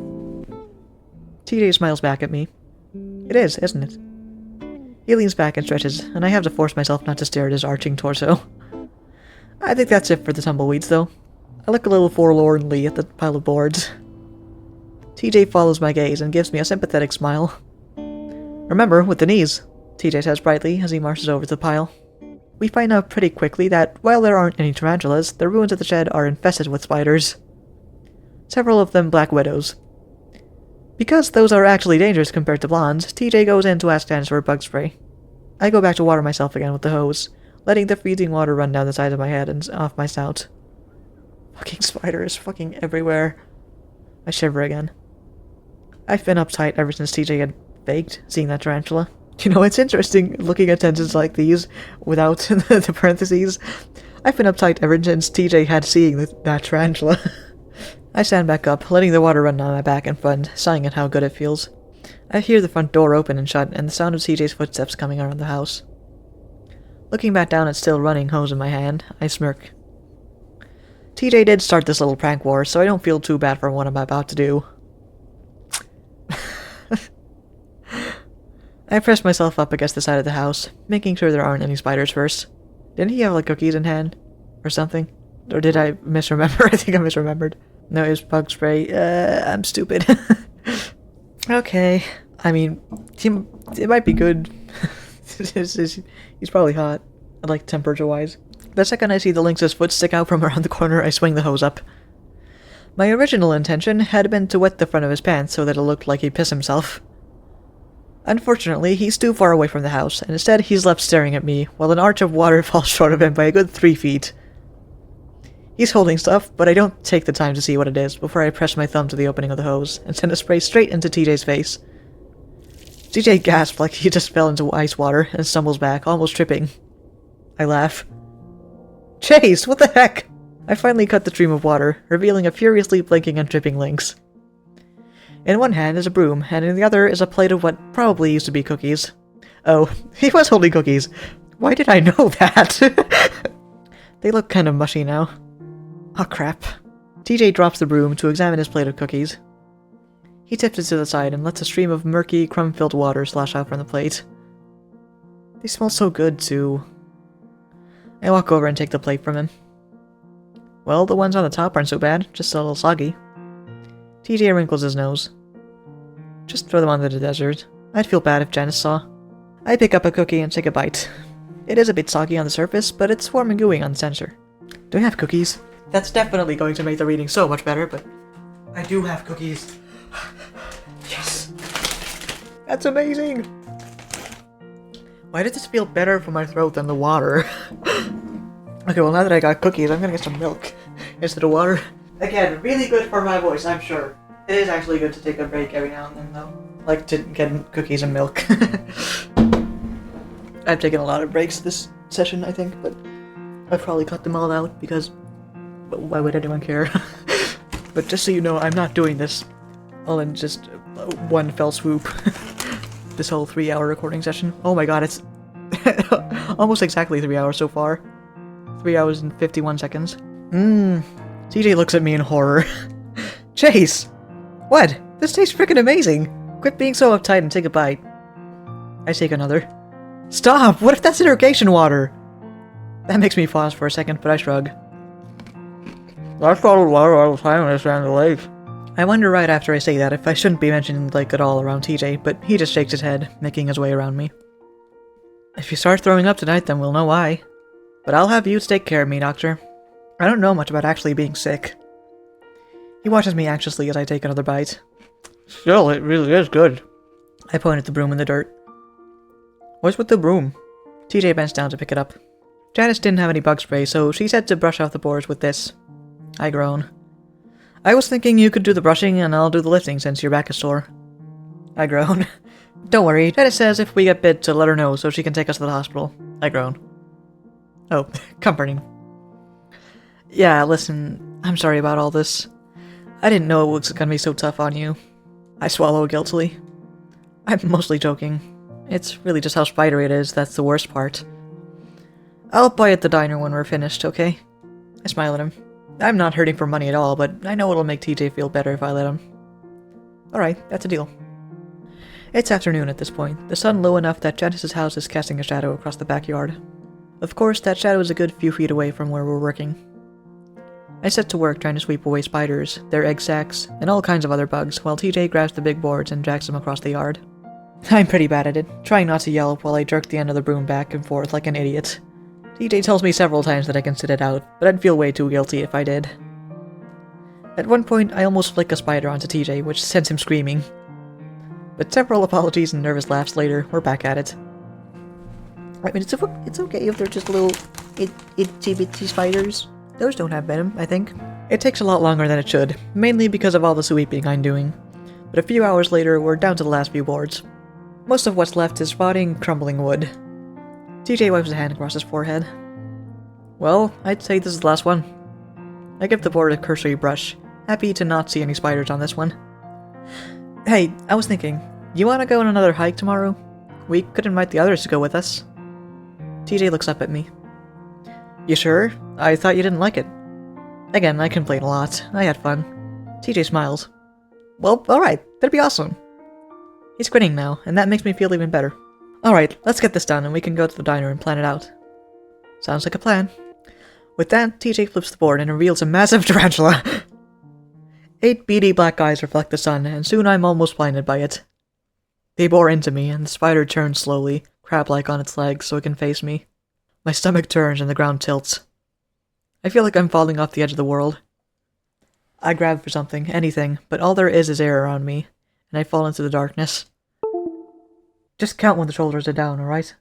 TJ smiles back at me. It is, isn't it? He leans back and stretches, and I have to force myself not to stare at his arching torso. I think that's it for the tumbleweeds, though. I look a little forlornly at the pile of boards. TJ follows my gaze and gives me a sympathetic smile. Remember, with the knees, TJ says brightly as he marches over to the pile. We find out pretty quickly that, while there aren't any tarantulas, the ruins of the shed are infested with spiders. Several of them black widows. Because those are actually dangerous compared to blondes, TJ goes in to ask Janice for bug spray. I go back to water myself again with the hose, letting the freezing water run down the side of my head and off my snout. Fucking spiders, fucking everywhere. I shiver again. I've been uptight ever since TJ had faked seeing that tarantula. You know, it's interesting looking at sentences like these without the parentheses. I've been uptight ever since TJ had seeing that tarantula. I stand back up, letting the water run down my back and front, sighing at how good it feels. I hear the front door open and shut, and the sound of TJ's footsteps coming around the house. Looking back down at still running hose in my hand, I smirk. TJ did start this little prank war, so I don't feel too bad for what I'm about to do. I press myself up against the side of the house, making sure there aren't any spiders first. Didn't he have, like, cookies in hand? Or something? Or did I misremember? I think I misremembered. No, it was bug spray. I'm stupid. Okay. I mean, it might be good. He's probably hot. Like, temperature-wise. The second I see the lynx's foot stick out from around the corner, I swing the hose up. My original intention had been to wet the front of his pants so that it looked like he'd piss himself. Unfortunately, he's too far away from the house, and instead he's left staring at me, while an arch of water falls short of him by a good 3 feet. He's holding stuff, but I don't take the time to see what it is before I press my thumb to the opening of the hose, and send a spray straight into TJ's face. TJ gasps like he just fell into ice water, and stumbles back, almost tripping. I laugh. Chase, what the heck? I finally cut the stream of water, revealing a furiously blinking and dripping lynx. In one hand is a broom, and in the other is a plate of what probably used to be cookies. Oh, he was holding cookies. Why did I know that? They look kind of mushy now. Oh crap. TJ drops the broom to examine his plate of cookies. He tips it to the side and lets a stream of murky, crumb-filled water slash out from the plate. They smell so good, too. I walk over and take the plate from him. Well, the ones on the top aren't so bad, just a little soggy. TJ wrinkles his nose. Just throw them onto the desert. I'd feel bad if Janice saw. I pick up a cookie and take a bite. It is a bit soggy on the surface, but it's warm and gooey on the center. Do I have cookies? That's definitely going to make the reading so much better, but I do have cookies. Yes! That's amazing! Why did this feel better for my throat than the water? Okay, well now that I got cookies, I'm gonna get some milk instead of water. Again, really good for my voice, I'm sure. It is actually good to take a break every now and then, though. Like to get cookies and milk. I've taken a lot of breaks this session, I think, but I've probably cut them all out because why would anyone care? But just so you know, I'm not doing this all in just one fell swoop. This whole 3-hour recording session. Oh my god, it's almost exactly 3 hours so far. 3 hours and 51 seconds. TJ looks at me in horror. Chase! What? This tastes freaking amazing! Quit being so uptight and take a bite. I take another. Stop! What if that's irrigation water? That makes me pause for a second, but I shrug. That's bottled water all the time when I stand in the lake. I wonder right after I say that if I shouldn't be mentioning the lake at all around TJ, but he just shakes his head, making his way around me. If you start throwing up tonight, then we'll know why. But I'll have you take care of me, Doctor. I don't know much about actually being sick. He watches me anxiously as I take another bite. Still, it really is good. I point at the broom in the dirt. What's with the broom? TJ bends down to pick it up. Janice didn't have any bug spray, so she said to brush off the boards with this. I groan. I was thinking you could do the brushing and I'll do the lifting since your back is sore. I groan. Don't worry, Jenna says if we get bit to let her know so she can take us to the hospital. I groan. Oh, comforting. Yeah, listen, I'm sorry about all this. I didn't know it was gonna be so tough on you. I swallow guiltily. I'm mostly joking. It's really just how spidery it is that's the worst part. I'll buy at the diner when we're finished, okay? I smile at him. I'm not hurting for money at all, but I know it'll make TJ feel better if I let him. Alright, that's a deal. It's afternoon at this point, the sun low enough that Janice's house is casting a shadow across the backyard. Of course, that shadow is a good few feet away from where we're working. I set to work trying to sweep away spiders, their egg sacs, and all kinds of other bugs, while TJ grabs the big boards and drags them across the yard. I'm pretty bad at it, trying not to yell while I jerk the end of the broom back and forth like an idiot. TJ tells me several times that I can sit it out, but I'd feel way too guilty if I did. At one point, I almost flick a spider onto TJ, which sends him screaming. But several apologies and nervous laughs later, we're back at it. I mean, it's okay if they're just little itsy-bitsy spiders. Those don't have venom, I think. It takes a lot longer than it should, mainly because of all the sweeping I'm doing. But a few hours later, we're down to the last few boards. Most of what's left is rotting, crumbling wood. TJ wipes a hand across his forehead. Well, I'd say this is the last one. I give the board a cursory brush, happy to not see any spiders on this one. Hey, I was thinking, you wanna go on another hike tomorrow? We could invite the others to go with us. TJ looks up at me. You sure? I thought you didn't like it. Again, I complain a lot. I had fun. TJ smiles. Well, alright, that'd be awesome. He's grinning now, and that makes me feel even better. Alright, let's get this done and we can go to the diner and plan it out. Sounds like a plan. With that, TJ flips the board and reveals a massive tarantula. 8 beady black eyes reflect the sun, and soon I'm almost blinded by it. They bore into me, and the spider turns slowly, crab-like on its legs so it can face me. My stomach turns and the ground tilts. I feel like I'm falling off the edge of the world. I grab for something, anything, but all there is air around me, and I fall into the darkness. Just count when the shoulders are down, alright?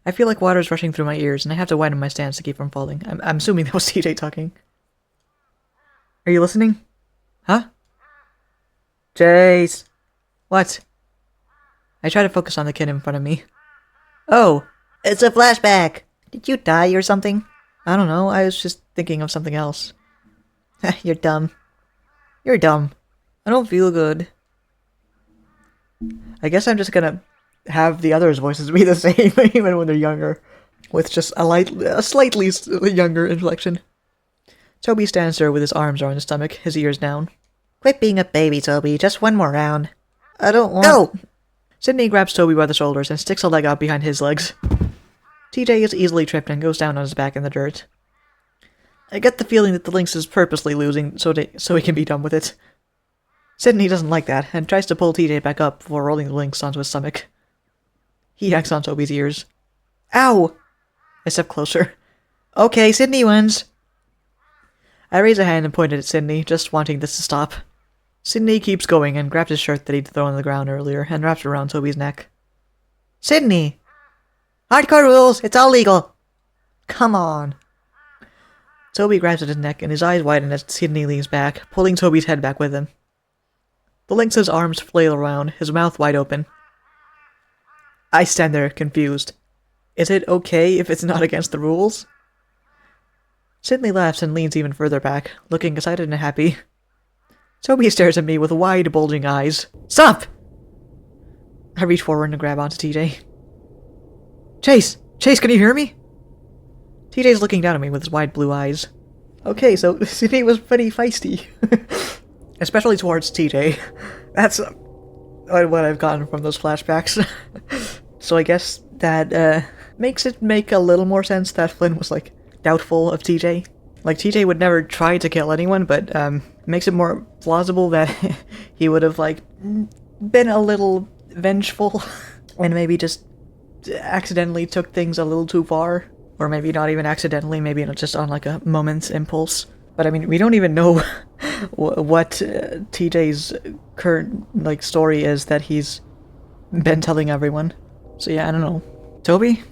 I feel like water is rushing through my ears, and I have to widen my stance to keep from falling. I'm assuming that was TJ talking. Are you listening? Huh? Jace! What? I try to focus on the kid in front of me. Oh! It's a flashback! Did you die or something? I don't know, I was just thinking of something else. You're dumb. You're dumb. I don't feel good. I guess I'm just gonna have the others' voices be the same, even when they're younger. With just a slightly younger inflection. Toby stands there with his arms around his stomach, his ears down. Quit being a baby, Toby. Just one more round. I don't want— No! Sydney grabs Toby by the shoulders and sticks a leg out behind his legs. TJ is easily tripped and goes down on his back in the dirt. I get the feeling that the lynx is purposely losing so he can be done with it. Sydney doesn't like that and tries to pull TJ back up before rolling the lynx onto his stomach. He yanks on Toby's ears. Ow! I step closer. Okay, Sydney wins. I raise a hand and point it at Sydney, just wanting this to stop. Sydney keeps going and grabs his shirt that he'd thrown on the ground earlier and wraps it around Toby's neck. Sydney! Hardcore rules! It's all legal! Come on. Toby grabs at his neck and his eyes widen as Sydney leans back, pulling Toby's head back with him. The lynx's arms flail around, his mouth wide open. I stand there, confused. Is it okay if it's not against the rules? Sydney laughs and leans even further back, looking excited and happy. Toby stares at me with wide, bulging eyes. Stop! I reach forward and grab onto TJ. Chase! Chase, can you hear me? TJ's looking down at me with his wide blue eyes. Okay, so Sydney was pretty feisty. Especially towards TJ. That's what I've gotten from those flashbacks. So I guess that makes it make a little more sense that Flynn was, like, doubtful of TJ. Like, TJ would never try to kill anyone, but makes it more plausible that he would have, like, been a little vengeful and maybe just accidentally took things a little too far. Or maybe not even accidentally, maybe just on, like, a moment's impulse. But, I mean, we don't even know what TJ's current, like, story is that he's been telling everyone. So, yeah, I don't know. Toby?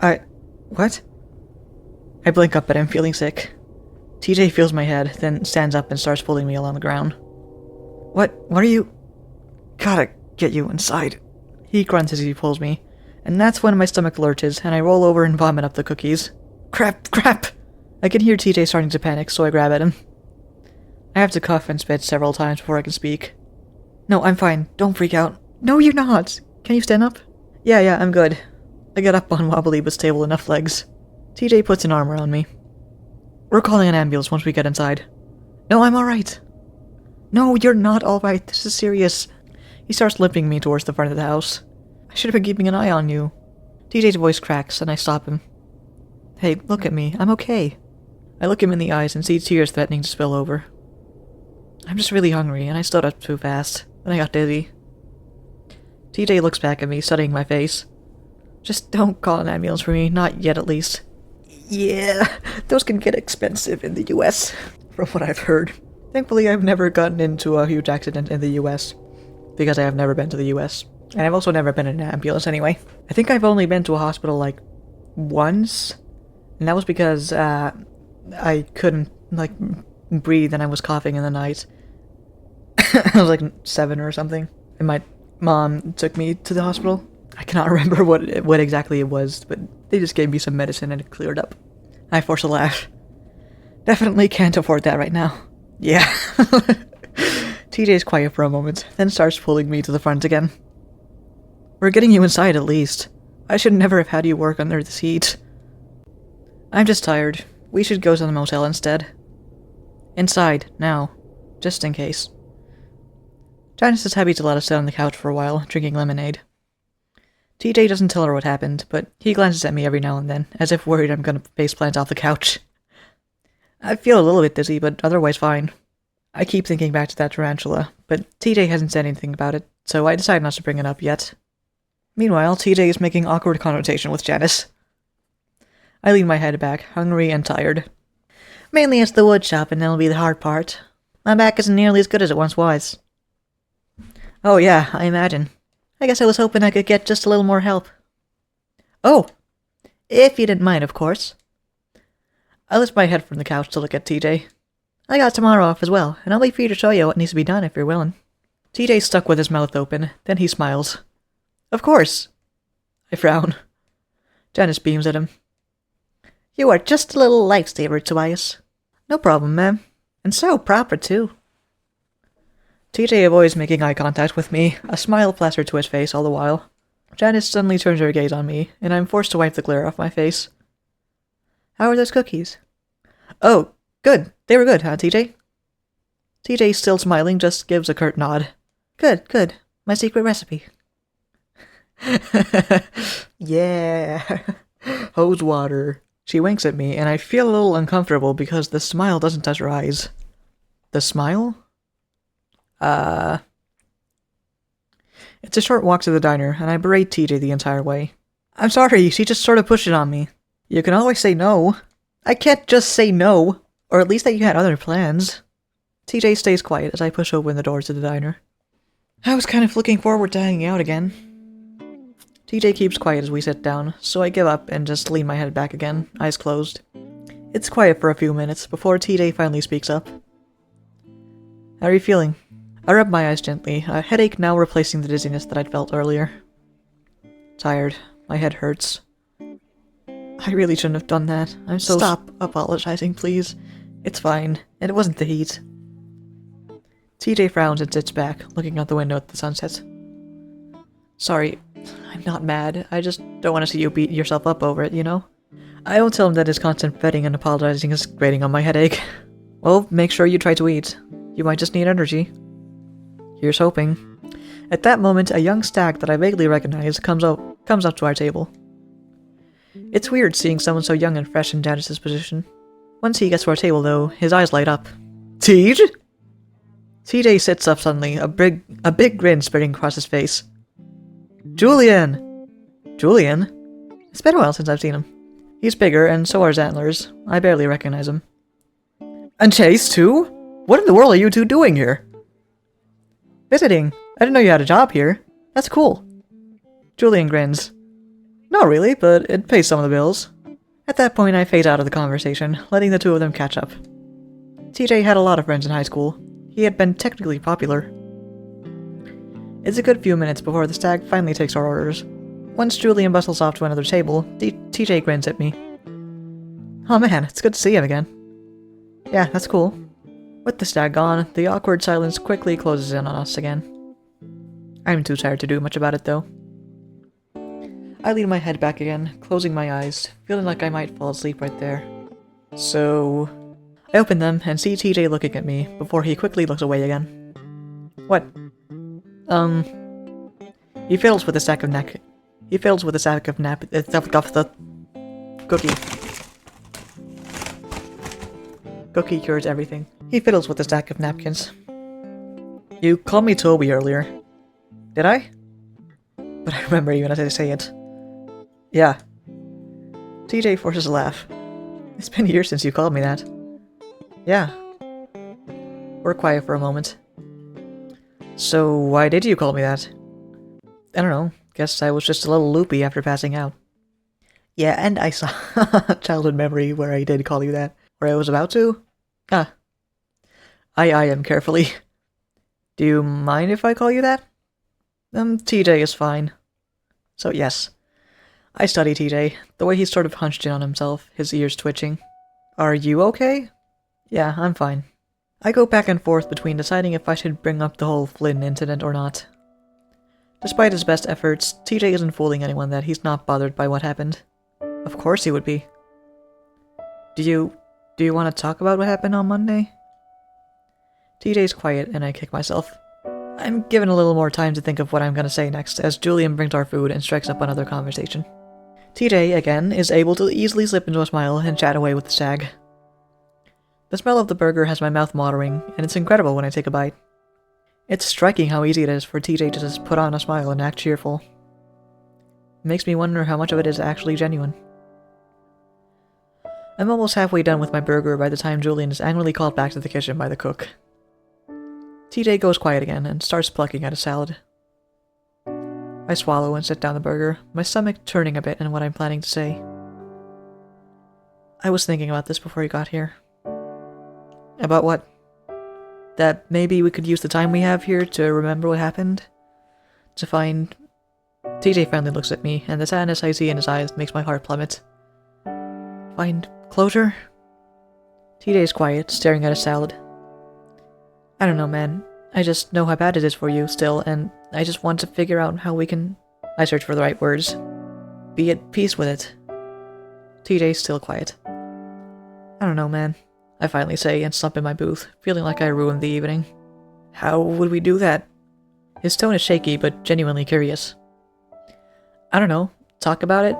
What? I blink up at him, feeling sick. TJ feels my head, then stands up and starts pulling me along the ground. What are you? Gotta get you inside. He grunts as he pulls me, and that's when my stomach lurches, and I roll over and vomit up the cookies. Crap! I can hear TJ starting to panic, so I grab at him. I have to cough and spit several times before I can speak. No, I'm fine. Don't freak out. No, you're not! Can you stand up? Yeah, I'm good. I get up on wobbly but stable enough legs. TJ puts an arm around me. We're calling an ambulance once we get inside. No, I'm alright. No, you're not alright. This is serious. He starts limping me towards the front of the house. I should have been keeping an eye on you. TJ's voice cracks, and I stop him. Hey, look at me. I'm okay. I look him in the eyes and see tears threatening to spill over. I'm just really hungry, and I stood up too fast. Then I got dizzy. TJ looks back at me, studying my face. Just don't call an ambulance for me. Not yet, at least. Yeah, those can get expensive in the US, from what I've heard. Thankfully, I've never gotten into a huge accident in the US, because I have never been to the US. And I've also never been in an ambulance anyway. I think I've only been to a hospital, like, once, and that was because, I couldn't, like, breathe and I was coughing in the night. I was like 7 or something, and my mom took me to the hospital. I cannot remember what exactly it was, but they just gave me some medicine and it cleared up. I forced a laugh. Definitely can't afford that right now. Yeah. TJ's quiet for a moment, then starts pulling me to the front again. We're getting you inside at least. I should never have had you work under this heat. I'm just tired. We should go to the motel instead. Inside, now. Just in case. Janice is happy to let us sit on the couch for a while, drinking lemonade. TJ doesn't tell her what happened, but he glances at me every now and then, as if worried I'm gonna faceplant off the couch. I feel a little bit dizzy, but otherwise fine. I keep thinking back to that tarantula, but TJ hasn't said anything about it, so I decide not to bring it up yet. Meanwhile, TJ is making awkward conversation with Janice. I lean my head back, hungry and tired. Mainly it's the wood shop, and that'll be the hard part. My back isn't nearly as good as it once was. Oh yeah, I imagine. I guess I was hoping I could get just a little more help. Oh! If you didn't mind, of course. I lift my head from the couch to look at TJ. I got tomorrow off as well, and I'll be free to show you what needs to be done if you're willing. TJ's stuck with his mouth open, then he smiles. Of course! I frown. Janice beams at him. You are just a little lifesaver, Tobias. No problem, ma'am. And so proper, too. TJ avoids making eye contact with me, a smile plastered to his face all the while. Janice suddenly turns her gaze on me, and I'm forced to wipe the glare off my face. How are those cookies? Oh, good. They were good, huh, TJ? TJ, still smiling, just gives a curt nod. Good. My secret recipe. Yeah. Hose water. She winks at me, and I feel a little uncomfortable because the smile doesn't touch her eyes. The smile? It's a short walk to the diner, and I berate TJ the entire way. I'm sorry, she just sort of pushed it on me. You can always say no. I can't just say no. Or at least that you had other plans. TJ stays quiet as I push open the doors to the diner. I was kind of looking forward to hanging out again. TJ keeps quiet as we sit down, so I give up and just lean my head back again, eyes closed. It's quiet for a few minutes before TJ finally speaks up. How are you feeling? I rub my eyes gently, a headache now replacing the dizziness that I'd felt earlier. Tired. My head hurts. I really shouldn't have done that. I'm so— Stop apologizing, please. It's fine. It wasn't the heat. TJ frowns and sits back, looking out the window at the sunset. Sorry, I'm not mad. I just don't want to see you beat yourself up over it, you know? I don't tell him that his constant fretting and apologizing is grating on my headache. Well, make sure you try to eat. You might just need energy. Here's hoping. At that moment, a young stag that I vaguely recognize comes up to our table. It's weird seeing someone so young and fresh in Janice's position. Once he gets to our table, though, his eyes light up. Tej? TJ sits up suddenly, a big grin spreading across his face. Julian! Julian? It's been a while since I've seen him. He's bigger, and so are his antlers. I barely recognize him. And Chase, too? What in the world are you two doing here? Visiting. I didn't know you had a job here. That's cool. Julian grins. Not really, but it pays some of the bills. At that point, I phase out of the conversation, letting the two of them catch up. TJ had a lot of friends in high school. He had been technically popular. It's a good few minutes before the stag finally takes our orders. Once Julian bustles off to another table, TJ grins at me. Oh man, it's good to see him again. Yeah, that's cool. With the stag gone, the awkward silence quickly closes in on us again. I'm too tired to do much about it though. I lean my head back again, closing my eyes, feeling like I might fall asleep right there. So... I open them and see TJ looking at me before he quickly looks away again. What? He fiddles with a sack of cookie. Cookie cures everything. He fiddles with a stack of napkins. You called me Toby earlier. Did I? But I remember you when I say it. Yeah. TJ forces a laugh. It's been years since you called me that. Yeah. We're quiet for a moment. So, why did you call me that? I don't know. Guess I was just a little loopy after passing out. Yeah, and I saw a childhood memory where I did call you that. Where I was about to? Ah. I eye him carefully. Do you mind if I call you that? TJ is fine. So, yes. I study TJ, the way he's sort of hunched in on himself, his ears twitching. Are you okay? Yeah, I'm fine. I go back and forth between deciding if I should bring up the whole Flynn incident or not. Despite his best efforts, TJ isn't fooling anyone that he's not bothered by what happened. Of course he would be. Do you want to talk about what happened on Monday? TJ's quiet and I kick myself. I'm given a little more time to think of what I'm gonna say next as Julian brings our food and strikes up another conversation. TJ, again, is able to easily slip into a smile and chat away with the stag. The smell of the burger has my mouth watering, and it's incredible when I take a bite. It's striking how easy it is for TJ to just put on a smile and act cheerful. It makes me wonder how much of it is actually genuine. I'm almost halfway done with my burger by the time Julian is angrily called back to the kitchen by the cook. TJ goes quiet again and starts plucking at a salad. I swallow and set down the burger, my stomach turning a bit in what I'm planning to say. I was thinking about this before you got here. About what? That maybe we could use the time we have here to remember what happened? To find... TJ finally looks at me, and the sadness I see in his eyes makes my heart plummet. Find closure? TJ's quiet, staring at his salad. I don't know, man. I just know how bad it is for you still, and I just want to figure out how we can... I search for the right words. Be at peace with it. TJ's still quiet. I don't know, man. I finally say and slump in my booth, feeling like I ruined the evening. How would we do that? His tone is shaky, but genuinely curious. I don't know. Talk about it?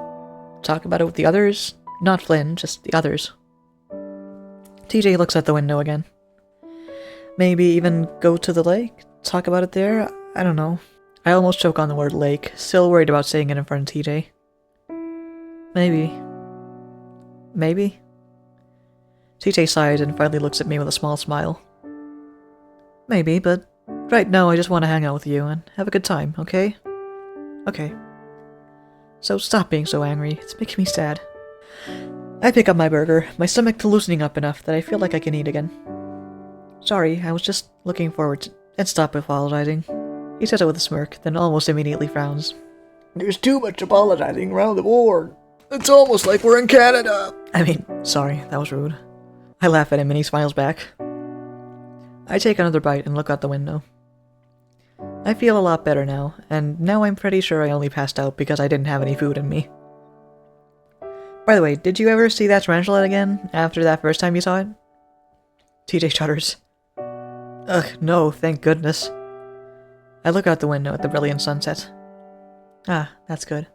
Talk about it with the others? Not Flynn, just the others. TJ looks at the window again. Maybe even go to the lake? Talk about it there? I don't know. I almost choke on the word lake, still worried about saying it in front of TJ. Maybe. Maybe? TJ sighs and finally looks at me with a small smile. Maybe, but right now I just want to hang out with you and have a good time, okay? Okay. So stop being so angry, it's making me sad. I pick up my burger, my stomach loosening up enough that I feel like I can eat again. Sorry, I was just looking forward to... And stop apologizing. He says it with a smirk, then almost immediately frowns. There's too much apologizing around the board. It's almost like we're in Canada. I mean, sorry, that was rude. I laugh at him and he smiles back. I take another bite and look out the window. I feel a lot better now, and now I'm pretty sure I only passed out because I didn't have any food in me. By the way, did you ever see that tarantula again after that first time you saw it? TJ shudders. Ugh, no, thank goodness. I look out the window at the brilliant sunset. Ah, that's good.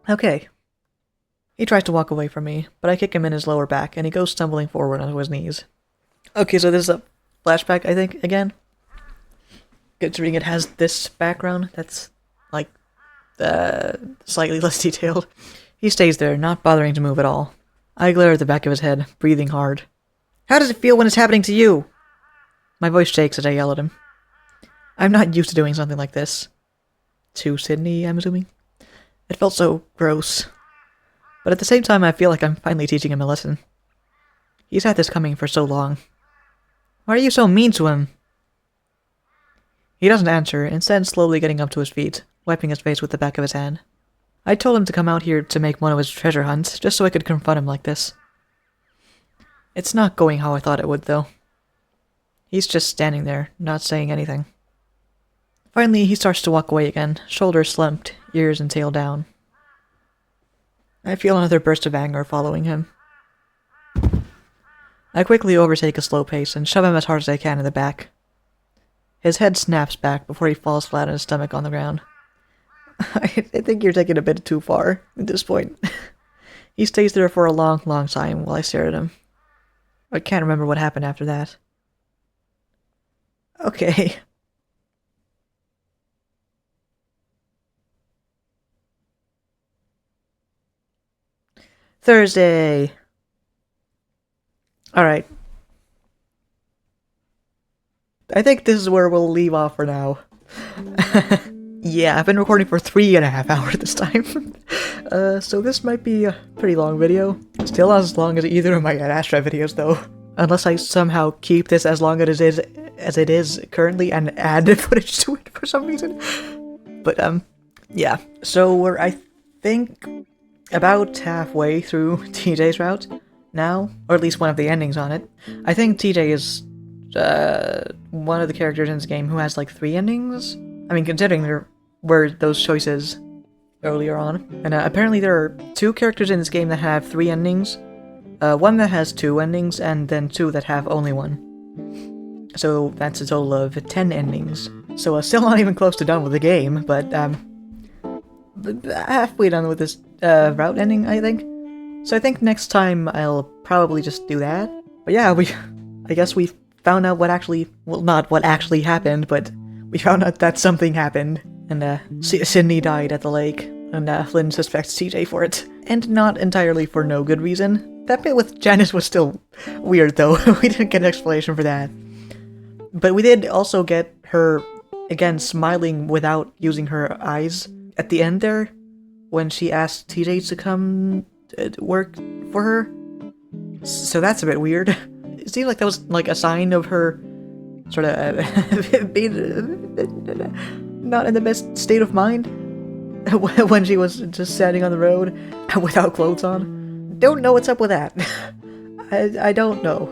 Okay. He tries to walk away from me, but I kick him in his lower back, and he goes stumbling forward onto his knees. Okay, so this is a flashback, I think, again. Considering it has this background that's, like, slightly less detailed. He stays there, not bothering to move at all. I glare at the back of his head, breathing hard. How does it feel when it's happening to you? My voice shakes as I yell at him. I'm not used to doing something like this. To Sydney, I'm assuming? It felt so gross. But at the same time, I feel like I'm finally teaching him a lesson. He's had this coming for so long. Why are you so mean to him? He doesn't answer, instead slowly getting up to his feet, wiping his face with the back of his hand. I told him to come out here to make one of his treasure hunts, just so I could confront him like this. It's not going how I thought it would, though. He's just standing there, not saying anything. Finally, he starts to walk away again, shoulders slumped, ears and tail down. I feel another burst of anger following him. I quickly overtake a slow pace and shove him as hard as I can in the back. His head snaps back before he falls flat on his stomach on the ground. I think you're taking a bit too far at this point. He stays there for a long, long time while I stare at him. I can't remember what happened after that. Okay. Thursday. Alright. I think this is where we'll leave off for now. Yeah, I've been recording for 3.5 hours this time. So this might be a pretty long video. Still not as long as either of my Astra videos, though. Unless I somehow keep this as long as it is currently and add the footage to it for some reason. But, yeah. So we're, I think, about halfway through TJ's route now. Or at least one of the endings on it. I think TJ is, one of the characters in this game who has, like, 3 endings? I mean, considering there were those choices earlier on. And apparently there are 2 characters in this game that have 3 endings. One that has 2 endings, and then 2 that have only 1. So that's a total of 10 endings. So still not even close to done with the game, but halfway done with this route ending, I think. So I think next time I'll probably just do that. But yeah, I guess we found out what actually, well, not what actually happened, but we found out that something happened, and Sydney died at the lake, and Flynn suspects TJ for it. And not entirely for no good reason. That bit with Janice was still weird, though. We didn't get an explanation for that. But we did also get her, again, smiling without using her eyes at the end there, when she asked TJ to come work for her. So that's a bit weird. It seemed like that was like a sign of her sort of being not in the best state of mind when she was just standing on the road without clothes on. Don't know what's up with that. I don't know,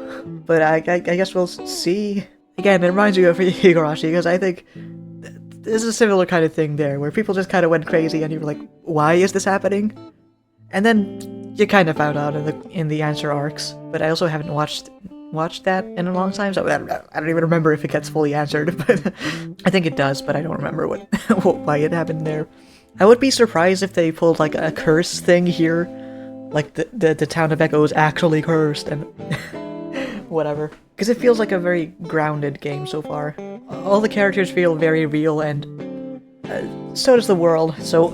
but I guess we'll see. Again, it reminds me of Higurashi, because I think this is a similar kind of thing there, where people just kind of went crazy and you were like, why is this happening? And then you kind of found out in the answer arcs, but I also haven't watched that in a long time, so I don't even remember if it gets fully answered, but I think it does, but I don't remember why it happened there. I would be surprised if they pulled like a curse thing here, like the town of Echo is actually cursed and whatever. Because it feels like a very grounded game so far. All the characters feel very real, and so does the world, so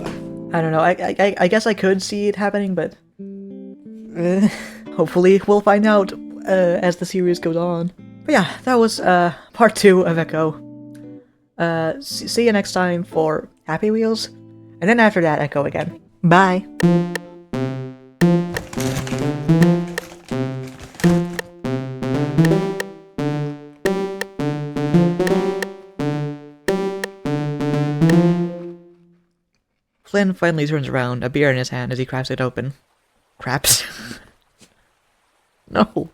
I don't know, I guess I could see it happening, but hopefully we'll find out as the series goes on. But yeah, that was part 2 of Echo. See you next time for Happy Wheels, and then after that, Echo again. Bye! Flynn finally turns around, a beer in his hand as he cracks it open. Craps? No.